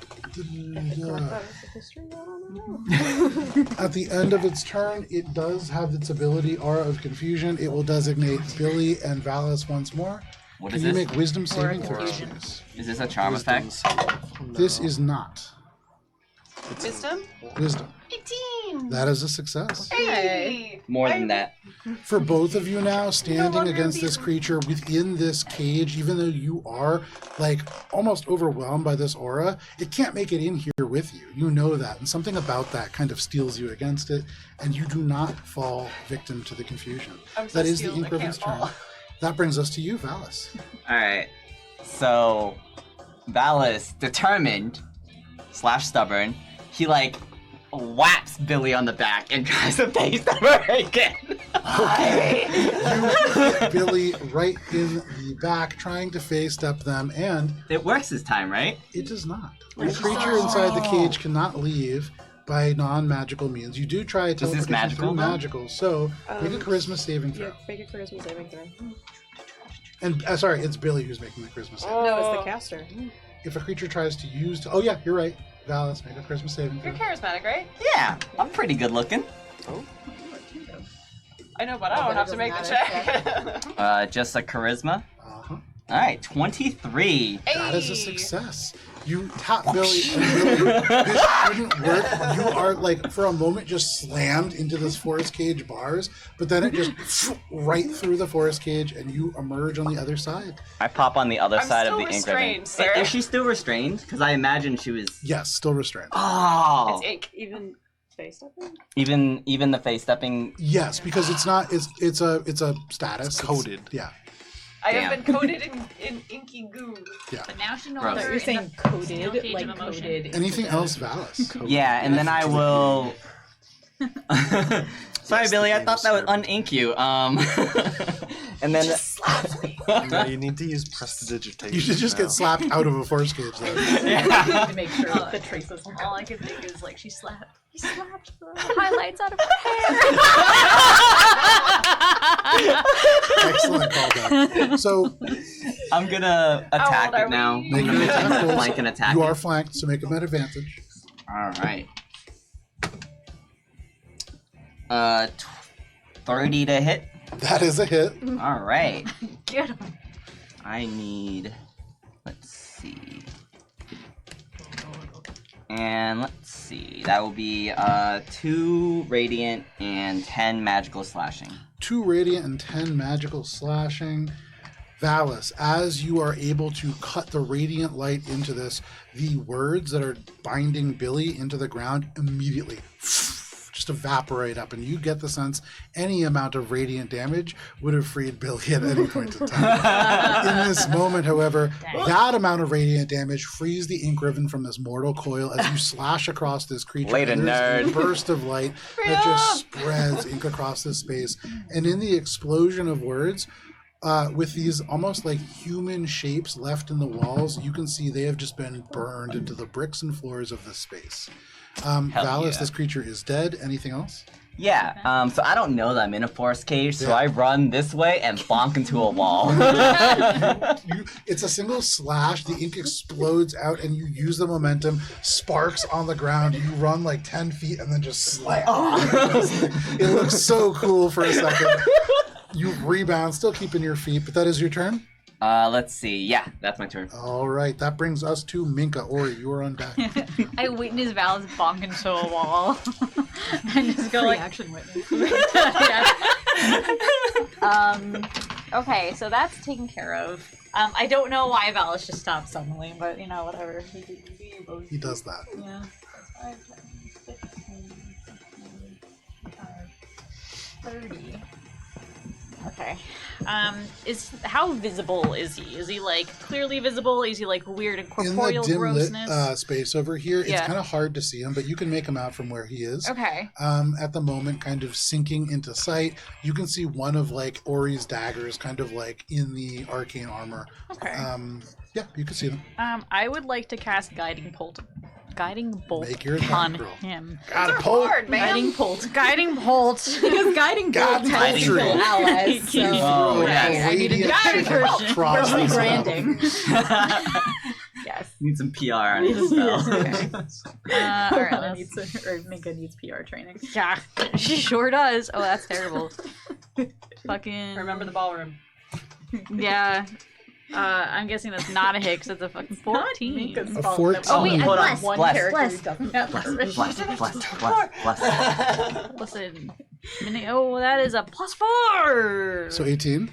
at the end of its turn, it does have its ability Aura of Confusion. It will designate Billy and Valis once more. What Can is you this? make Wisdom saving throws, Confusion. please? Is this a charm effect? This is not Wisdom? Wisdom. 18. That is a success. Hey. More than that. For both of you now, standing longer against this beaten. creature within this cage, even though you are like almost overwhelmed by this aura, it can't make it in here with you. You know that, and something about that kind of steels you against it, and you do not fall victim to the confusion. I'm so That is the steeled, I Ink can't Ribbon's turn. fall. That brings us to you, Valis. Alright. So, Valis, determined / stubborn, he like whaps Billy on the back and tries to face her again. You hit Billy right in the back, trying to face step them, and It works this time, right? it does not. The creature inside the cage cannot leave by non-magical means. You do try Is this teleportation magical, through though? magical, so make a charisma saving throw. Yeah, make a charisma saving throw. And sorry, it's Billy who's making the charisma saving. No, it's the caster. If a creature tries to use, oh yeah, you're right. Valis, make a charisma saving You're throw. charismatic, right? Yeah, I'm pretty good looking. I know, but I don't have to make the check. Just a charisma. Uh-huh. Alright, 23. That is a success. You tap Billy, and Billy, this shouldn't work. You are like for a moment just slammed into this forest cage bars, but then it just right through the forest cage, and you emerge on the other side. I pop on the other I'm side of still the ink ribbon. restrained, sir. Is she still restrained? Because I imagine she was. Yes, still restrained. Oh. It's ink. Even face stepping? Even the face stepping. Yes, because it's not. It's a status. It's coded. Yeah. I have Damn. been coated in inky goo. But now she knows Gross. her You're in saying the coded, steel cage like of emotion. coded. Anything else, Valis? Yeah, and then I will. Sorry, Billy. I thought that would un-ink you. And then. No, you need to use prestidigitation. You should just now. get slapped out of a forest cage. Then. Yeah. To make sure the traces All I can think is like he slapped the highlights out of her hair. Excellent callback. So I'm gonna attack old are it now. we? make your attack rolls. Flank and attack. You it. are flanked, so make them at advantage. All right. 30 to hit. That is a hit. All right. Get him. I need. Let's see. And let's see. That will be 2 radiant and 10 magical slashing. 2 radiant and 10 magical slashing. Valis, as you are able to cut the radiant light into this, the words that are binding Billy into the ground immediately just just evaporate up, and you get the sense any amount of radiant damage would have freed Billy at any point in time. In this moment, however, that amount of radiant damage frees the ink ribbon from this mortal coil as you slash across this creature. Later, and there's nerd. a burst of light that just spreads ink across this space. And in the explosion of words, with these almost like human shapes left in the walls, you can see they have just been burned into the bricks and floors of this space. Valis, this creature is dead. Anything else? Yeah, so I don't know that I'm in a forest cage, so I run this way and bonk into a wall. It's a single slash, the ink explodes out, and you use the momentum, sparks on the ground, you run like 10 feet, and then just slam. It looks so cool for a second. You rebound, still keeping your feet, but that is your turn? Let's see. Yeah, that's my turn. All right, that brings us to Minka. Ori, you are on deck. I witness Val's bonk into a wall. And just go like... action witness. Okay, so that's taken care of. I don't know why Valis just stopped suddenly, but you know, whatever. He does that. Yeah. That's 5, 10, 15, 30. Okay. How visible is he? Is he like clearly visible? Is he like weird incorporeal In the dim grossness? lit space over here, it's Yeah. kind of hard to see him, but you can make him out from where he is. Okay. At the moment, kind of sinking into sight, you can see one of like Ori's daggers kind of like in the arcane armor. Okay. Yeah, you can see them. I would like to cast Guiding Bolt Make your attack on roll. him. Got a pole. Guiding Bolt. Because Guiding Bolt has Guiding people Bolt. allies. So Oh, yes. I need a guiding version. Across For this rebranding. Yes. Need some PR on this spell. All right. Minka needs PR training. Yeah, she sure does. Oh, that's terrible. Fucking. Remember the ballroom. Yeah. I'm guessing that's not a hit because it's a fucking 14. Minka's A fault 14. that Oh, wait, hold on. one Bless. character Bless. who doesn't have Bless. Listen. Oh, that is a +4. So 18.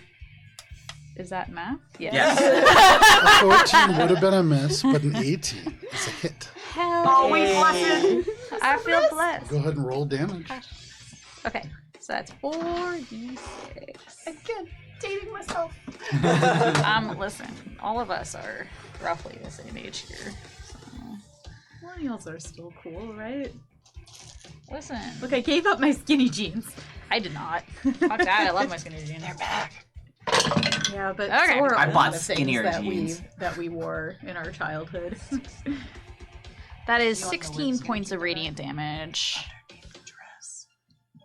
Is that math? Yes. Yes. A 14 would have been a miss, but an 18 is a hit. Hell blessed. I feel blessed. Go ahead and roll damage. Okay, so that's 4d6. Again, dating myself. Listen, all of us are roughly the same age here. So. Millennials are still cool, right? Listen. Look, I gave up my skinny jeans. I did not. Fuck that, I love my skinny jeans. They're back. Yeah, but Okay. so are I a bought lot of skinnier things jeans. that we wore in our childhood. That is 16 points of radiant damage.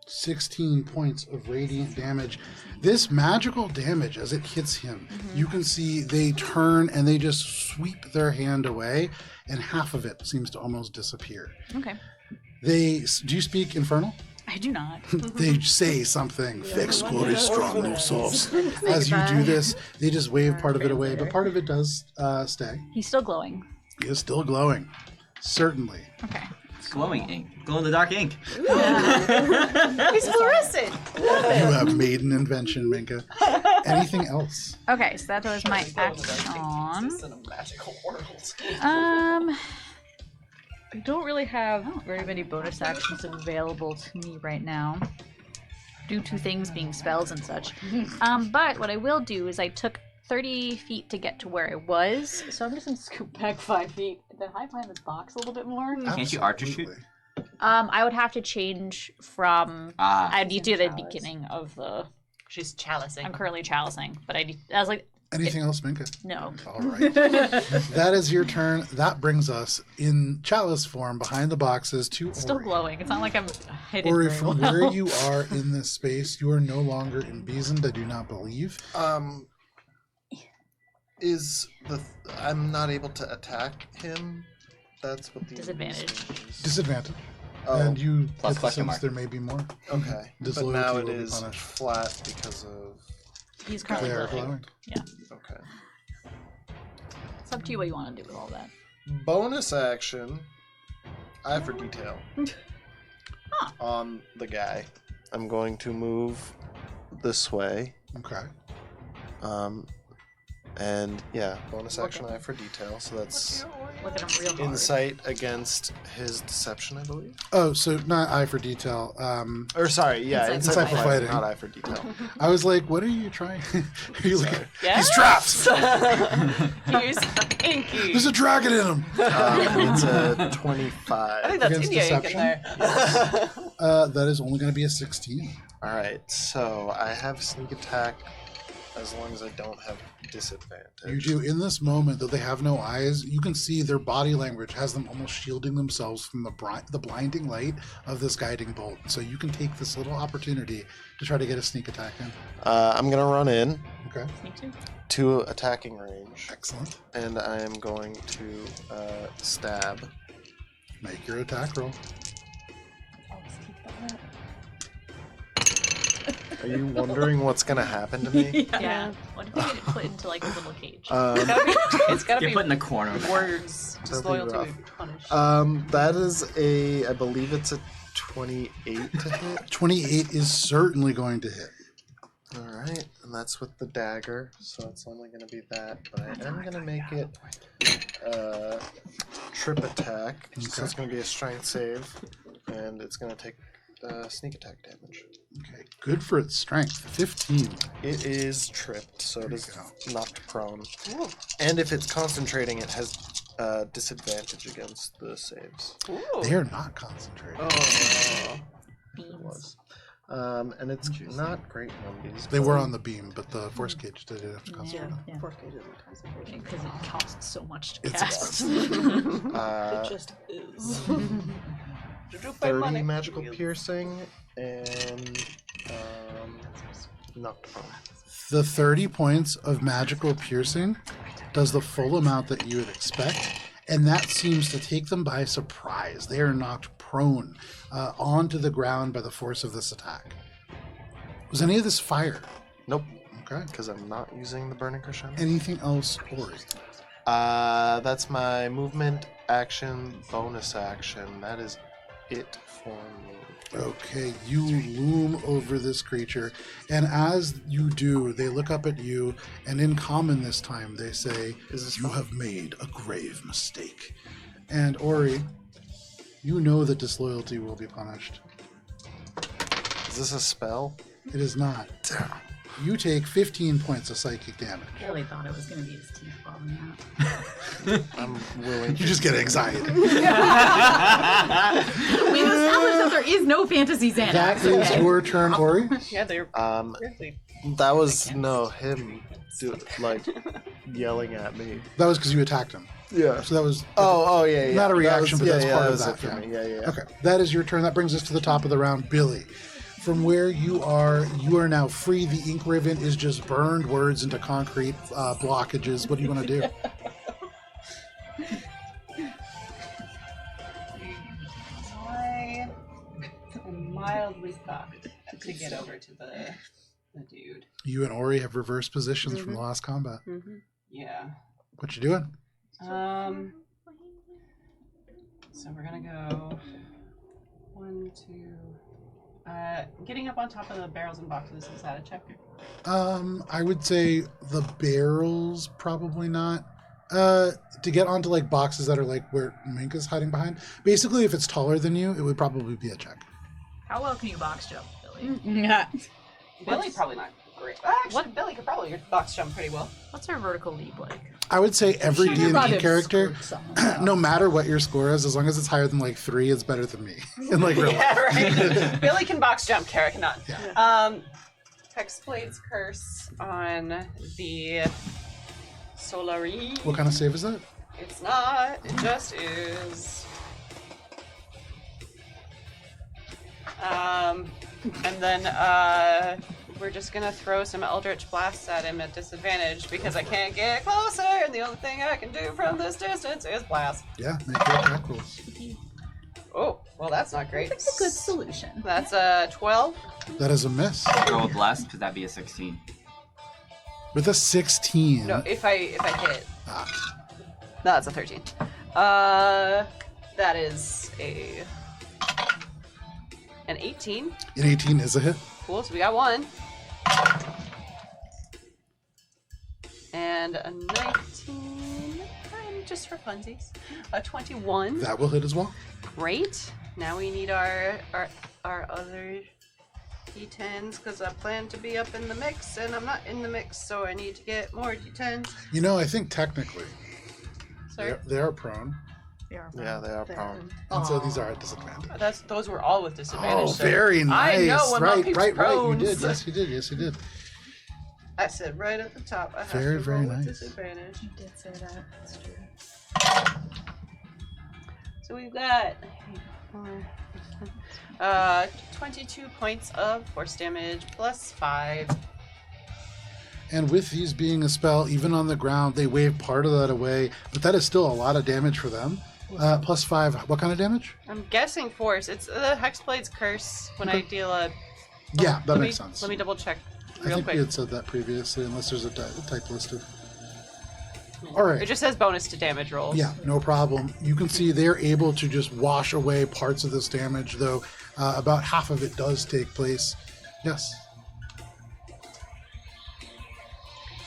16 points of radiant damage. This magical damage, as it hits him, you can see they turn and they just sweep their hand away, and half of it seems to almost disappear. Okay. Do you speak Infernal? I do not. They say something. Fix glory strong, no souls. As you do this, they just wave part of it away, but part of it does stay. He's still glowing. He is still glowing. Certainly. Okay. Glowing ink. Glow in the dark ink. He's fluorescent. You have made an invention, Minka. Anything else? Okay, so that was my action. I don't really have very many bonus actions available to me right now, due to things being spells and such. But what I will do is I took 30 feet to get to where I was, so I'm just gonna scoot back 5 feet. Then hide behind this box a little bit more. Can't you archer shoot? Absolutely. I would have to change from. I'd be to the beginning of the. She's chalicing. I'm currently chalicing, but I was like, Anything else, Minka? no. All right. That is your turn. That brings us in chalice form behind the boxes to It's still Ori. glowing. It's not like I'm hidden. Ori, very from well. where you are in this space, you are no longer embeasoned, I do not believe. I'm not able to attack him. That's what the Disadvantage. is. Disadvantage. Oh, And you Plus get the question sense mark. there may be more. okay. But Disloyalty now will it be is punished. flat because of. He's currently They are glowing. glowing. Okay. It's up to you what you want to do with all that. Bonus action. Eye for detail. On the guy. I'm going to move this way. Okay. And yeah, bonus action eye for detail. So that's Look at him real hard. Insight against his deception, I believe. Oh, so not eye for detail. Or sorry, yeah, Insight for fighting. not eye for detail. I was like, what are you trying? Are you looking? Yes? He's trapped. He's inky. There's a dragon in him. It's a I 25. think that's Against India ink in deception? there. That is only going to be a 16. All right, so I have sneak attack as long as I don't have disadvantage. You do. In this moment, though they have no eyes, you can see their body language has them almost shielding themselves from the blinding light of this guiding bolt. So you can take this little opportunity to try to get a sneak attack in. I'm going to run in Okay. Sneak two. to attacking range, Excellent. and I am going to stab. Make your attack roll. Are you wondering what's going to happen to me? Yeah. What if you get put into like a little cage? It's gotta Get be put in the corner. words. That'd be Disloyalty rough. would be punished. That is I believe it's a 28 to hit. 28 is certainly going to hit. All right, and that's with the dagger, so it's only going to be that. But I am going to make it trip attack, so it's going to be a strength save, and it's going to take sneak attack damage. Okay. Good for its strength. 15. It is tripped, so it is you knocked prone. Ooh. And if it's concentrating, it has disadvantage against the saves. Ooh. They are not concentrating. Oh. It was. And it's not great zombies. They were on the beam, but the force cage did have to concentrate. Yeah. Force cage isn't concentration. Because it costs so much to It's cast. It just is. 30 magical piercing and knocked prone. The 30 points of magical piercing does the full amount that you would expect, and that seems to take them by surprise. They are knocked prone onto the ground by the force of this attack. Was any of this fire? Nope, Okay. because I'm not using the burning crescendo. Anything else, Ori? That's my movement, action, bonus action. That is it for me. Okay, you loom over this creature, and as you do, they look up at you, and in common this time, they say, "You have made a grave mistake." And Ori, you know that disloyalty will be punished. Is this a spell? It is not. You take 15 points of psychic damage. I really thought it was going to be his teeth falling out. I'm willing. You just get anxiety. We established that there is no fantasy Xanax. That is your turn, Ori. Yeah, they're weirdly. That was him yelling at me. That was because you attacked him. Yeah. So that was Yeah. not a reaction, but that's part that of was that. it for me. Yeah. Okay, that is your turn. That brings us to the top of the round. Billy, from where you are now free. The ink ribbon is just burned words into concrete blockages. What do you want to do? I am mildly fucked to get over to the dude. You and Ori have reversed positions from the last combat. Yeah. What you doing? So we're gonna go 1, 2. Getting up on top of the barrels and boxes, is that a check? I would say the barrels probably not. To get onto like boxes that are like where Minka's hiding behind. Basically, if it's taller than you, it would probably be a check. How well can you box jump, Billy? Billy probably not great. Actually, Billy could probably box jump pretty well. What's our vertical leap like? I would say every Should have let D&D him character, squirt someone. no matter what your score is, as long as it's higher than like 3, it's better than me. In like real life. Yeah, right. Billy can box jump, Cara cannot. Yeah. Hexblade's Curse on the Solari. What kind of save is that? It's not. It just is. And then we're just gonna throw some Eldritch Blasts at him at disadvantage because I can't get closer, and the only thing I can do from this distance is blast. Yeah, make your attack rolls. Oh, well that's not great. That's a good solution. That's a 12. That is a miss. Roll blast, because that'd be a 16. With a 16. No, if I hit. Ah. No, that's a 13. That is an 18. An 18 is a hit. Cool, so we got 1. And a 19. just for funsies. A 21. That will hit as well. Great. Now we need our other D10s because I plan to be up in the mix and I'm not in the mix, so I need to get more D10s. You know, I think technically Sorry? they are prone, Yeah, they are prone. and so these are at disadvantage. Those were all with disadvantage. Oh, so very nice. I know when my right. peeps You prones. did. Yes, you did. Yes, you did. I said right at the top. I have Very, to very roll nice. with disadvantage. You did say that. That's true. So we've got 22 points of force damage plus 5. And with these being a spell, even on the ground, they wave part of that away, but that is still a lot of damage for them. Plus 5, what kind of damage? I'm guessing force. It's the Hexblade's curse when I deal a. Yeah, that let makes me, sense. Let me double check I real think quick. we had said that previously, unless there's a type listed. All right. It just says bonus to damage rolls. Yeah, no problem. You can see they're able to just wash away parts of this damage, though about half of it does take place. Yes.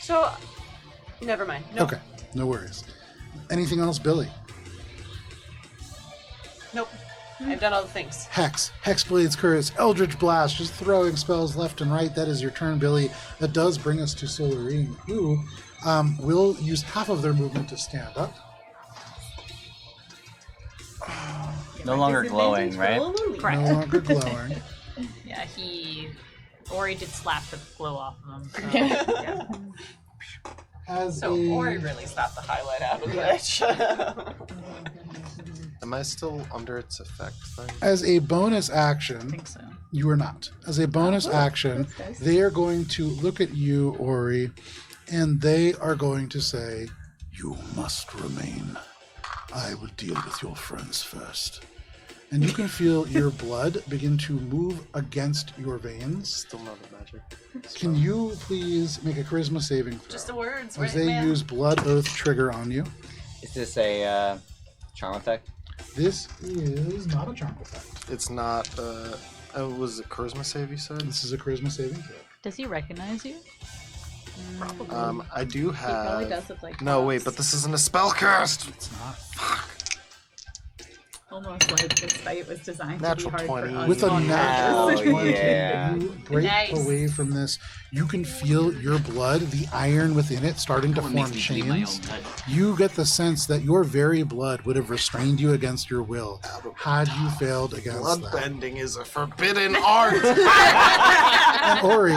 So, never mind. Nope. Okay, no worries. Anything else, Billy? Nope. I've done all the things. Hex, Hexblade's Curse, Eldritch Blast, just throwing spells left and right. That is your turn, Billy. That does bring us to Solarine, who will use half of their movement to stand up. No longer glowing, right? Correct. No longer glowing. Yeah, Ori did slap the glow off of him. So, yeah. As So, Ori really slapped the highlight out of it. Am I still under its effect thing? As a bonus I action, think so. you are not. As a bonus action, they are going to look at you, Ori, and they are going to say, "You must remain. I will deal with your friends first." And you can feel your blood begin to move against your veins. Still not a magic. Can you please make a charisma saving throw? Just the words, As right, they man? use Blood Oath trigger on you. Is this a charm effect? This is not a charm effect. It's not. Was it charisma save? You said. This is a charisma saving throw. Does he recognize you? I do He probably have. does with like. No, wait, props. but this isn't a spellcast. It's not. Almost like this fight was designed Natural to be hard 20. for us. With a small natural guys. 20, yeah. you break Nice. away from this. You can feel your blood, the iron within it, starting to form chains. You get the sense that your very blood would have restrained you against your will had you failed against that. Bloodbending is a forbidden art. And Ori,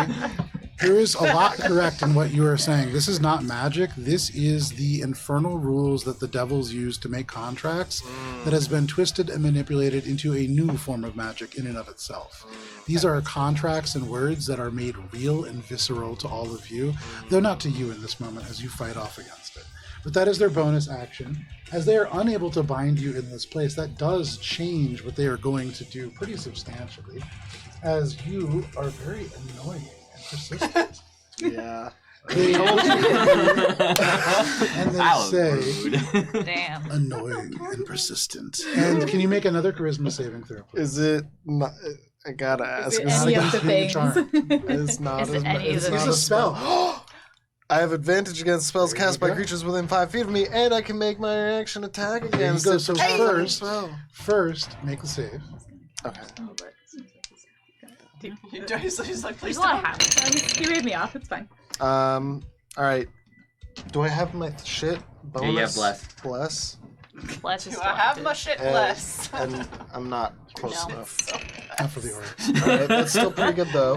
there is a lot correct in what you are saying. This is not magic. This is the infernal rules that the devils use to make contracts that has been twisted and manipulated into a new form of magic in and of itself. These are contracts and words that are made real and visceral to all of you, though not to you in this moment as you fight off against it. But that is their bonus action. As they are unable to bind you in this place, that does change what they are going to do pretty substantially, as you are very annoying and persistent. Yeah. They and they say, Damn. annoying and persistent. And can you make another charisma saving throw, please? Is it? Not, I gotta ask. Is it Is any it, of the against being a things? charm? it's not. Is it a- any of it's the- not It's a spell. I have advantage against spells There you cast by go. creatures within 5 feet of me, and I can make my reaction attack There you against go. it. So for that first- spell. First, make the save. Okay. He's like, please There's a lot of don't. happening. He made me off. It's fine. All right. Do I have my shit bonus? Yeah, you have bless. Bless. Let's Do just I have my shit And- less? And I'm not close No. enough. Not for the Ori. All right, that's still pretty good though,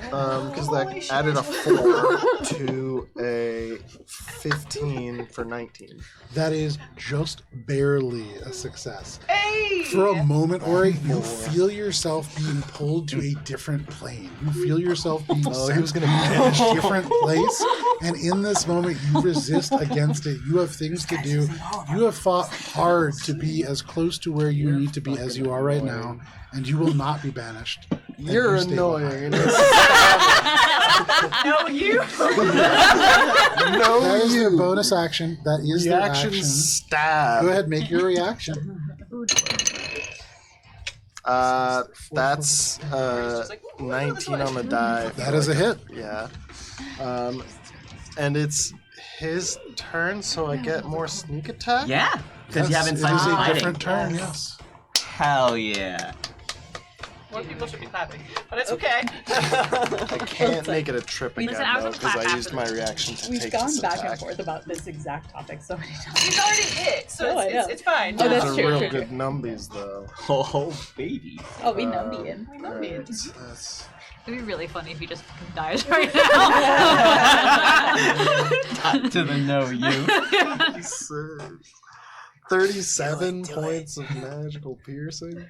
because that Holy added a shit. 4 to a 15 for 19. That is just barely a success. Hey! For a moment, Ori, you feel yourself being pulled to a different plane. You feel yourself being Oh, he sent was gonna to a different place. And in this moment, you resist against it. You have things to do. You have fought hard to be as close to where you need to be as you are right now. And you will not be banished. And You're you stay annoying. behind. No, you! No, That is their you. bonus action. That is their Reaction action. stab. Go ahead, make your reaction. That's 19 on the die. That is a hit. Yeah. And it's his turn, so I get more sneak attack? Yeah, because you Yes, haven't it is started a fighting. different turn, yes. Hell yeah. More people should be clapping, but it's okay. I can't make it a trip again, Listen, I was though, gonna because clap I used after my this. reaction to We've take gone this back attack. and forth about this exact topic so many times. He's already hit, so No, I know. it's fine. Oh, that's Those true, are real true, good numbies, though. Oh, baby. Oh, we Numbian. Alright, that's... It'd be really funny if he just fucking dies right now. Not to the no you. 37 points of magical piercing.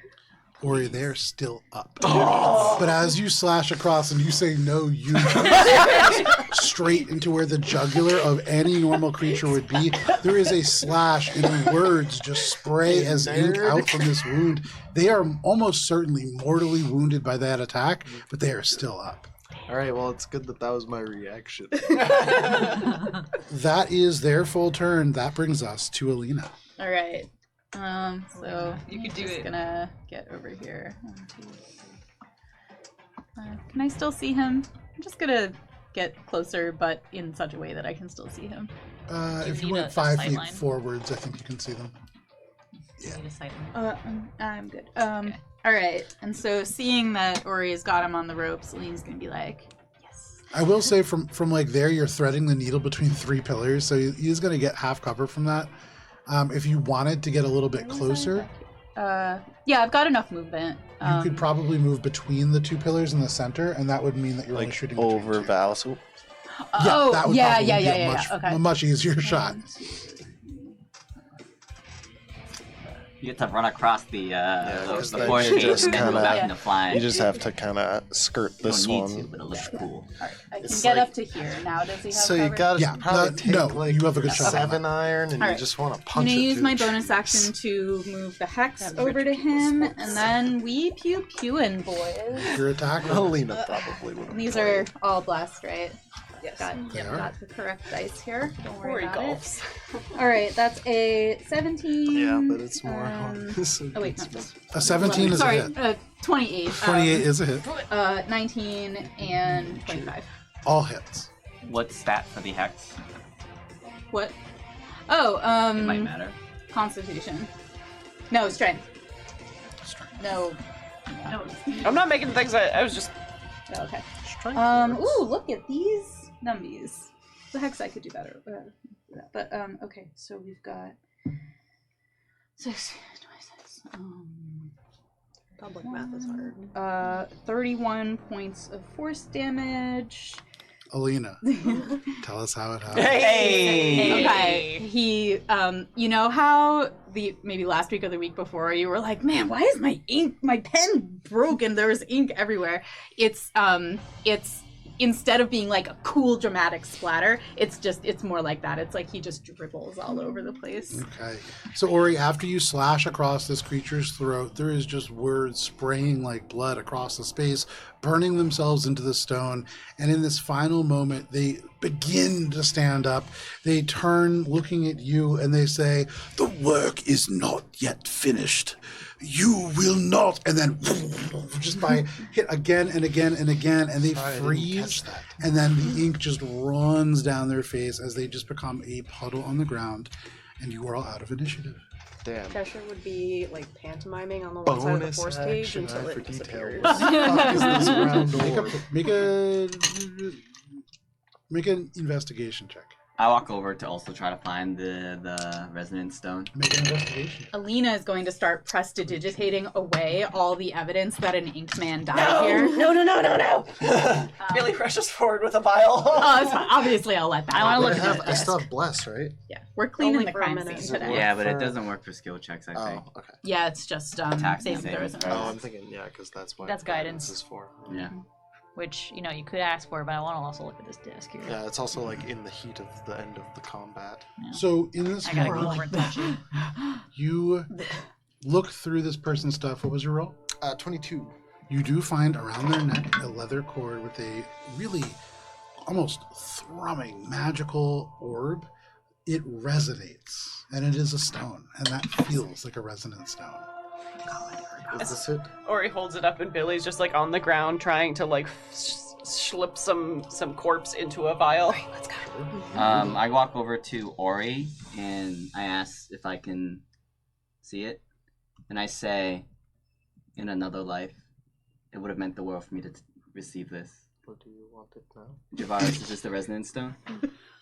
Ori, they're still up. But as you slash across and you say no, you jump straight into where the jugular of any normal creature would be. There is a slash and words just spray as ink out from this wound. They are almost certainly mortally wounded by that attack, but they are still up. Alright, well, it's good that was my reaction. That is their full turn. That brings us to Alina. All right. So You could do just it. gonna get over here. 1, 2, 3. Can I still see him? I'm just gonna get closer, but in such a way that I can still see him. If you need went a 5 sight feet line? forwards, I think you can see them. You need a sight I'm good. All right. And so seeing that Ori's got him on the ropes, Lean's gonna be like, yes. I will say from like there, you're threading the needle between 3 pillars, so he's going to get half cover from that. If you wanted to get a little bit closer, Yeah, I've got enough movement. you could probably move between the 2 pillars in the center, and that would mean that you're only Like, shooting over between 2. Valis. Ooh. Oh, that would yeah, probably yeah, be yeah, a yeah, much, yeah. Okay. a much easier shot. You get to run across the 'cause the then board you gate just and then move kinda- back into flying. You just have to kind of skirt You this don't need one. to, but it looks cool. All right, I can It's get like- up to here. Now does he have So cover? you gotta Yeah, probably take no, like you have a good shot on 7 iron, and All you right. just want to I'm punch gonna it use through my the bonus chest. action to move the hex That's over to rich him, people's and then we pew-pewing, boys. Your attack. Alina probably would have. And these are all blessed, right? Yes. They are. Got the correct dice here. Don't worry Ori about golfs. it. All right, that's a 17. Yeah, but it's more um, harmless. Oh wait, no. A 17 is a Sorry, hit. 28. 28 is a hit. 19 and 25. All hits. What stat for the hex? What? Oh, It might matter. Constitution. No, strength. No. No, I'm not making things. I was just. Oh, okay. Strength works. Ooh, look at these numbies. The hex I could do better. But okay, so we've got 6, 26. Public math is hard. 31 points of force damage. Alina, tell us how it happened. Hey! Okay. He, you know how maybe last week or the week before you were like, man, why is my pen broken? There's ink everywhere. It's instead of being like a cool dramatic splatter, it's more like that. It's like he just dribbles all over the place. Okay. So, Ori, after you slash across this creature's throat, there is just words spraying like blood across the space, burning themselves into the stone. And in this final moment, they begin to stand up. They turn looking at you and they say, "The work is not yet finished. You will not." And then just by hit again and again and again, and they Sorry, I didn't freeze. catch that. And then the ink just runs down their face as they just become a puddle on the ground. And you are all out of initiative. Damn. Kesha would be like pantomiming on the one side of the Bonus force cage action until eye for it detail. disappears. What the fuck is this round orb? Make an investigation check. I walk over to also try to find the resonance stone. Make an investigation. Alina is going to start prestidigitating away all the evidence that an inked man died here. No. Billy rushes forward with a vial. Oh, it's fine. Obviously, I'll let that. I wanna happen. look at I still have bless, right? Yeah, we're cleaning Only the for a crime minute. scene today. Yeah, but it for- doesn't work for skill checks, I think. Oh, okay. Yeah, it's just Attacks save and throws saving and throws. Oh, rolls. I'm thinking, yeah, because that's what That's guidance. is for. Yeah. Which, you know, you could ask for, but I want to also look at this disc here. Yeah, it's also like in the heat of the end of the combat. So in this I gotta go moment, over and touch you. you look through this person's stuff. What was your roll? 22. You do find around their neck a leather cord with a really almost thrumming magical orb. It resonates, and it is a stone, and that feels like a resonant stone. Is this it? Ori holds it up, and Billy's just like on the ground trying to like slip some corpse into a vial. Right, let's go. I walk over to Ori and I ask if I can see it. And I say, in another life, it would have meant the world for me to receive this. What do you want it now? Javaris, is this the resonance stone?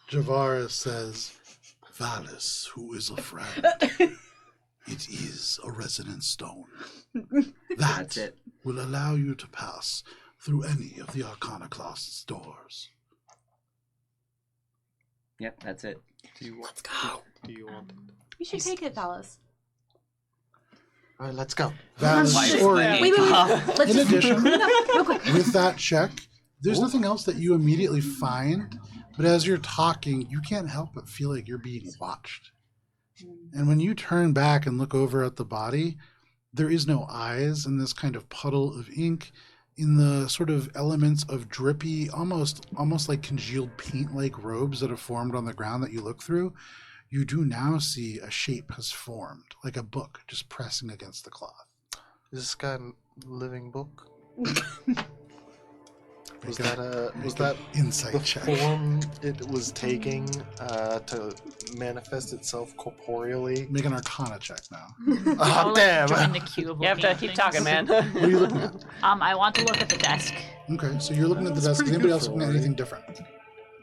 Javaris says, Valis, who is a friend, it is a resonance stone. That's it. Will allow you to pass through any of the Arcanoclast's doors. Yep, that's it. Let's go. Do you want it? We should take it, Valis. All right, let's go. Valis, or Wait. Let's in just addition, clean up real quick. with that check, there's nothing else that you immediately find, but as you're talking, you can't help but feel like you're being watched. And when you turn back and look over at the body, there is no eyes in this kind of puddle of ink. In the sort of elements of drippy, almost like congealed paint-like robes that have formed on the ground that you look through, you do now see a shape has formed, like a book just pressing against the cloth. Is this guy a living book? Was Make that an insight the check? form it was taking to manifest itself corporeally? Make an Arcana check now. Oh, damn! Join the queue of You have to looking keep at talking, things. man. What are you looking at? I want to look at the desk. Okay, so you're looking at the That's desk. Is pretty anybody good else for looking at Ori. anything different?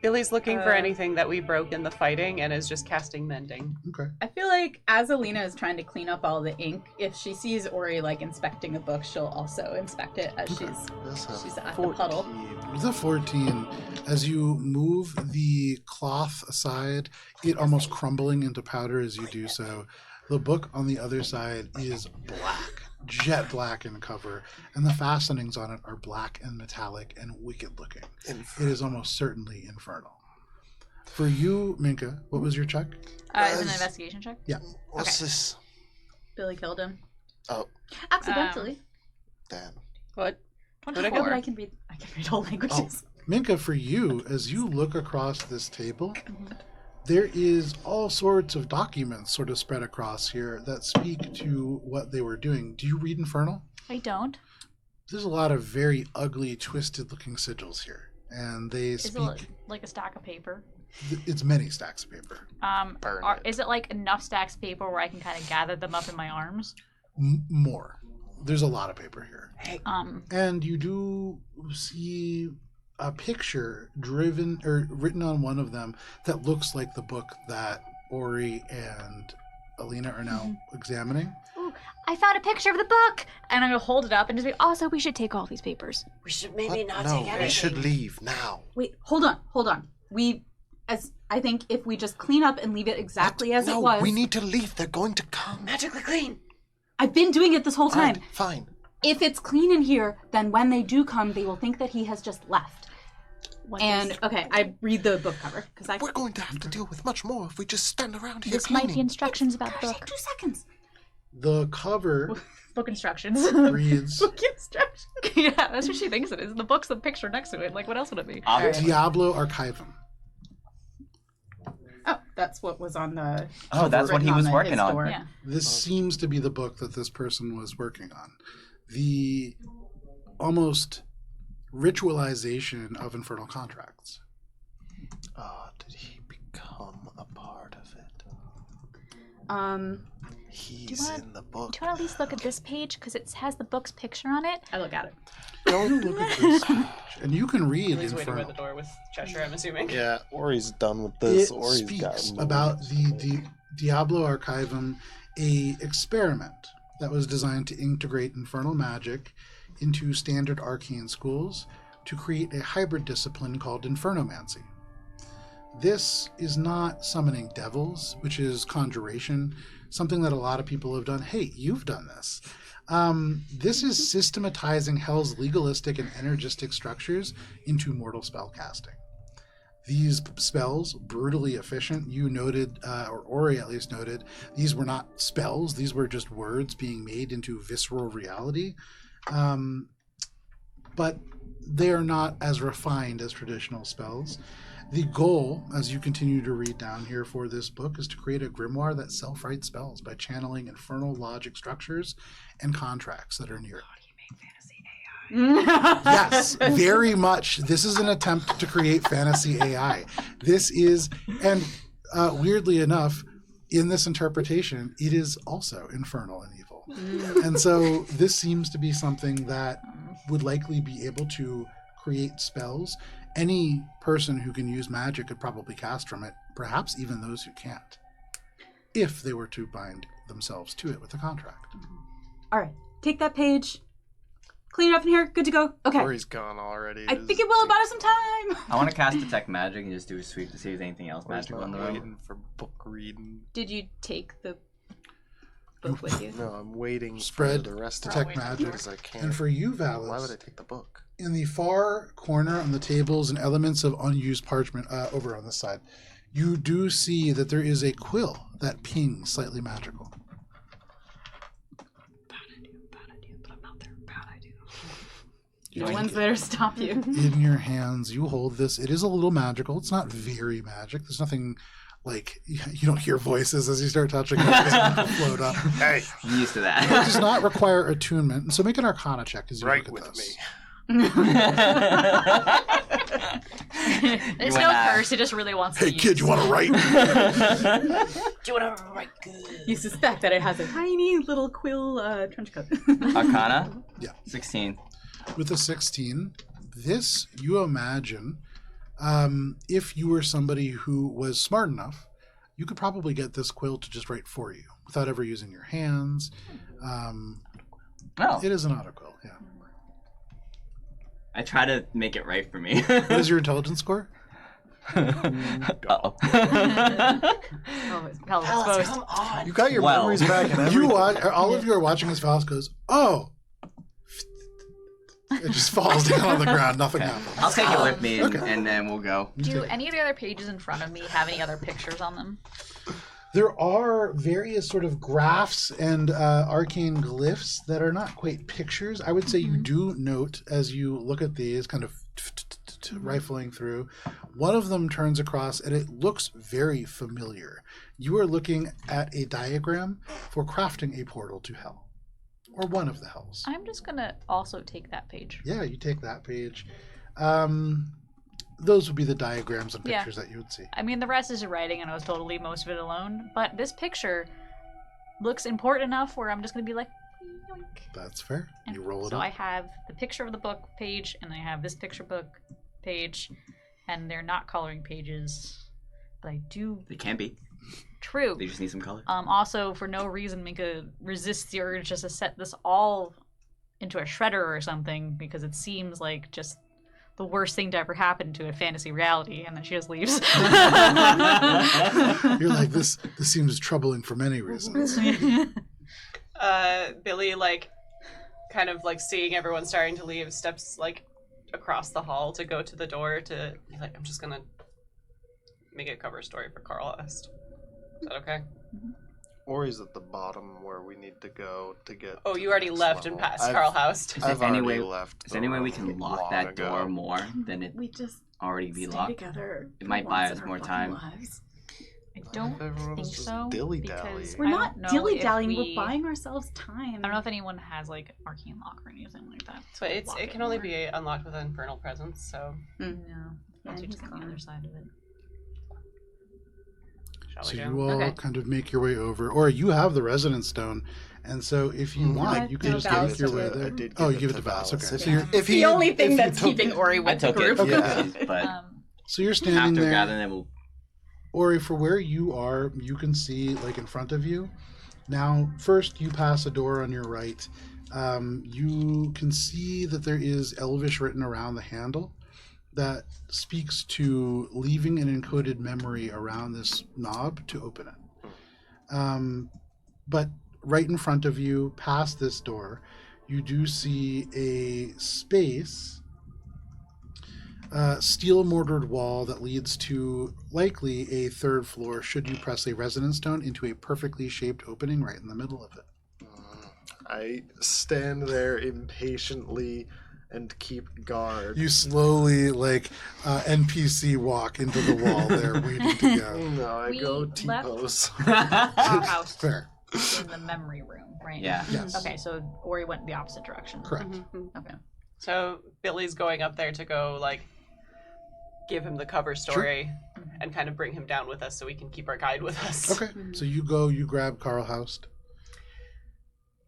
Billy's looking for anything that we broke in the fighting and is just casting mending. Okay. I feel like as Alina is trying to clean up all the ink, if she sees Ori like inspecting a book, she'll also inspect it as she's at the puddle. With a 14, as you move the cloth aside, it almost crumbling into powder as you do so. The book on the other side is black, jet black in cover, and the fastenings on it are black and metallic and wicked looking. It is almost certainly infernal. For you, Minka, what was your check? Is it an investigation check? Yeah. What's this? Billy killed him. Oh, Accidentally. damn. What? Oh, but I can read all languages. Minka, for you, as you look across this table, there is all sorts of documents sort of spread across here that speak to what they were doing. Do you read Infernal? I don't. There's a lot of very ugly, twisted-looking sigils here, and they Is speak. it like a stack of paper? It's many stacks of paper. Burn it. Is it like enough stacks of paper where I can kind of gather them up in my arms? More. There's a lot of paper here. And you do see a picture written on one of them that looks like the book that Ori and Alina are now examining. Ooh, I found a picture of the book! And I'm gonna hold it up and just be, also, we should take all these papers. We should maybe not No, take anything. we should leave now. Wait, hold on. I think if we just clean up and leave it exactly as no, it was. we need to leave. They're going to come. Magically clean. I've been doing it this whole time. Alright, fine. If it's clean in here, then when they do come, they will think that he has just left. Okay, I read the book cover because We're going to have to deal with much more if we just stand around here This cleaning. might be instructions about the book. 2 seconds. The cover book instructions. reads Book instructions. Yeah, that's what she thinks it is. The book's the picture next to it. Like, what else would it be? Diablo Archivum. Oh, that's what was on the. Oh, that's what he written was his working on. door. Yeah. This seems to be the book that this person was working on. The almost ritualization of infernal contracts. Did he become a part of it? He's in the book. Do you want to at least look at this page? Because it has the book's picture on it. I look at it. Don't look at this page. And you can read He's waiting by infernal. the door with Cheshire, I'm assuming. Yeah, Ori's done with this. It Ori's speaks got about the Diablo Archivum, a experiment that was designed to integrate infernal magic into standard arcane schools to create a hybrid discipline called Infernomancy. This is not summoning devils, which is conjuration, something that a lot of people have done. Hey, you've done this. This is systematizing hell's legalistic and energistic structures into mortal spell casting. These spells, brutally efficient, you noted, or Ori at least noted, these were not spells, these were just words being made into visceral reality. But they are not as refined as traditional spells. The goal, as you continue to read down here for this book, is to create a grimoire that self-writes spells by channeling infernal logic structures and contracts that are near it. Yes, very much. This is an attempt to create fantasy AI. This is, and weirdly enough, in this interpretation, it is also infernal and evil. And so this seems to be something that would likely be able to create spells. Any person who can use magic could probably cast from it, perhaps even those who can't, if they were to bind themselves to it with a contract. All right, take that page. Clean it up in here. Good to go. Okay. Or he's gone already. I think it will buy us some time. I want to cast Detect Magic and just do a sweep to see if there's anything else Or he's magical not in the room. waiting for book reading. Did you take the book with you? No, I'm waiting Spread, for the rest detect of it magic. because I can't. And for you, Why would Valis, I take the book? in the far corner on the tables and elements of unused parchment over on this side, you do see that there is a quill that pings slightly magical. The ones that are stop you. In your hands, you hold this. It is a little magical. It's not very magic. There's nothing like, you don't hear voices as you start touching it. It's going to float up. Hey, I'm used to It that. does not require attunement. And so make an Arcana check as you right look at with this. me. There's You no and I. curse. He just really wants to Hey, use. kid, you want to write? Do whatever right good. You suspect that it has a tiny little quill trench coat. Arcana? Yeah. 16. With a 16, this, you imagine, if you were somebody who was smart enough, you could probably get this quill to just write for you without ever using your hands. Oh. It is an auto quill, yeah. I try to make it right for me. What is your intelligence score? Uh-oh. Oh, it's probably exposed. come on. You got your Well. memories back and everything. You watch, all of you are watching as Valis goes, oh! It just falls down on the ground. Nothing happens. I'll take it with me and, Okay. and then we'll go. Do any of the other pages in front of me have any other pictures on them? There are various sort of graphs and arcane glyphs that are not quite pictures. I would say you do note as you look at these, kind of rifling through, one of them turns across and it looks very familiar. You are looking at a diagram for crafting a portal to hell, or one of the hells. I'm just gonna also take that page. Yeah, you take that page. Those would be the diagrams and Yeah. pictures that you would see. I mean, the rest is your writing, and I was totally most of it alone. But this picture looks important enough where I'm just gonna be like, yoink. That's fair. And You roll it so up. I have the picture of the book page, and I have this picture book page, and they're not coloring pages, but I do. They can be. True. They just need some color. Also, for no reason, Minka resists the urge just to set this all into a shredder or something, because it seems like just the worst thing to ever happen to a fantasy reality, and then she just leaves. You're like, this seems troubling for many reasons. Billy, like, kind of like seeing everyone starting to leave, steps like across the hall to go to the door to like, I'm just gonna make a cover story for Carl Est. Is that okay? Or he's at the bottom where we need to go to get. Oh, to you the already next left and level. passed Carl House. Is I've there any already way? left. Is there any way we can long lock that ago. door more than it We just already be stay locked? together. It for might once buy in us our more fucking time. lives. I don't Everyone was think just so. dilly-dally. Because We're I not don't know dilly if dallying. we- We're buying ourselves time. I don't know if anyone has like arcane lock or anything like that. So it can only be unlocked with an infernal presence. So No. Yeah, Once you he's just get on the gone. other side of it. shall So we go? you all Okay. kind of make your way over, or you have the resonance stone, and so if you want, you can No, just Valis get your took way it. there. I did Oh, give you it give it to to Valis. Valis. Okay, so Yeah. you're If he, The only thing if that's he took keeping it, Ori I with the took it. group. Yeah. But so you're standing after there. gather, then we'll. Ori, for where you are, you can see like in front of you. Now, first you pass a door on your right. You can see that there is Elvish written around the handle that speaks to leaving an encoded memory around this knob to open it. But right in front of you, past this door, you do see a space, steel mortared wall that leads to likely a third floor should you press a resonance stone into a perfectly shaped opening right in the middle of it. I stand there impatiently and keep guard. You slowly, like NPC, walk into the wall there, waiting to go. No, I We go left- T-pose. Our house Fair. in the memory room, right? Yeah. Yes. Okay, so Ori went the opposite direction. Correct. Mhm. Okay. So Billy's going up there to go, like, give him the cover story and kind of bring him down with us so we can keep our guide with us. Okay, so you go, you grab Carl Houst.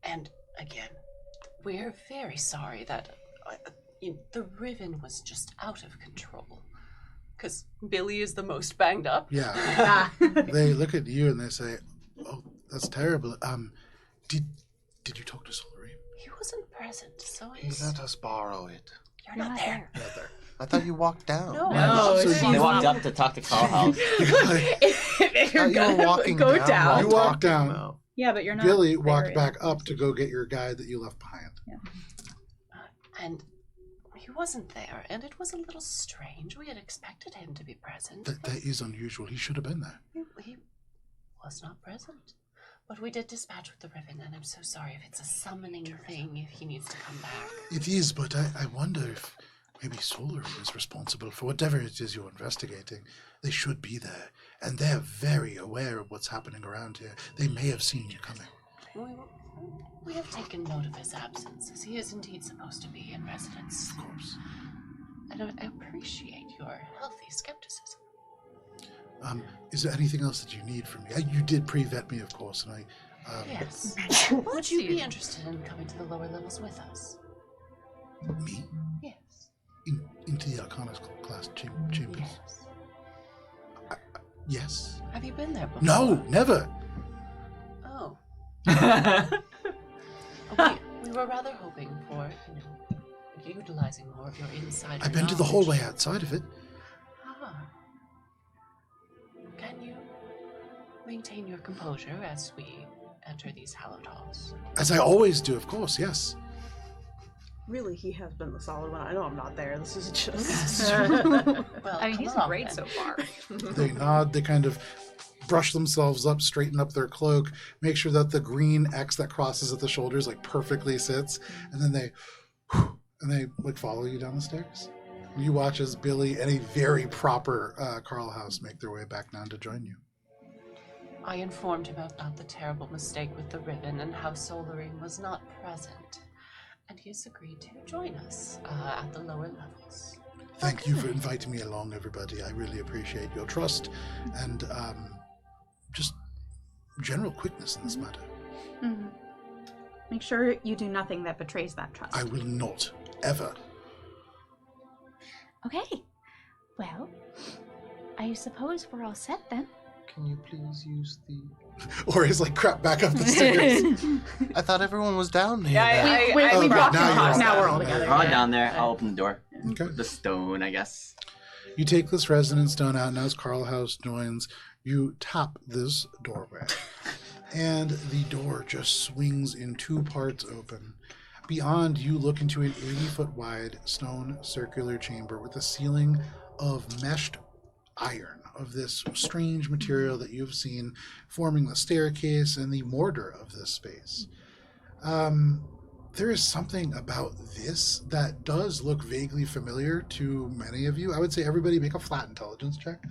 And again, we're very sorry that the Riven was just out of control. Because Billy is the most banged up. Yeah. They look at you and they say, "Oh, that's terrible. Did you talk to Solary?" He wasn't present, so He let us borrow it. You're not there. Not there. I thought you walked down. No, So They walked up to talk to Carl House. if you're I thought you were gonna walking go down. down. while You walked talking down. about- Yeah, but you're not. Billy there walked yet. back up to go get your guide that you left behind. And he wasn't there, and it was a little strange. We had expected him to be present. That is unusual. He should have been there. He was not present. But we did dispatch with the Riven, and I'm so sorry if it's a summoning thing, if he needs to come back. It is, but I wonder if maybe Solary is responsible for whatever it is you're investigating. They should be there, and they're very aware of what's happening around here. They may have seen you coming. We have taken note of his absence, as he is indeed supposed to be in residence. Of course. And I appreciate your healthy skepticism. Is there anything else that you need from me? You did pre-vet me, of course, and I... Yes. Would you be interested in coming to the lower levels with us? Me? Yes. Into the Arcana class chambers? Yes. Yes. Have you been there before? No, never. Oh. We were rather hoping for, utilizing more of your insider I've been to the knowledge. hallway outside of it. Ah. Can you maintain your composure as we enter these hallowed halls? As I always do, of course, yes. Really, he has been the solid one. I know I'm not there. This is just. Well, I mean, come he's along, great then. so far. They nod, they kind of brush themselves up, straighten up their cloak, make sure that the green X that crosses at the shoulders like perfectly sits, and then they like follow you down the stairs. You watch as Billy and a very proper Carl House make their way back down to join you. I informed him about the terrible mistake with the ribbon and how Solary was not present. And he has agreed to join us at the lower levels. Thank you for inviting me along, everybody. I really appreciate your trust and just general quickness in this matter. Mm-hmm. Make sure you do nothing that betrays that trust. I will not, ever. Okay. Well, I suppose we're all set then. Can you please use the... Or he's like crap back up the stairs. I thought everyone was down here. Yeah, we Oh, brought now you you're all now we're down all there. together. We're all down there. I'll open the door. Okay. The stone, I guess. You take this resonance stone out, and as Carl House joins, you tap this doorway. And the door just swings in two parts open. Beyond, you look into an 80-foot wide stone circular chamber with a ceiling of meshed iron, of this strange material that you've seen forming the staircase and the mortar of this space. There is something about this that does look vaguely familiar to many of you. I would say everybody make a flat intelligence check.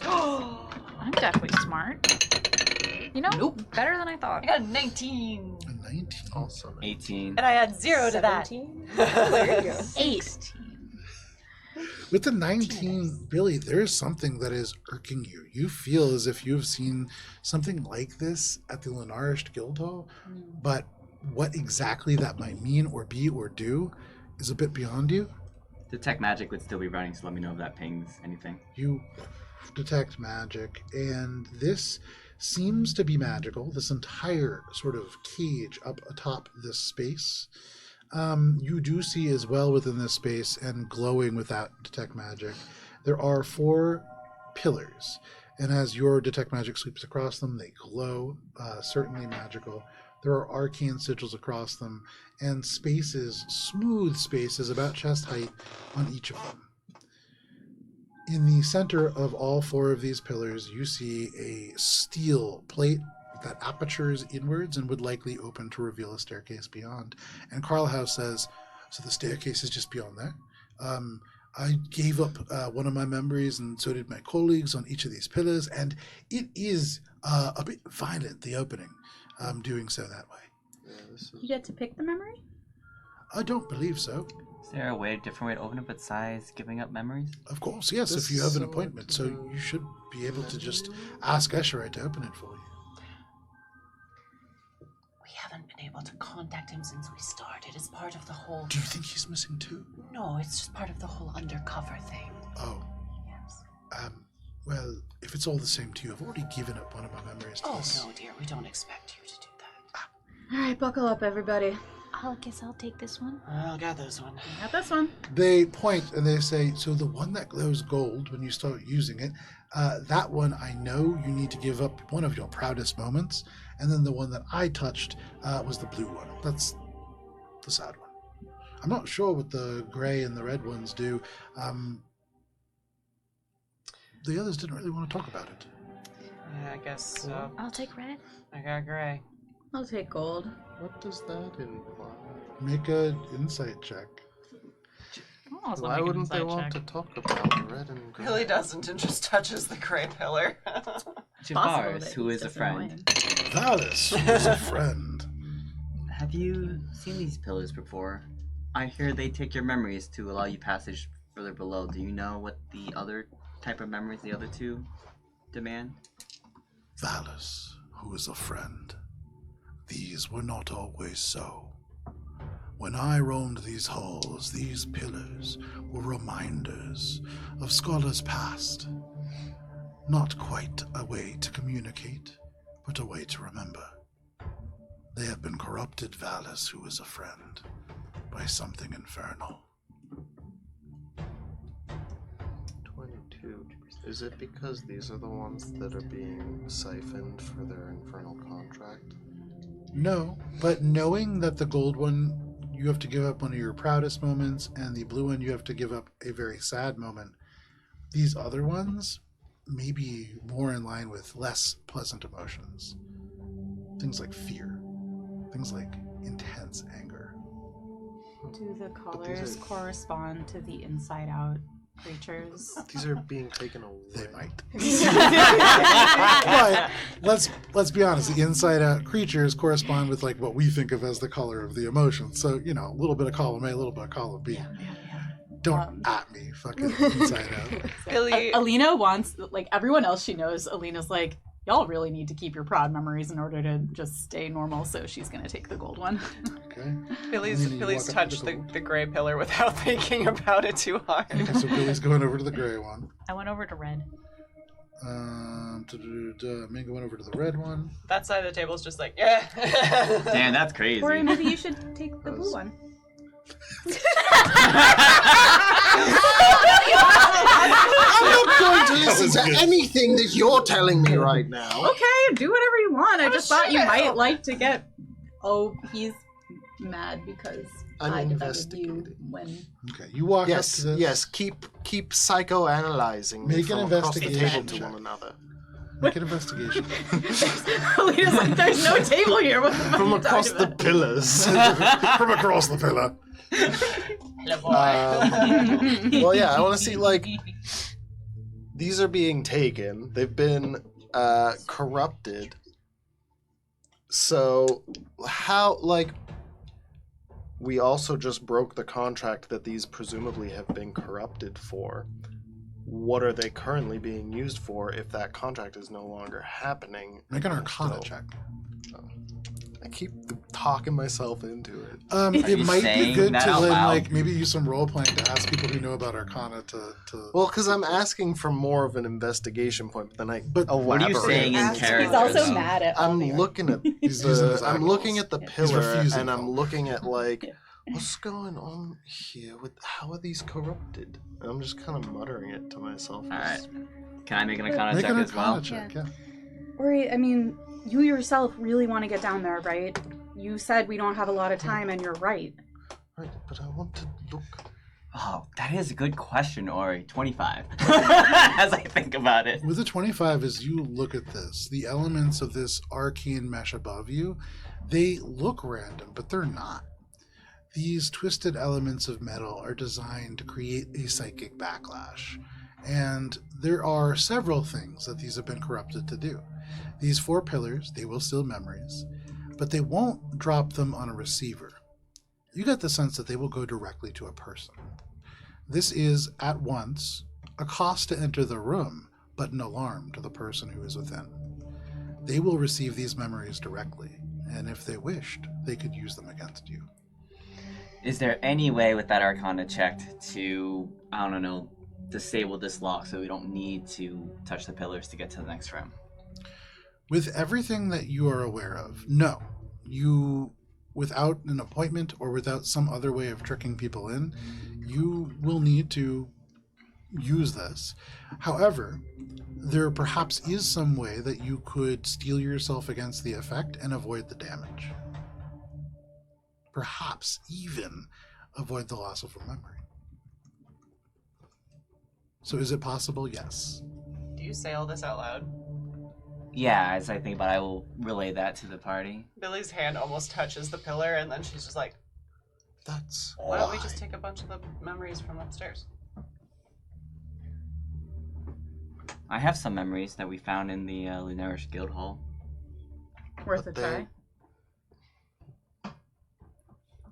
I'm definitely smart. You know, better than I thought. I got a 19. A 19. Awesome. 18. And I had 0 to that. 17? There you go. 8. With the 19, Billy, there's something that is irking you. You feel as if you've seen something like this at the Lunarish Guildhall, but what exactly that might mean or be or do is a bit beyond you. Detect magic would still be running, so let me know if that pings anything. You detect magic, and this seems to be magical, this entire sort of cage up atop this space. You do see as well within this space, and glowing with that detect magic, there are 4 pillars, and as your detect magic sweeps across them, they glow, certainly magical. There are arcane sigils across them, and spaces, smooth spaces about chest height on each of them. In the center of all 4 of these pillars, you see a steel plate that apertures inwards and would likely open to reveal a staircase beyond. And Carl House says, so the staircase is just beyond there. I gave up one of my memories, and so did my colleagues, on each of these pillars, and it is a bit violent, the opening, doing so that way. You get to pick the memory? I don't believe so. Is there a different way to open it besides giving up memories? Of course, yes, if you have an appointment. So you should be able to just ask Escherite to open it for you. We haven't been able to contact him since we started. It's part of the whole... Do you think he's missing too? No, it's just part of the whole undercover thing. Oh. Yes. Well, if it's all the same to you, I've already given up one of my memories to this. No, dear, we don't expect you to do that. All right, buckle up, everybody. I guess I'll take this one. I'll get this one. Got this one. They point and they say, so the one that glows gold when you start using it, that one I know you need to give up one of your proudest moments. And then the one that I touched was the blue one. That's the sad one. I'm not sure what the gray and the red ones do. The others didn't really want to talk about it. Yeah, I guess so. I'll take red. I got gray. I'll take gold. What does that imply? Make an insight check. Why wouldn't they want to talk about red and green? Really doesn't, and just touches the gray pillar. Javaris, who is a friend. Valis, who is a friend. Have you seen these pillars before? I hear they take your memories to allow you passage further below. Do you know what the other type of memories the other two demand? Valis, who is a friend. These were not always so. When I roamed these halls, these pillars were reminders of scholars past. Not quite a way to communicate, but a way to remember. They have been corrupted, Valis, who is a friend, by something infernal. 22. Is it because these are the ones that are being siphoned for their infernal contract? No, but knowing that the gold one, you have to give up one of your proudest moments, and the blue one, you have to give up a very sad moment. These other ones may be more in line with less pleasant emotions. Things like fear. Things like intense anger. Do the colors correspond to the inside-out creatures? These are being taken away. They might. But let's be honest, the inside out creatures correspond with like what we think of as the color of the emotion. So, you know, a little bit of column A, a little bit of column B. Don't at me, fucking inside out. Billy, Alina wants, like everyone else she knows, Alina's like, y'all really need to keep your proud memories in order to just stay normal, so she's gonna take the gold one. Okay. Billy's touched the gray pillar without thinking about it too hard. Okay, so Billy's going over to the gray one. I went over to red. Me going over to the red one. That side of the table is just like, yeah. Damn, that's crazy. Or maybe you should take the blue one. I'm not going to listen to anything that you're telling me right now. Okay, do whatever you want. I just thought you might like to get... Oh, he's mad because I'm I defended investigating. you when... Okay, you walk up to Yes, this. yes. Keep psychoanalyzing me Make an from across the investigation table to check. one another. Make an investigation. Alina's like, there's no table here. What the fuck From are you across talking the about? pillars. From across the pillar. Hello, boy. Well, yeah, I want to see, like, these are being taken. They've been corrupted. So, how, like, we also just broke the contract that these presumably have been corrupted for. What are they currently being used for if that contract is no longer happening? Make an Arcana check. I keep talking myself into it. It you might be saying good that to out then, loud? like maybe use some role playing to ask people who know about Arcana to. Well, because I'm asking for more of an investigation point, but then I But What are you elaborate. saying in Ask- character? He's also though? mad at I'm Almir. looking at He's using his I'm looking at the He's pillar refusing and I'm them. looking at like what's going on here with how are these corrupted? And I'm just kind of muttering it to myself. Alright. Can I make an Arcana Make check an as well? Arcana check. Yeah. Ori, I mean, you yourself really want to get down there, right? You said we don't have a lot of time, and you're right. Right, but I want to look. Oh, that is a good question, Ori. 25. As I think about it. With a 25, as you look at this, the elements of this arcane mesh above you, they look random, but they're not. These twisted elements of metal are designed to create a psychic backlash. And there are several things that these have been corrupted to do. These 4 pillars, they will steal memories. but they won't drop them on a receiver. You get the sense that they will go directly to a person. This is, at once, a cost to enter the room, but an alarm to the person who is within. They will receive these memories directly, and if they wished, they could use them against you. Is there any way with that Arcana check to, I don't know, disable this lock so we don't need to touch the pillars to get to the next room? With everything that you are aware of, no. You, without an appointment or without some other way of tricking people in, you will need to use this. However, there perhaps is some way that you could steel yourself against the effect and avoid the damage. Perhaps even avoid the loss of a memory. So is it possible? Yes. Do you say all this out loud? Yeah, as I think about it, I will relay that to the party. Billy's hand almost touches the pillar, and then she's just like, That's why don't we just take a bunch of the memories from upstairs? I have some memories that we found in the Lunarish Guild Hall. Worth a But try.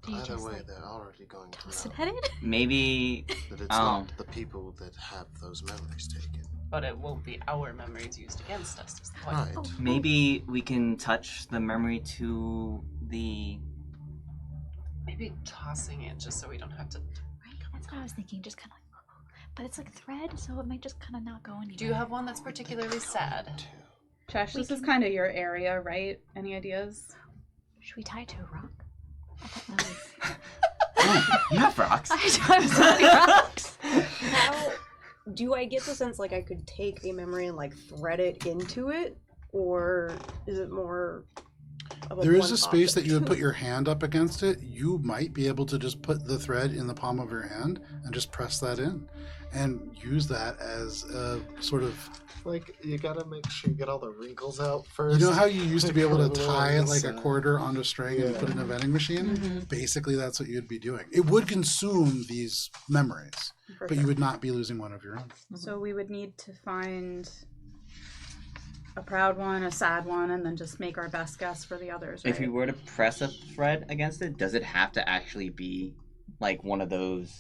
Do you Either just way, like they're already going to toss it know at it? Maybe, that it's not the people that have those memories taken. But it won't be our memories used against us, is the point. Right. maybe we can touch the memory to the... Maybe tossing it just so we don't have to... Right? That's what I was thinking. Just kind of like, but it's like thread, so it might just kind of not go anywhere. Do you have one that's particularly sad? Chesh, this is kind of your area, right? Any ideas? Should we tie it to a rock? I don't know. Oh, you have rocks. I don't have rocks. How do I get the sense like I could take a memory and like thread it into it, or is it more of a There is blunt a space that object? you would put your hand up against it. You might be able to just put the thread in the palm of your hand and just press that in and use that as a sort of... Like, you gotta make sure you get all the wrinkles out first. You know how you used to be able to Put it tie on it like the a side. quarter onto string and Yeah. put it in a vending machine? Mm-hmm. Basically, that's what you'd be doing. It would consume these memories, For but sure. you would not be losing one of your own. So we would need to find a proud one, a sad one, and then just make our best guess for the others, right? If we were to press a thread against it, does it have to actually be like one of those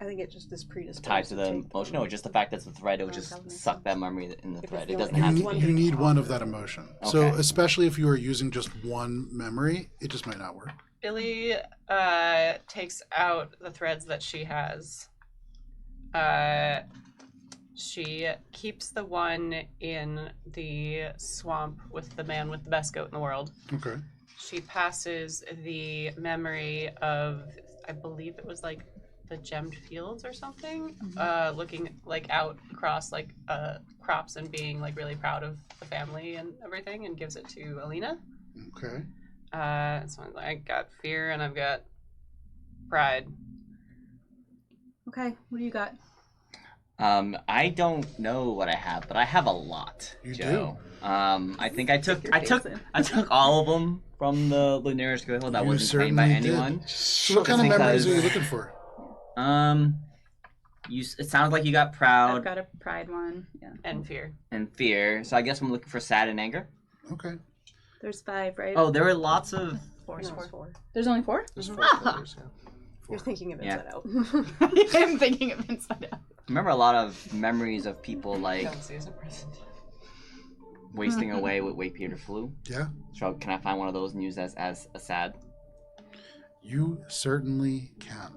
I think it just is predisposed tied to the take emotion, or just the fact that it's a thread, it would Oh, just that would make suck sense. that memory in the If thread. you It feel doesn't like have You to. need, you need one of that emotion. So Okay. especially if you are using just one memory, it just might not work. Billy takes out the threads that she has. She keeps the one in the swamp with the man with the best goat in the world. Okay. She passes the memory of, I believe it was like the gemmed fields or something, looking like out across like crops and being like really proud of the family and everything, and gives it to Alina. Okay. So I got fear and I've got pride. Okay, what do you got? I don't know what I have, but I have a lot. You Joe. I think I took your I face took in. I took all of them from the Lunarish Guild Hall that You wasn't claimed by certainly did. anyone. So what kind of memories are you Because- looking for? It sounds like you got I've proud got a pride one. Yeah. And fear. and fear, so I guess I'm looking for sad and anger. Okay. There's 5, right? Oh, there were lots of. Four. No, it's 4. There's only 4? There's four pillars, yeah. You're thinking of Yeah. Inside Out. I'm thinking of Inside Out. I remember a lot of memories of people like Don't see as a present. wasting away with Wait Peter Flew. Yeah. So can I find one of those and use as a sad? You certainly can.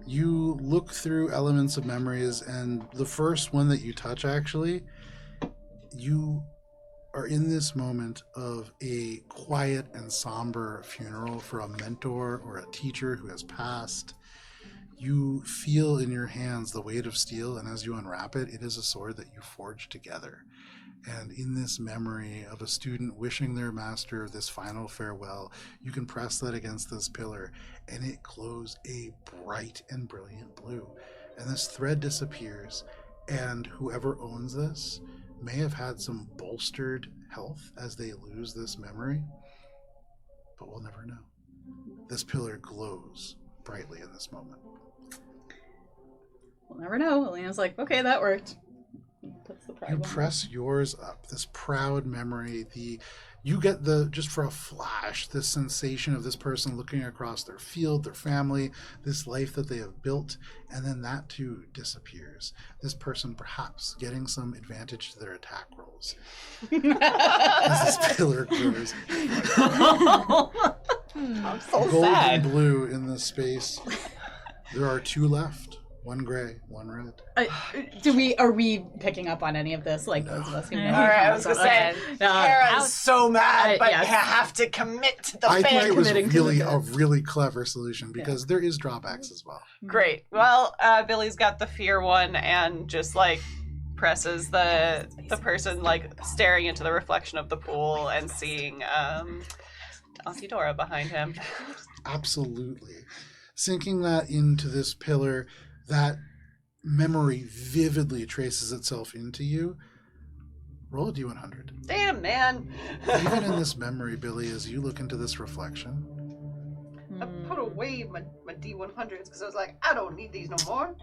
You look through elements of memories, and the first one that you touch, actually, you are in this moment of a quiet and somber funeral for a mentor or a teacher who has passed. You feel in your hands the weight of steel, and as you unwrap it, it is a sword that you forged together. And in this memory of a student wishing their master this final farewell, you can press that against this pillar, and it glows a bright and brilliant blue. And this thread disappears, and whoever owns this may have had some bolstered health as they lose this memory, but we'll never know. This pillar glows brightly in this moment. We'll never know. Alina's like, okay, that worked. Puts the pride You one. press yours up, this proud memory, the You get just for a flash, this sensation of this person looking across their field, their family, this life that they have built, and then that too disappears. This person perhaps getting some advantage to their attack rolls as this pillar grows. I'm so Gold sad. and blue in this space. There are 2 left. 1 gray, 1 red. Are we picking up on any of this? Like those of us who know. All right, I was gonna say, Cara's so mad, but yes. you have to commit to the I think fan. it was committing to really the a really clever solution because there is drawbacks as well. Great. Well, Billy's got the fear one and just like presses the person like staring into the reflection of the pool and seeing Alfidora behind him. Absolutely. Sinking that into this pillar, that memory vividly traces itself into you. Roll a D100. Damn, man. Even in this memory, Billy, as you look into this reflection, I put away my D100s because I was like, I don't need these no more.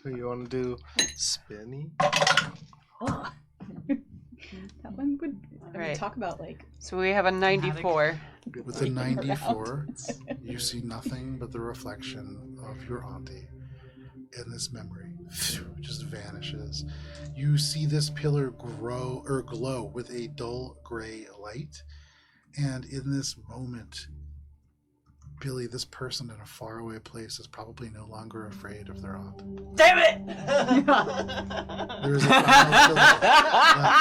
So you want to do spinny? That one would Right. talk about like So we have a 94. with a 94, you see nothing but the reflection of your auntie. And this memory just vanishes. You see this pillar grow or glow with a dull gray light. And in this moment, Billy, this person in a faraway place, is probably no longer afraid of their aunt. Damn it! There is a final pillar.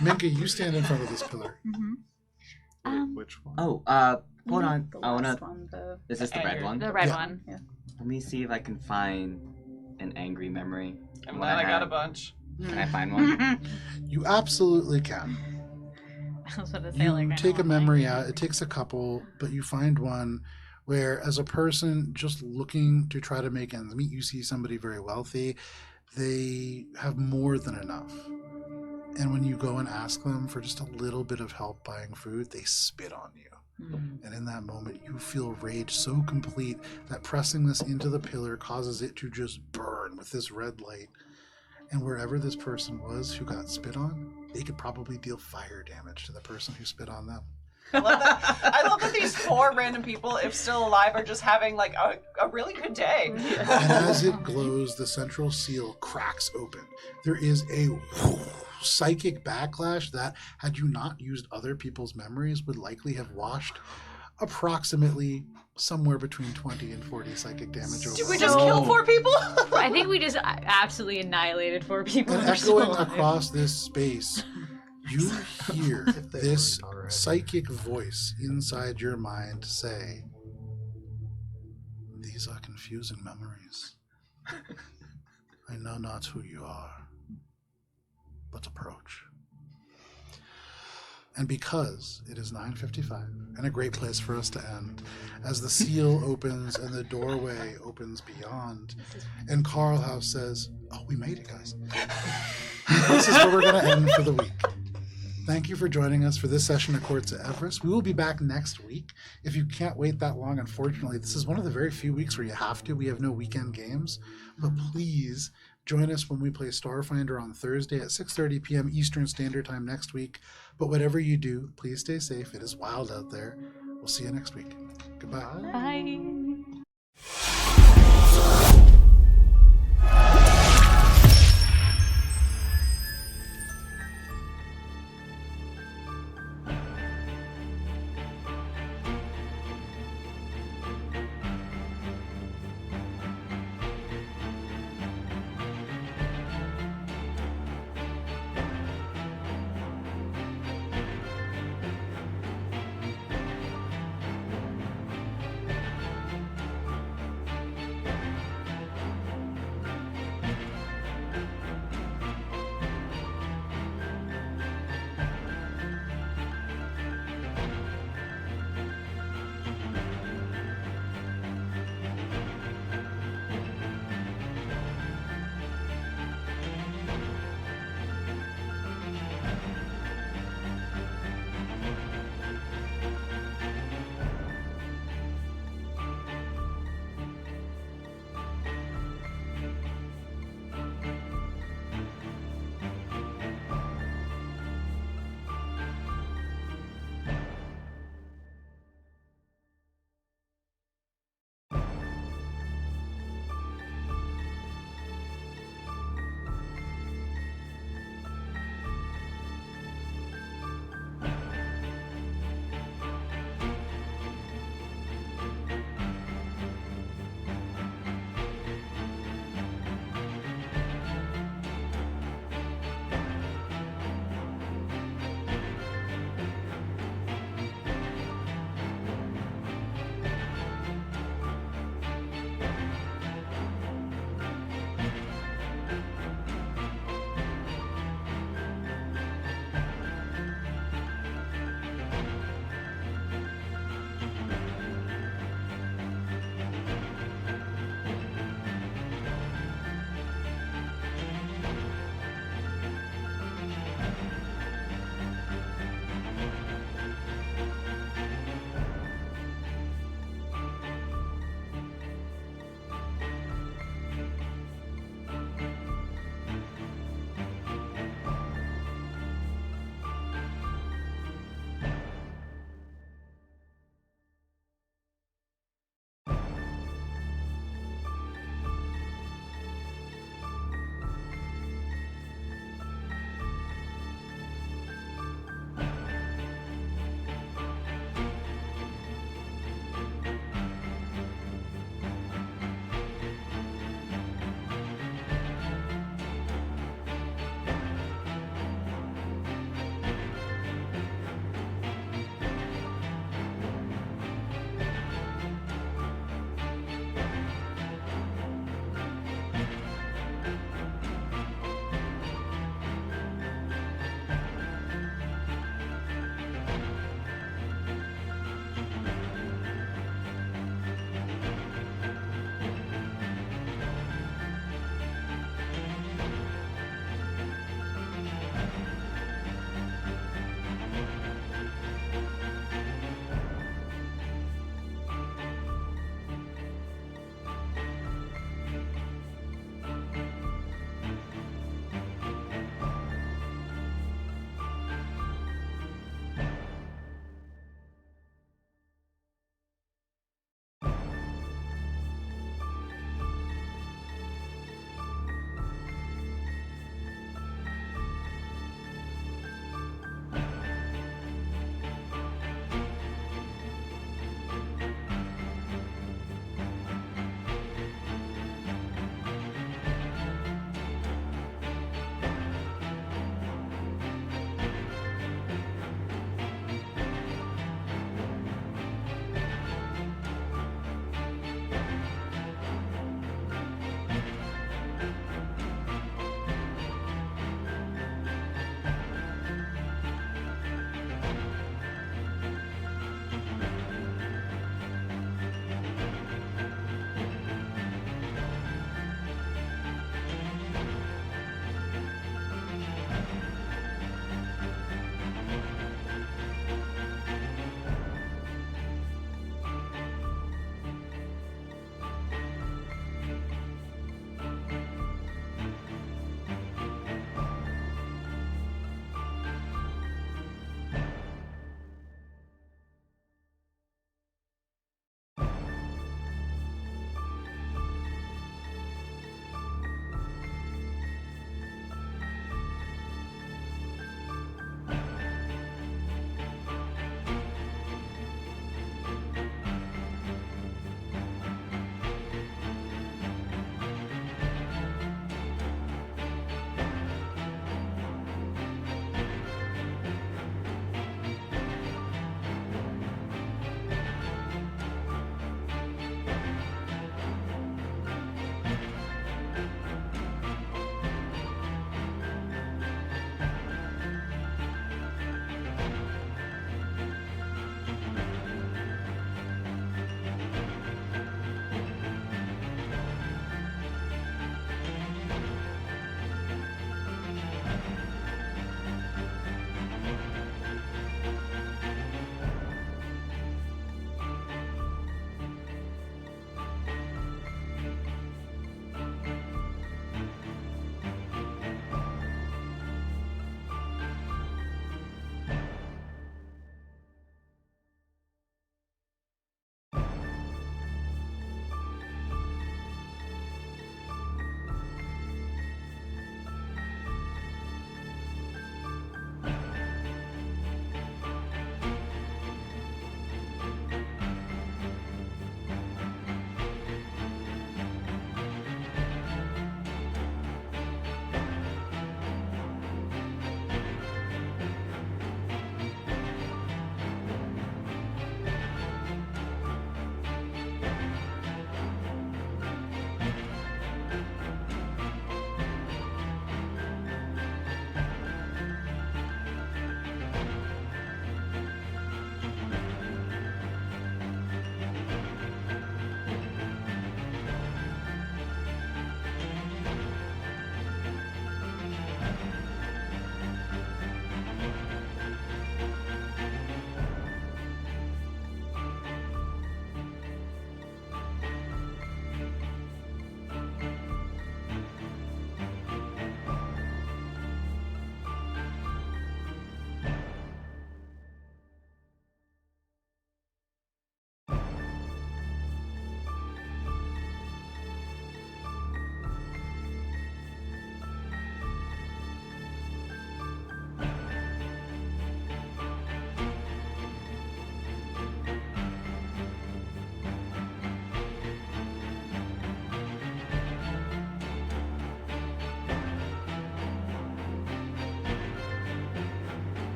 Minka, you stand in front of this pillar. Which one? Oh, hold on. the I wanna. last one, the Is this the red one? The red Yeah. one. Let me see if I can find an angry memory. I'm What glad I got a have. bunch. Can I find one? You absolutely can. I was gonna say, like, You I take know a mine. memory out. It takes a couple, but you find one where, as a person just looking to try to make ends meet, you see somebody very wealthy. They have more than enough. And when you go and ask them for just a little bit of help buying food, they spit on you. And in that moment, you feel rage so complete that pressing this into the pillar causes it to just burn with this red light. And wherever this person was who got spit on, they could probably deal fire damage to the person who spit on them. I love that these 4 random people, if still alive, are just having like a really good day. And as it glows, the central seal cracks open. There is a psychic backlash that, had you not used other people's memories, would likely have washed approximately somewhere between 20 and 40 psychic damage over. Did we just kill 4 people? I think we just absolutely annihilated 4 people. And We're still echoing alive. across this space, you hear they this weren't already. psychic voice inside your mind say, "These are confusing memories. I know not who you are, but approach." And because it is 9:55 and a great place for us to end, as the seal opens and the doorway opens beyond, and Carl House says, "Oh, we made it, guys." This is where we're going to end for the week. Thank you for joining us for this session of Courts at Everest. We will be back next week. If you can't wait that long, unfortunately, this is one of the very few weeks where you have to. We have no weekend games. But please join us when we play Starfinder on Thursday at 6:30 p.m. Eastern Standard Time next week. But whatever you do, please stay safe. It is wild out there. We'll see you next week. Goodbye. Bye.